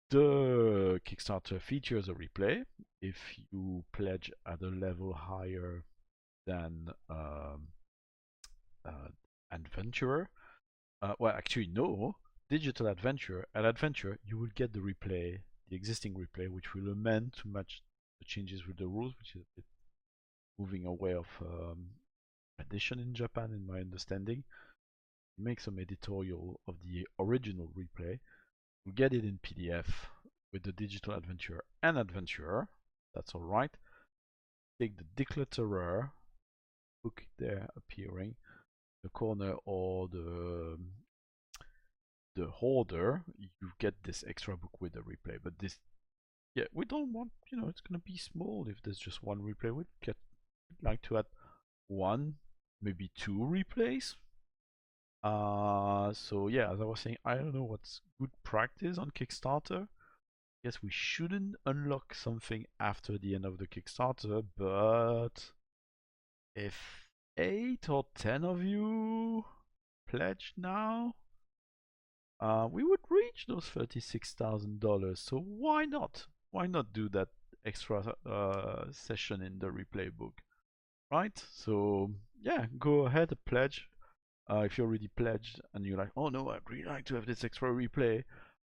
the Kickstarter features a replay. If you pledge at a level higher than adventurer, well, actually no, digital adventure. At adventure, you will get the replay, the existing replay, which will amend to match the changes with the rules, which is a bit moving away of tradition in Japan, in my understanding. Make some editorial of the original replay. You get it in PDF with the digital adventure and adventurer. That's all right. Take the declutterer book there appearing, the corner or the the Hoarder, you get this extra book with the replay. But this, yeah, we don't want, it's gonna be small if there's just one replay. We'd like to add one, maybe two replays. So yeah, as I was saying, I don't know what's good practice on Kickstarter. Guess we shouldn't unlock something after the end of the Kickstarter, but if 8 or 10 of you pledge now, we would reach those $36,000. So why not? Why not do that extra session in the replay book, right? So yeah, go ahead and pledge. If you already pledged and you're like, oh no, I'd really like to have this extra replay,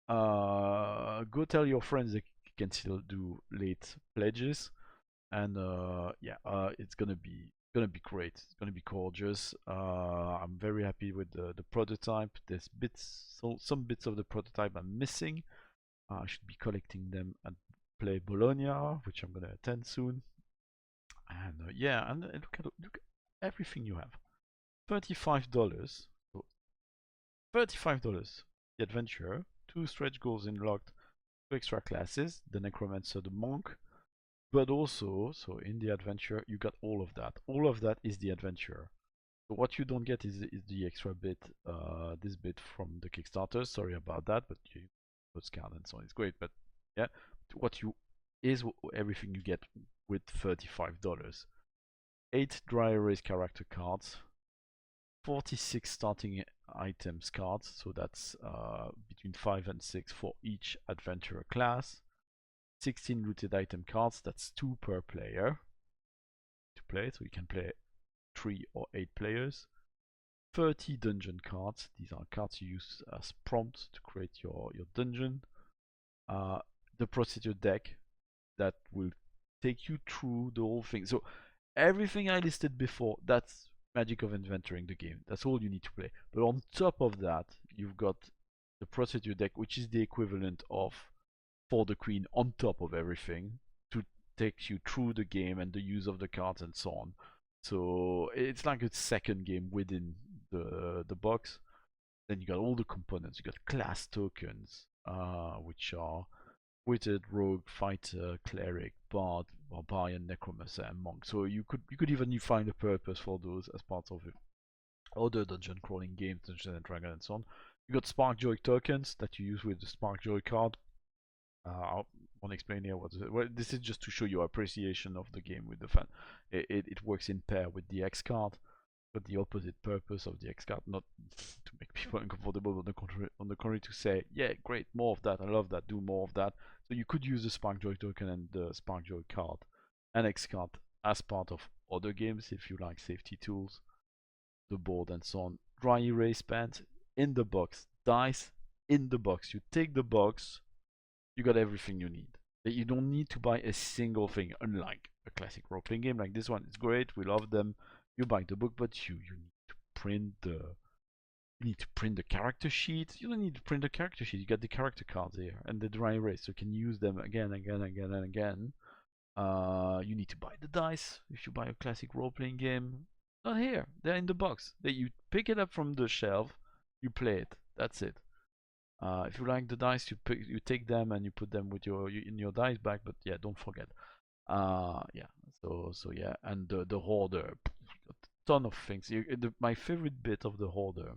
go tell your friends they can still do late pledges, and it's gonna be great. It's gonna be gorgeous. I'm very happy with the prototype. There's some bits of the prototype I'm missing. I should be collecting them at Play Bologna, which I'm gonna attend soon. And look at everything you have. $35. So $35. The adventure, 2 stretch goals unlocked, 2 extra classes, the necromancer, the monk, but also, so in the adventure, you got all of that. All of that is the adventure. So what you don't get is the extra bit, this bit from the Kickstarter. Sorry about that, but you postcard and so on. It's great, but yeah, what you is everything you get with $35. 8 dry erase character cards, 46 starting items cards, so that's between 5 and 6 for each adventurer class. 16 looted item cards, that's 2 per player to play, so you can play 3 or 8 players. 30 dungeon cards, these are cards you use as prompts to create your dungeon. The procedure deck that will take you through the whole thing. So everything I listed before, that's magic of inventorying the game. That's all you need to play. But on top of that, you've got the procedure deck, which is the equivalent of For the Queen on top of everything to take you through the game and the use of the cards and so on. So it's like a second game within the box. Then you got all the components. You got class tokens, which are wizard, rogue, fighter, cleric, bard, barbarian, necromancer, and monk. So you could even find a purpose for those as part of other dungeon crawling games, Dungeons and Dragons, and so on. You got Spark Joy tokens that you use with the Spark Joy card. I won't explain here what well, this is just to show your appreciation of the game with the fan. It works in pair with the X card, but the opposite purpose of the X card, not to make people uncomfortable, but on the contrary to say, yeah, great, more of that, I love that, do more of that. So you could use the Spark Joy token and the Spark Joy card and X card as part of other games if you like safety tools, the board and so on. Dry erase pens in the box, dice in the box. You take the box, you got everything you need. You don't need to buy a single thing, unlike a classic role-playing game like this one. It's great, we love them. You buy the book, but you need to print the character sheet. You don't need to print the character sheet. You got the character cards here and the dry erase, so you can use them again, again, again, and again. You need to buy the dice if you buy a classic role-playing game. Not here. They're in the box. You pick it up from the shelf, you play it. That's it. If you like the dice, you take them and you put them with in your dice bag. But yeah, don't forget. Yeah. So yeah, and the hoarder, a ton of things. My favorite bit of the hoarder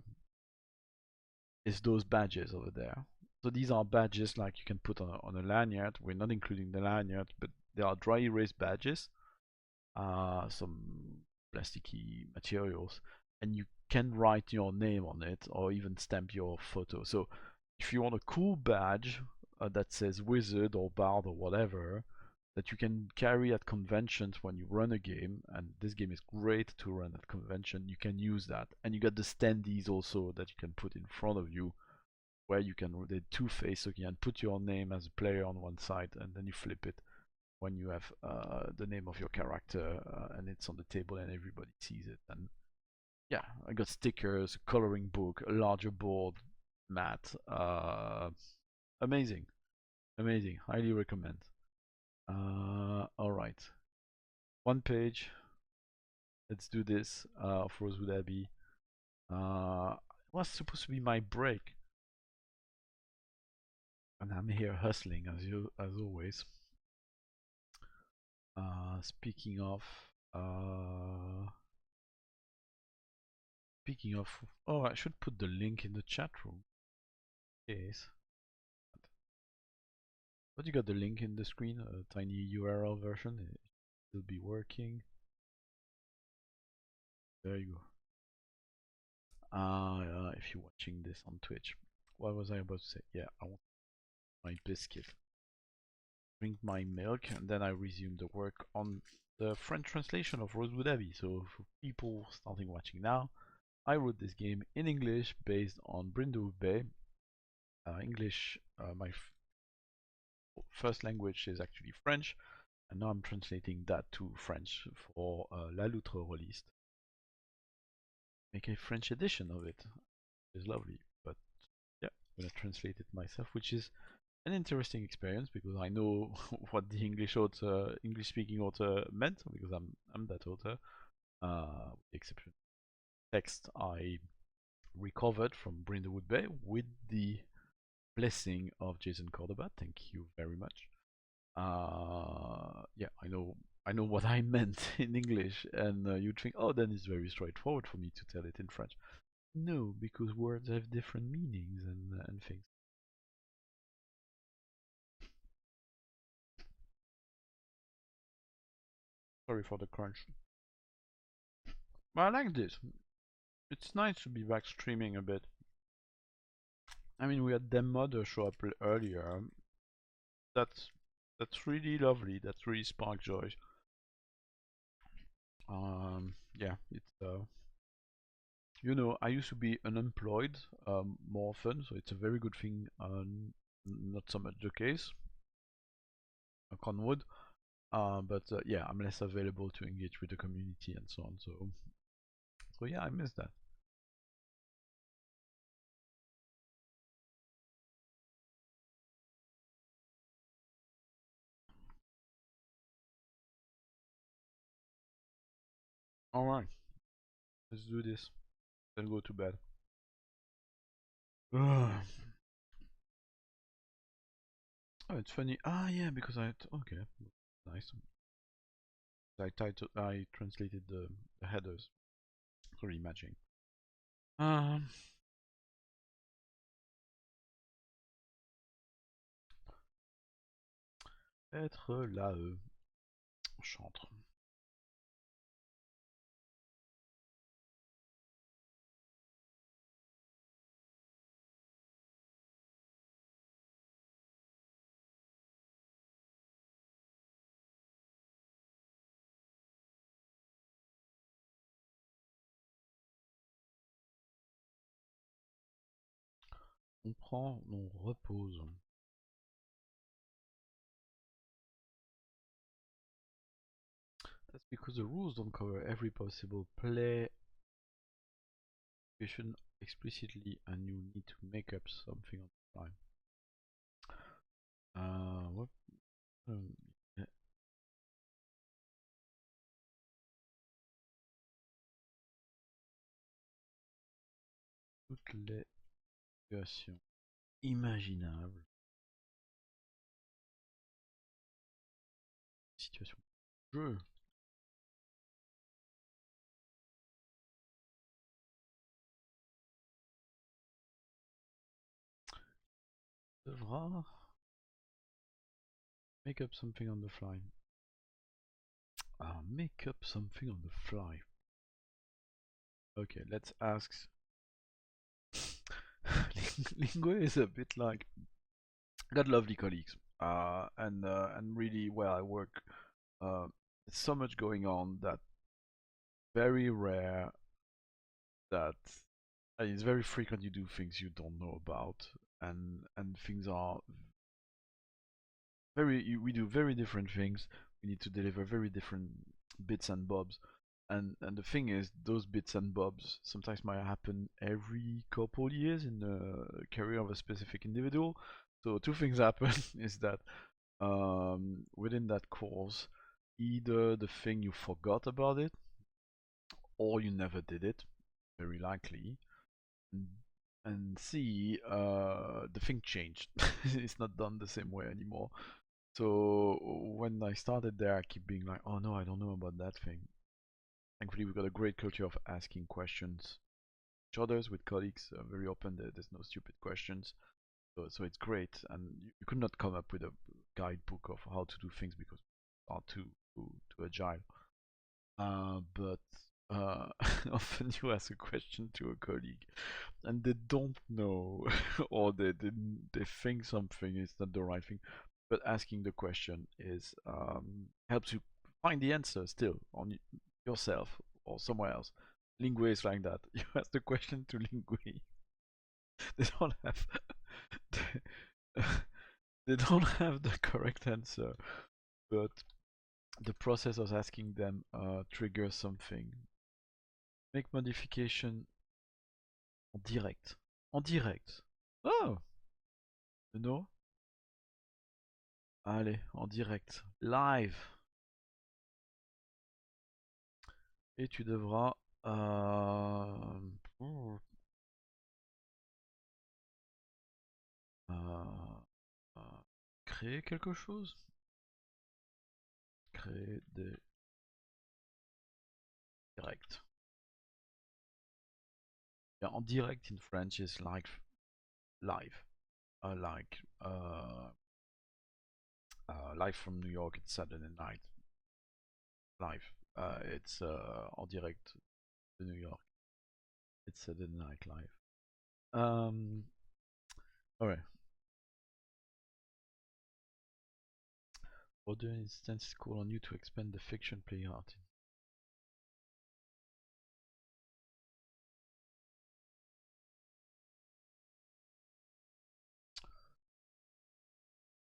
is those badges over there. So these are badges like you can put on a lanyard. We're not including the lanyard, but they are dry erase badges. Some plasticky materials, and you can write your name on it or even stamp your photo. So if you want a cool badge that says wizard or bard or whatever, that you can carry at conventions when you run a game, and this game is great to run at convention, you can use that. And you got the standees also that you can put in front of you, where you can, the two-face, so you can put your name as a player on one side and then you flip it when you have the name of your character and it's on the table and everybody sees it. And yeah, I got stickers, a coloring book, a larger board, mat. Amazing, amazing. Highly recommend. All right, one page. Let's do this of Rosewood Abbey. It was supposed to be my break. And I'm here hustling as always. Speaking of, oh, I should put the link in the chat room. Yes. But you got the link in the screen, a tiny URL version. It will be working. There you go. If you're watching this on Twitch, what was I about to say? Yeah, I want my biscuit. Drink my milk, and then I resume the work on the French translation of Rosewood Abbey. So for people starting watching now, I wrote this game in English based on Brindlewood Bay. English, my first language is actually French, and now I'm translating that to French for La Loutre Roliste. Make a French edition of it. It's lovely, but yeah, I'm gonna translate it myself, which is an interesting experience because I know what the English-speaking author meant because I'm that author. With the exception text I recovered from Brindlewood Bay with the blessing of Jason Cordoba. Thank you very much. Yeah, I know what I meant in English, and you'd think, oh, then it's very straightforward for me to tell it in French. No, because words have different meanings and things. Sorry for the crunch. But I like this. It's nice to be back streaming a bit. I mean, we had Dem Mother show up earlier. That's really lovely. That's really sparked joy. Yeah, it's you know, I used to be unemployed more often, so it's a very good thing. Not so much the case. Knock on wood. But yeah, I'm less available to engage with the community and so on. So yeah, I miss that. All right, let's do this. Then go to bed. Oh, it's funny. Ah, yeah, because okay, nice. I translated the headers. Sorry, matching. Être là, chantre. On prend, on repose. That's because the rules don't cover every possible play situation explicitly, and you need to make up something on the fly. What? Yeah. Toutes les situations imaginables. Situation de jeu. Devra make up something on the fly. Make up something on the fly. Okay, let's ask. Lingo is a bit like. I got lovely colleagues, and really well I work. There's so much going on that very rare that it's very frequent you do things you don't know about, and things are we do very different things. We need to deliver very different bits and bobs, and the thing is, those bits and bobs sometimes might happen every couple years in the career of a specific individual. So two things happen is that within that course, either the thing you forgot about it, or you never did it, very likely. and see the thing changed. It's not done the same way anymore. So when I started there, I keep being like, oh no, I don't know about that thing. Thankfully, we've got a great culture of asking questions. Each others with colleagues, very open. There's no stupid questions. So it's great, and you could not come up with a guidebook of how to do things because we are too agile. But often you ask a question to a colleague, and they don't know, or they think something is not the right thing. But asking the question is helps you find the answer still on yourself or somewhere else. Lingui is like that. You ask the question to Lingui. They don't have they, they don't have the correct answer, but the process of asking them triggers something. Make modification en direct. En direct. Oh, you know? Allez, en direct. Live. Et tu devras euh, euh, créer quelque chose. Créer des directs. Yeah, en direct in French is like live. Like live from New York, it's Saturday night. Live. It's en direct de New York. It's Saturday Night Live. Alright. Other instances call on you to expand the fiction play out.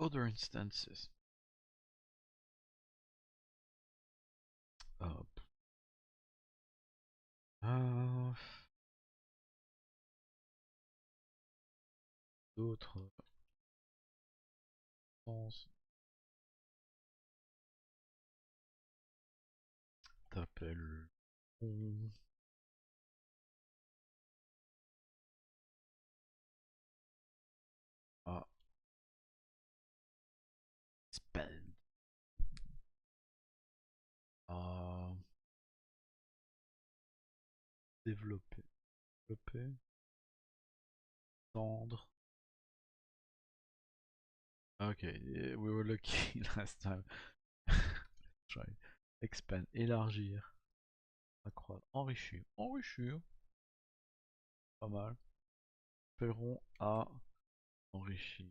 Other instances. Uh, uh, D'autres sens t'appelles à spend à développer, développer, tendre. Okay, yeah, we were lucky last time. Try. Expand, élargir, accroître, enrichir, enrichir. Pas mal. Appelleront à enrichir.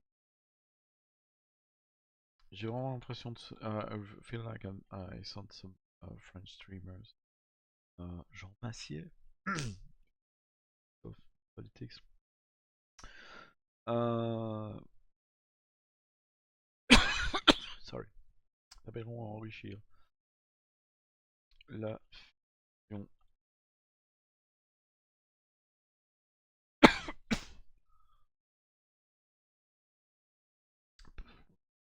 J'ai vraiment l'impression de. I feel like I saw some French streamers. Jean Massier. of politics. Sorry. Appelleront à enrichir la fion.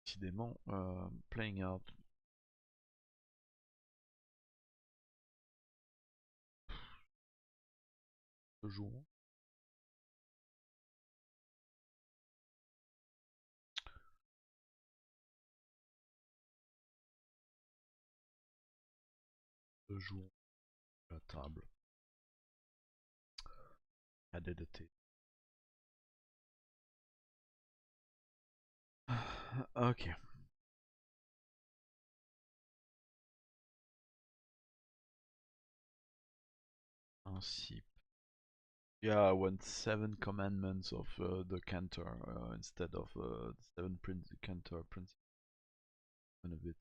Décidément, playing out. Ce jour. Ce jour. La table. Added de thé. Ok. Principe. Yeah, I want 7 commandments of the Cantor instead of the 7 Cantor principles. A bit.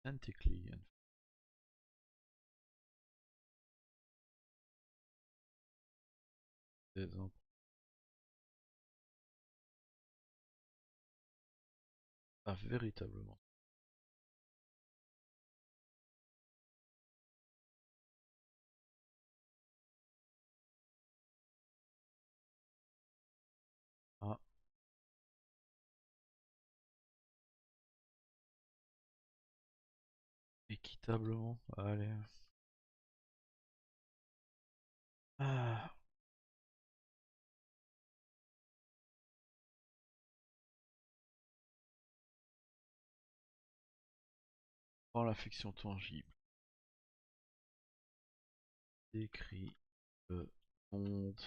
Authentically and ah, véritablement. inévitablement. Allez. Ah. Dans l'affection tangible. Décrit le monde.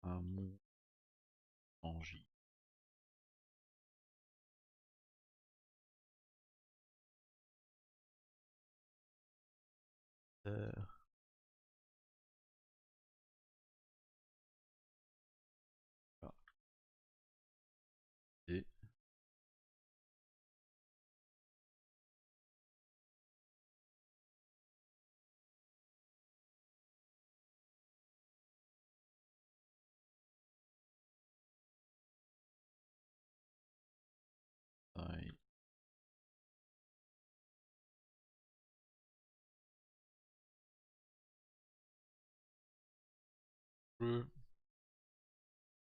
Un monde tangible. Ah, et taille. Jeu.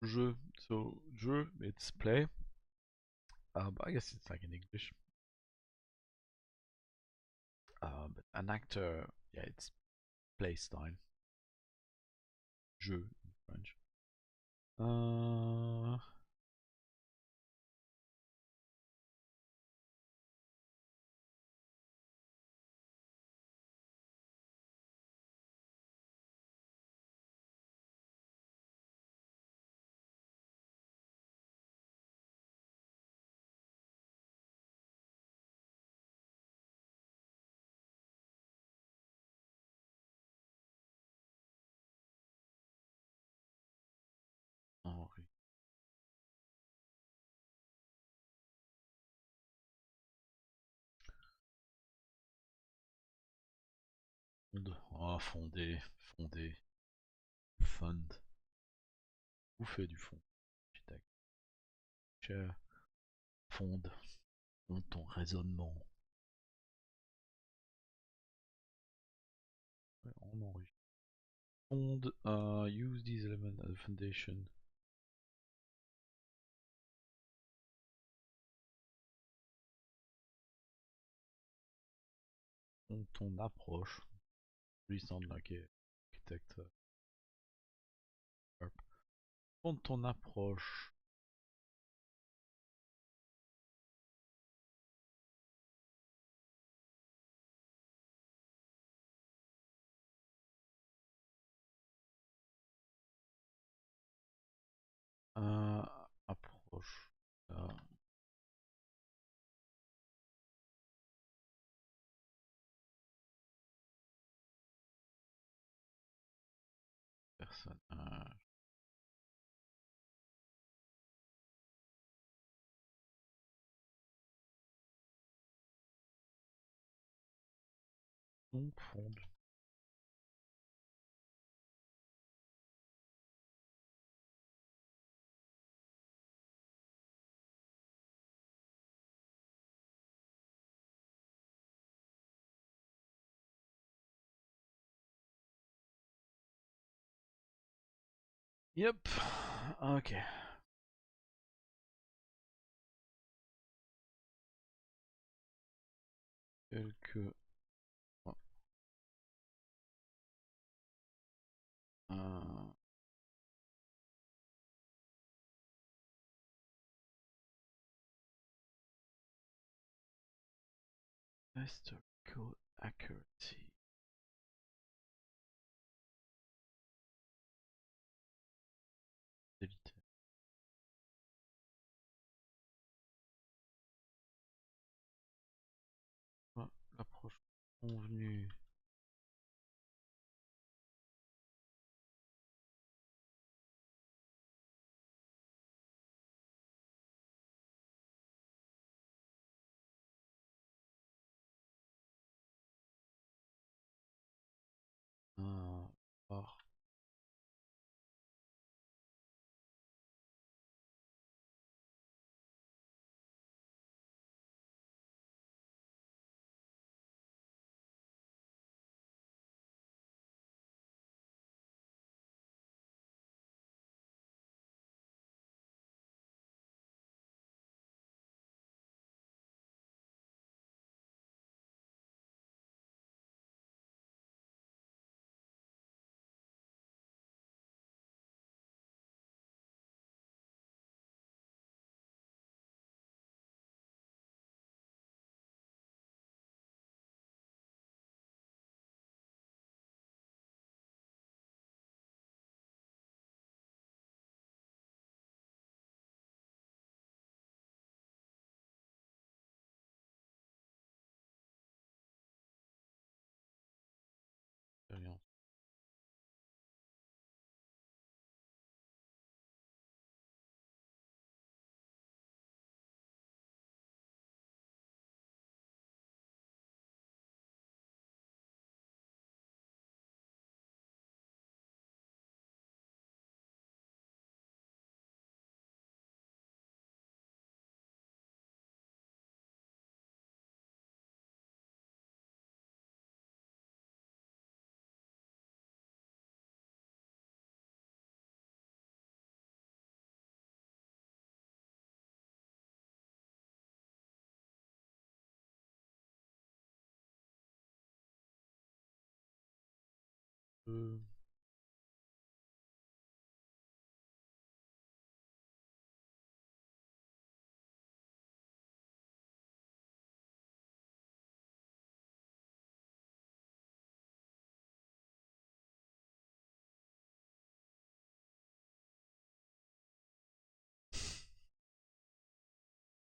Jeu. So jeu, it's play. But I guess it's like in English. But an actor, yeah, it's play style. Jeu in French. Henri. Oh, fondé, fondé. Fund. Où fait du fond? Architecte. Cher. Fonde. Fonde ton raisonnement. Ouais, on enregistre. Fonde. Use these elements as a foundation. Fonde ton approche. Lui semble like architecte. Fonde ton approche. Approche. Personnage. Non, fonde. Yep. Ok. Quelques. Euh, Historical accuracy. Fidélité. L'approche convenue. Or, expérience. Euh,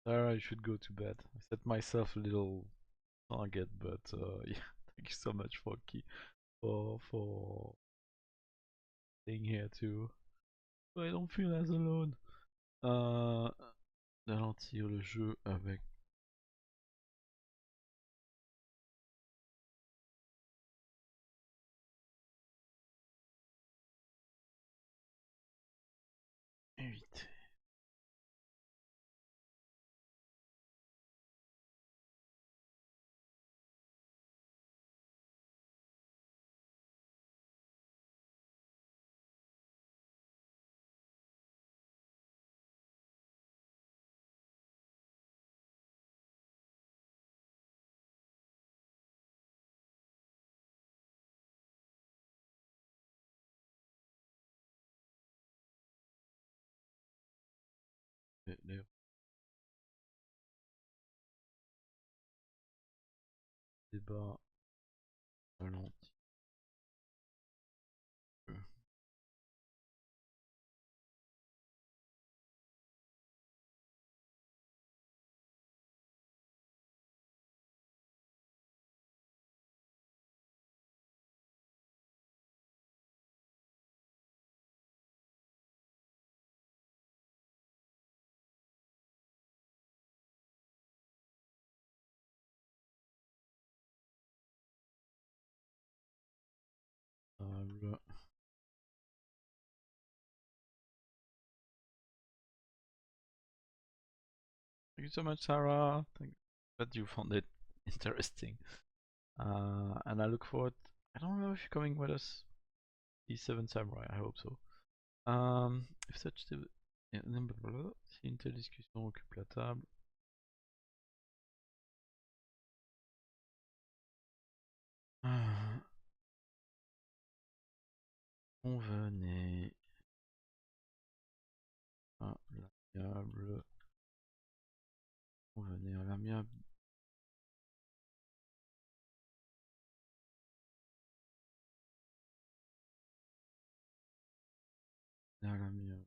There, I should go to bed. I set myself a little target, but yeah, thank you so much for for staying here too. So I don't feel as alone. Euh, Ralentir le jeu avec éviter. Les débats ralentis. Le Thank you so much, Sarah. That you found it interesting. And I look forward. I don't know if you're coming with us. E7 Samurai, I hope so. If such si une telle discussion occupe la table. Convenez à l'amiable. Convenez à l'amiable. À l'amiable.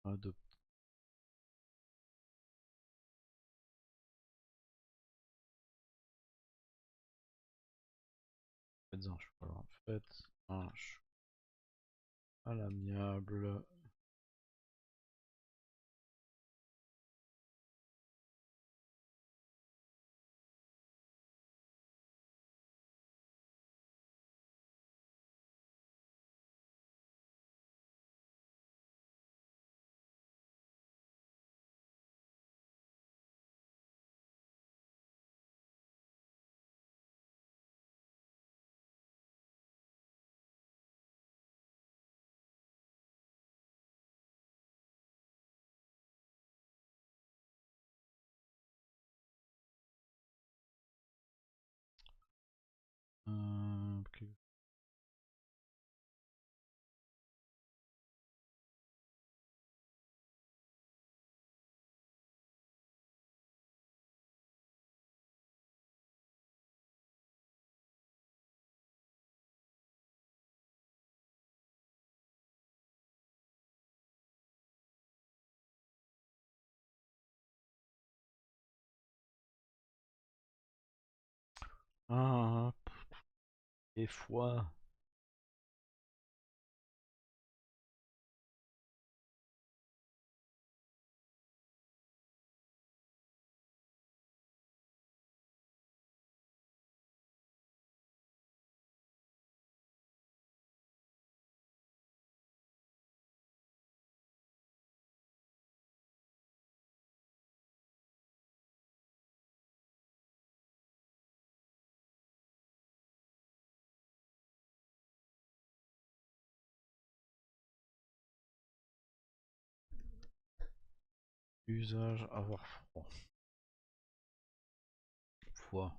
Adopte. Faites un choix. Alors, faites un choix. à l'amiable. Ok. Ah, des fois. Usage avoir froid. Fois.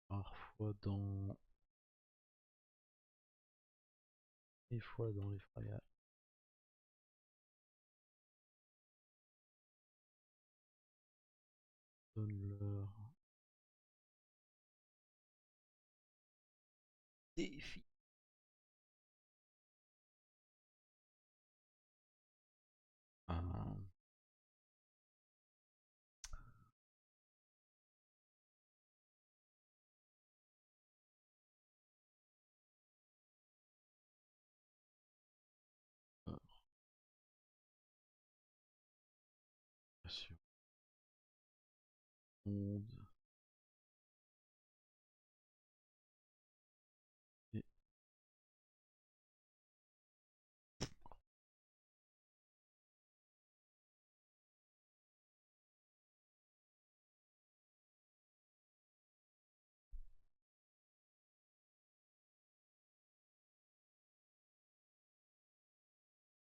Parfois dans. Des fois dans l'effroyable. Donne-leur défi. Ah, sur monde. Et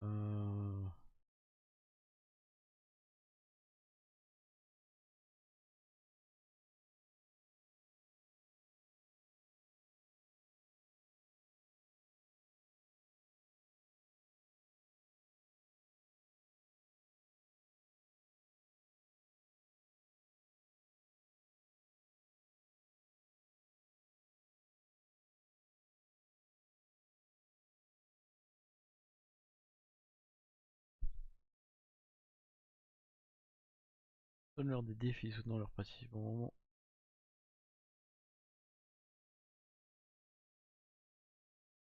euh, donne-leur des défis soutenant leur participants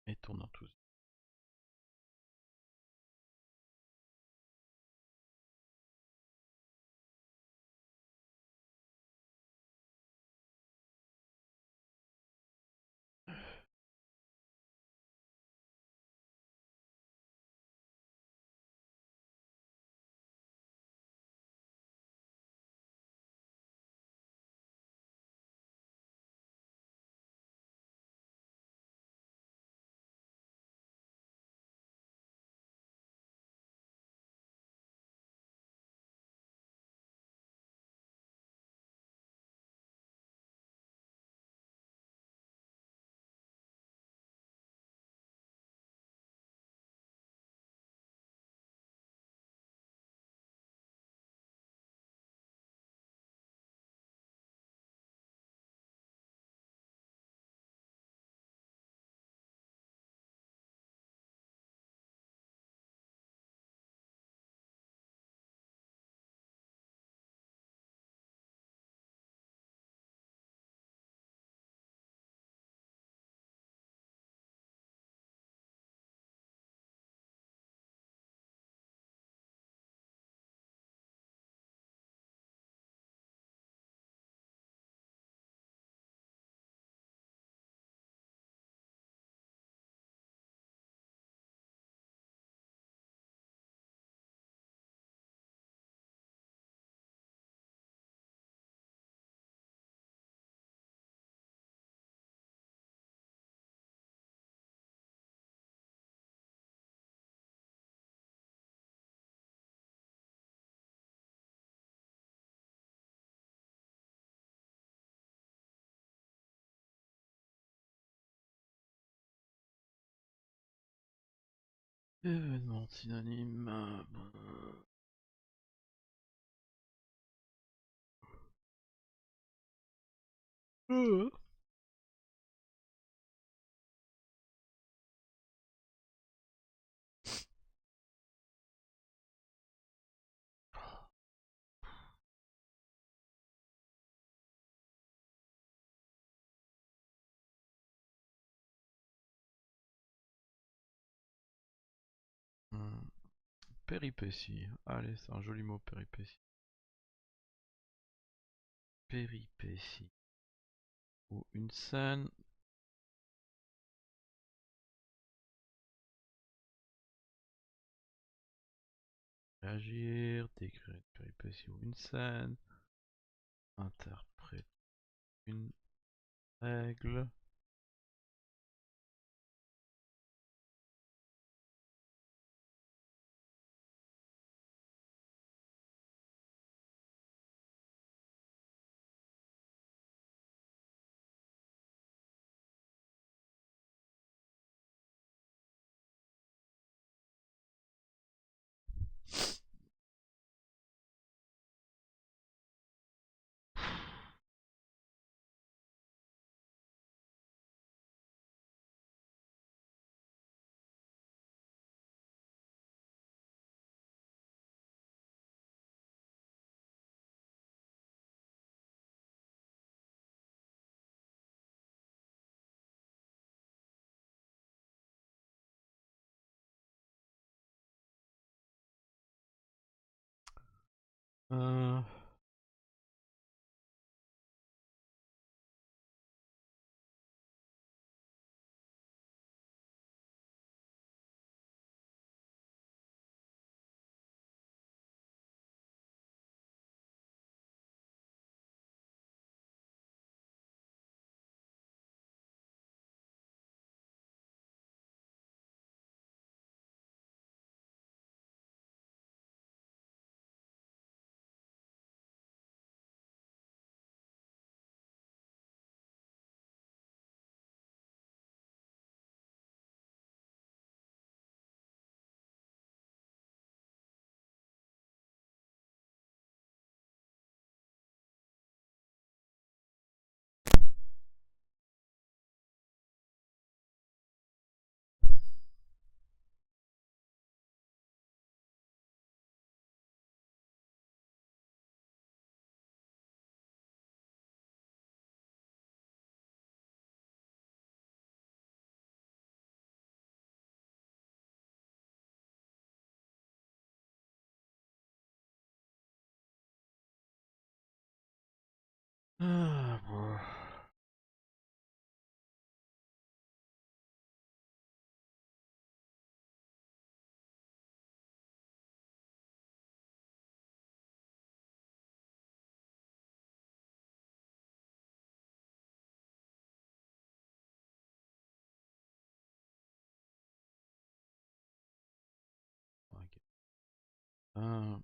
et ton enthousiasme. Événement synonyme. Euh. Hmm. Péripétie. Allez, c'est un joli mot, péripétie. Péripétie. Ou une scène. Réagir, décrire une péripétie ou une scène. Interpréter une règle. Euh... Ah, bon. Ok. Euh,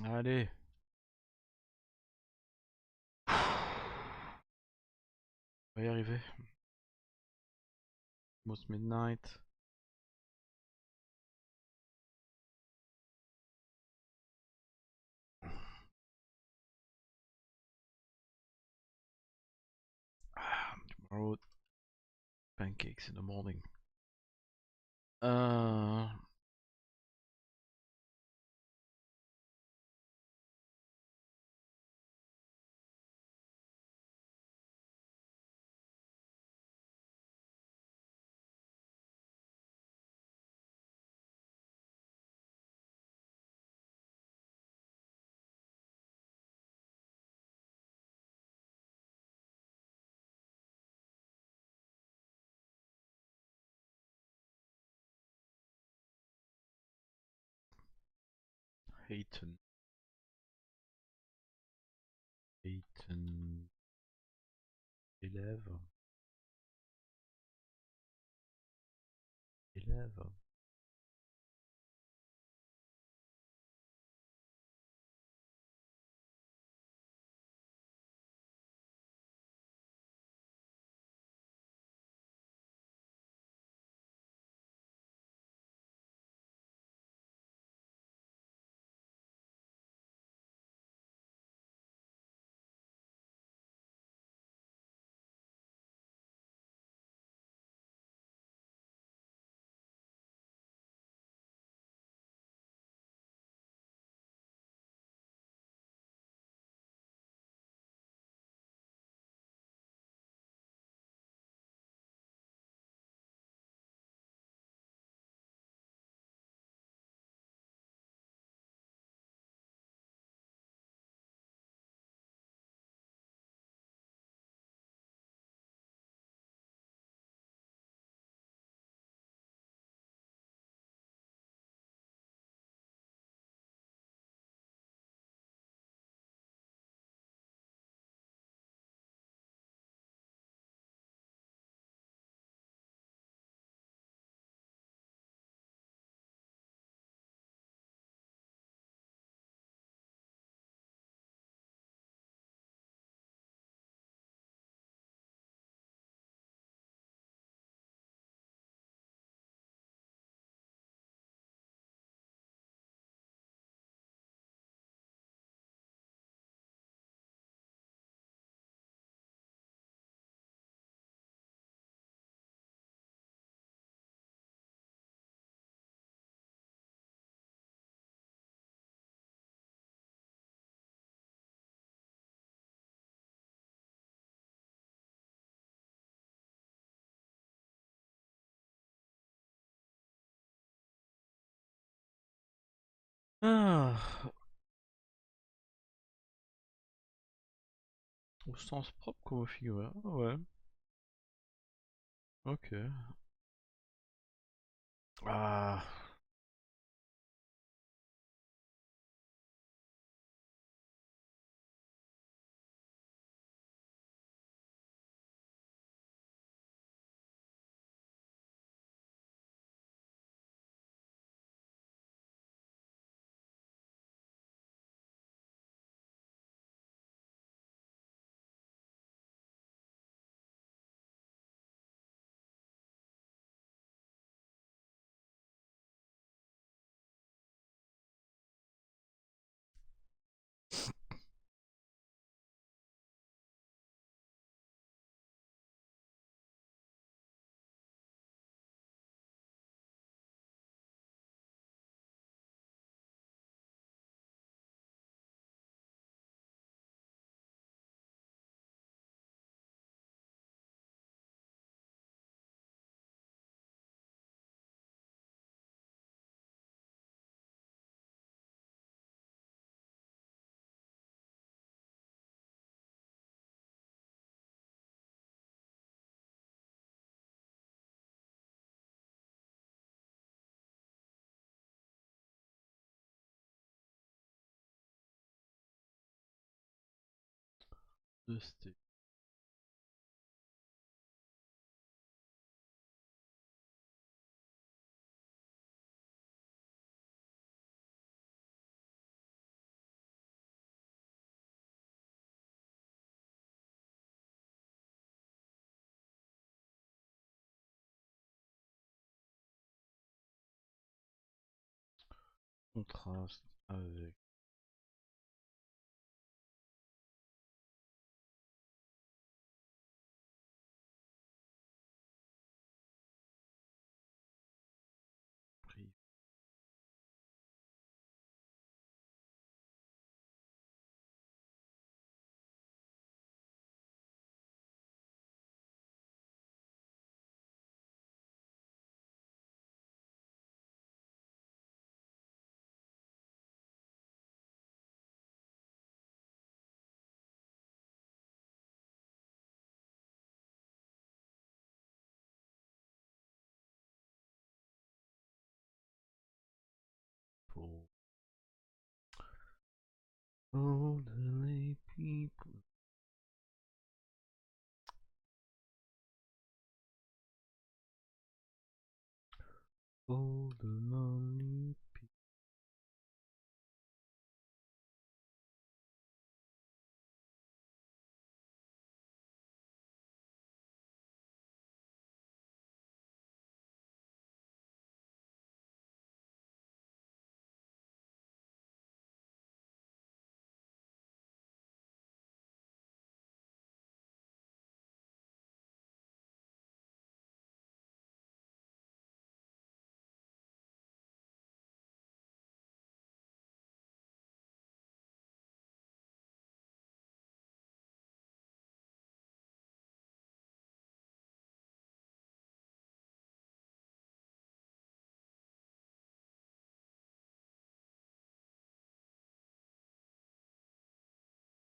Allez. On va y arriver. Almost midnight. Tomorrow, pancakes in the morning. Hayton. Hayton. Élève. Élève. Ah, au sens propre comme au figuré. Ah ouais. Ok. Ah. Deux steaks. Contraste avec prix. Pour elderly people. Elderly people.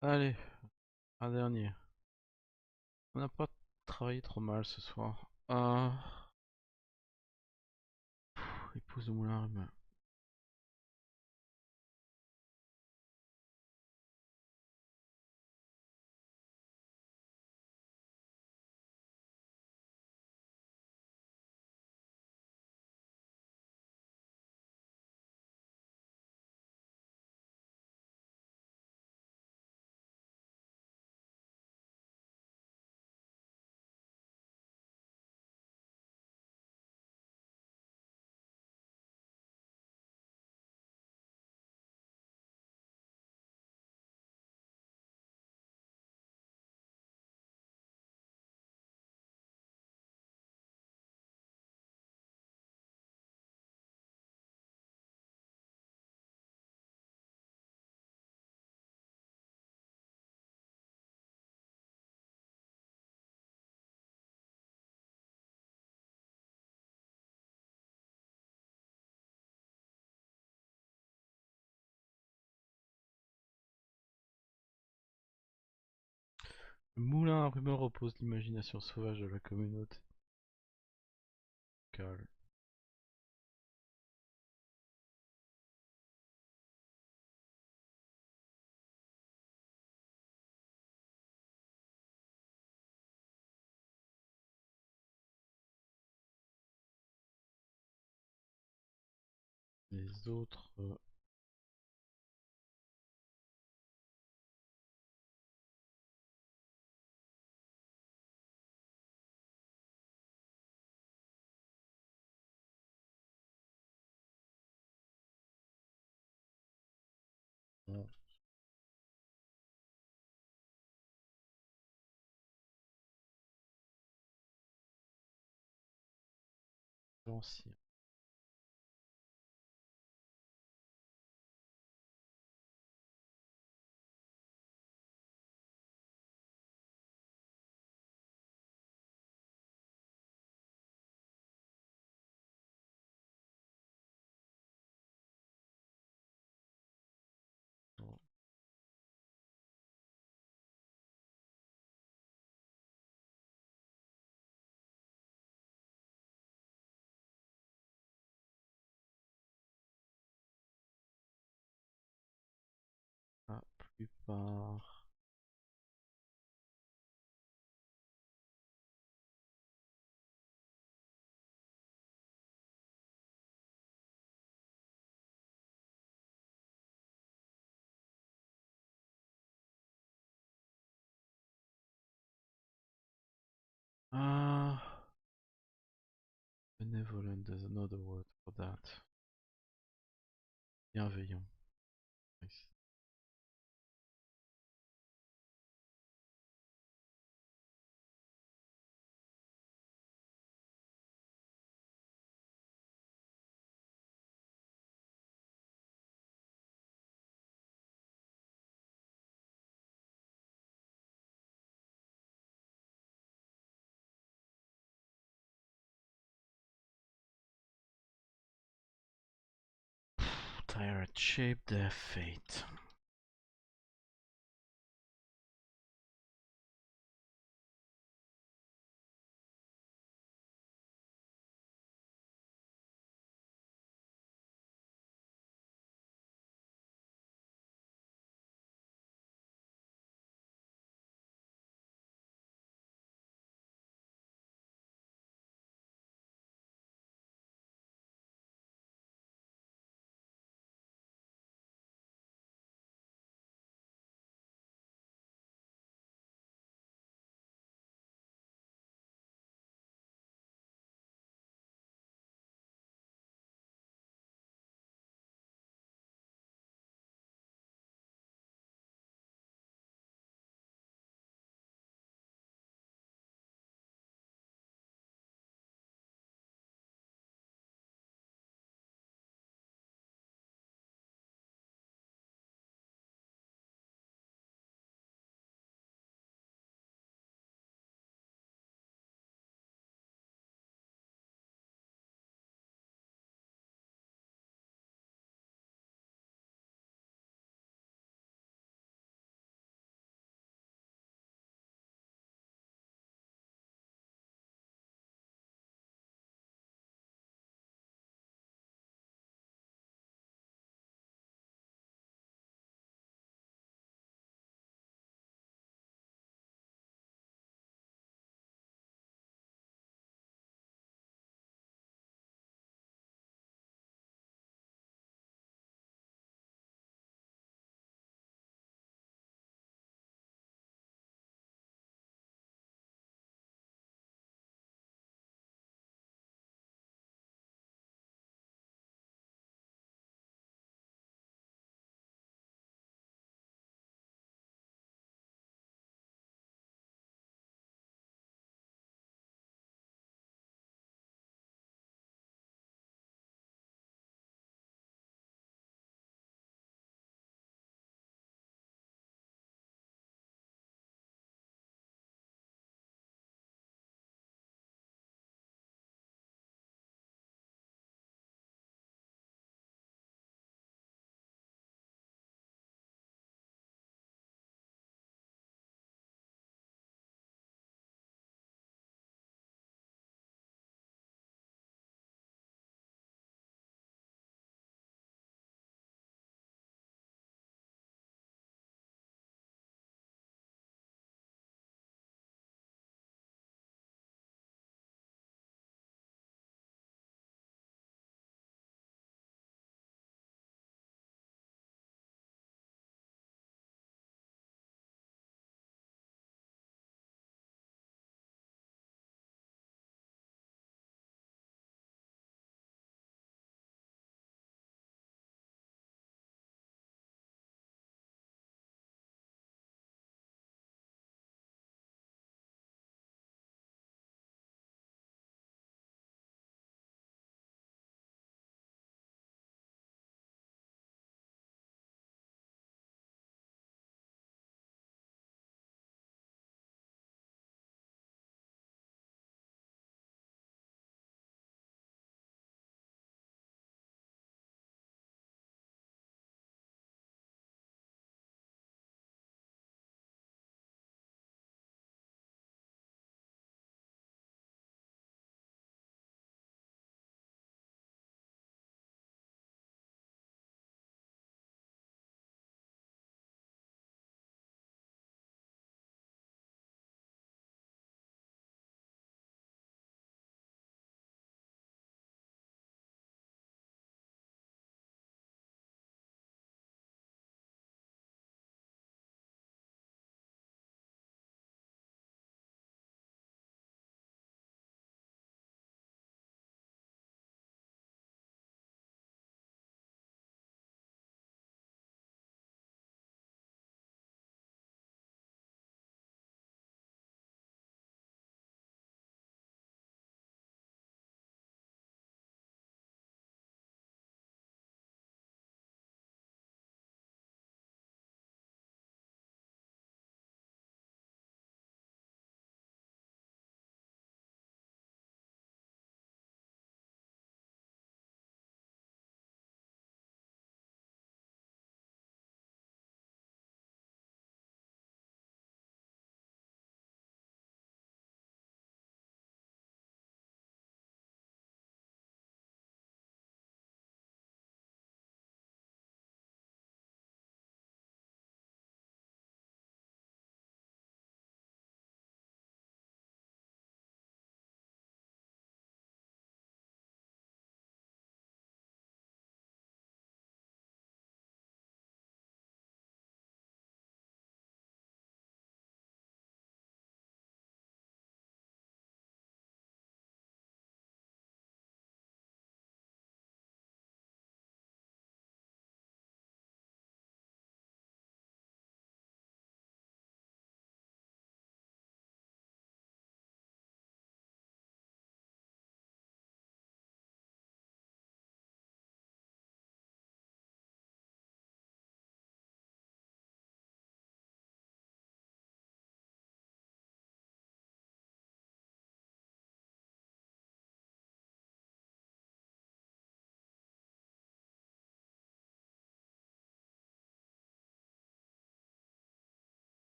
Allez, un dernier. On n'a pas travaillé trop mal ce soir. Épouse de Moulin à Rhum. Le moulin à rumeur repose l'imagination sauvage de la communauté locale. Les autres. Non, l'ancien. Non, la plupart. Ah, benevolent, there's another word for that. Bienveillant. Nice. Tired shape their fate.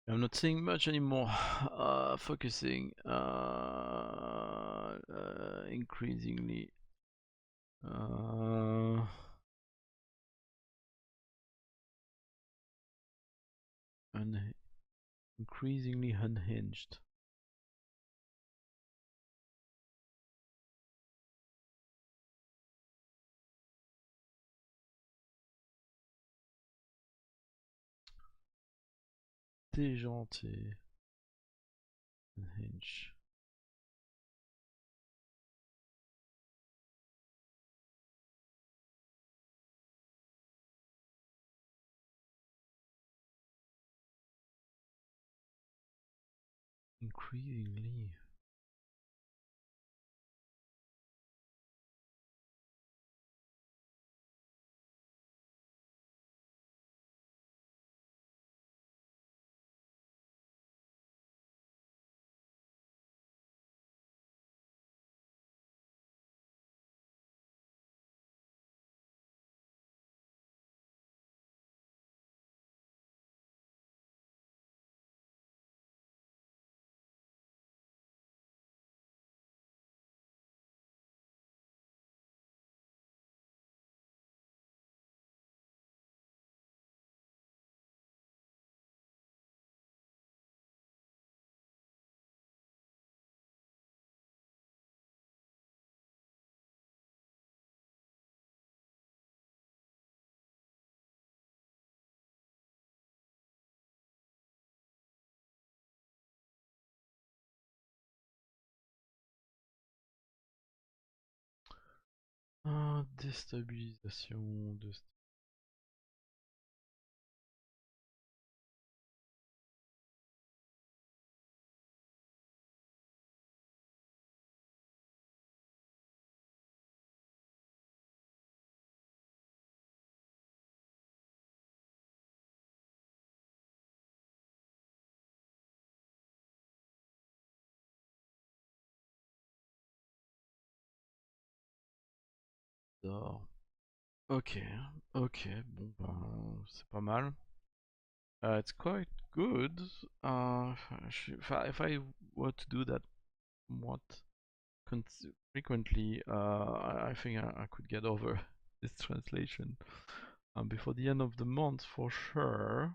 I'm not seeing much anymore. Focusing increasingly. Increasingly unhinged. Déjanté. Unhinged. Increasingly. Déstabilisation. Ok, ok, bon ben c'est pas mal. It's quite good. If I were to do that what frequently, I think I could get over this translation before the end of the month for sure.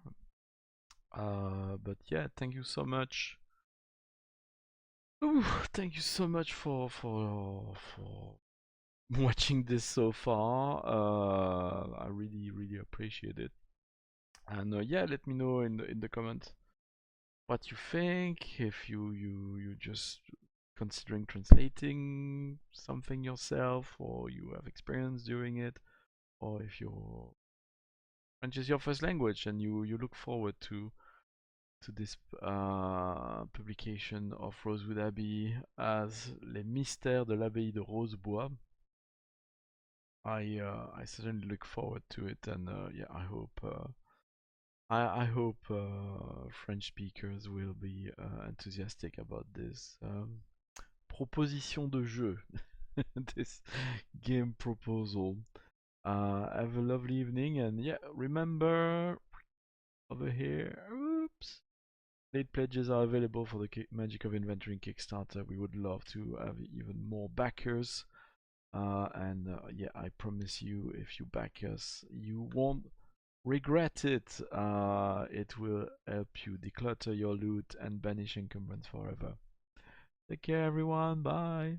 But yeah, thank you so much. Ooh, thank you so much for watching this so far. I really appreciate it. And yeah, let me know in the comments what you think. If you just considering translating something yourself, or you have experience doing it, or if your French is your first language and you look forward to this publication of Rosewood Abbey as Les Mystères de l'Abbaye de Rosebois. I certainly look forward to it, and yeah, I hope French speakers will be enthusiastic about this proposition de jeu, this game proposal. Have a lovely evening, and yeah, remember over here, oops, late pledges are available for the Magic of Inventory Kickstarter. We would love to have even more backers. And yeah, I promise you, if you back us, you won't regret it. It will help you declutter your loot and banish encumbrance forever. Take care, everyone. Bye.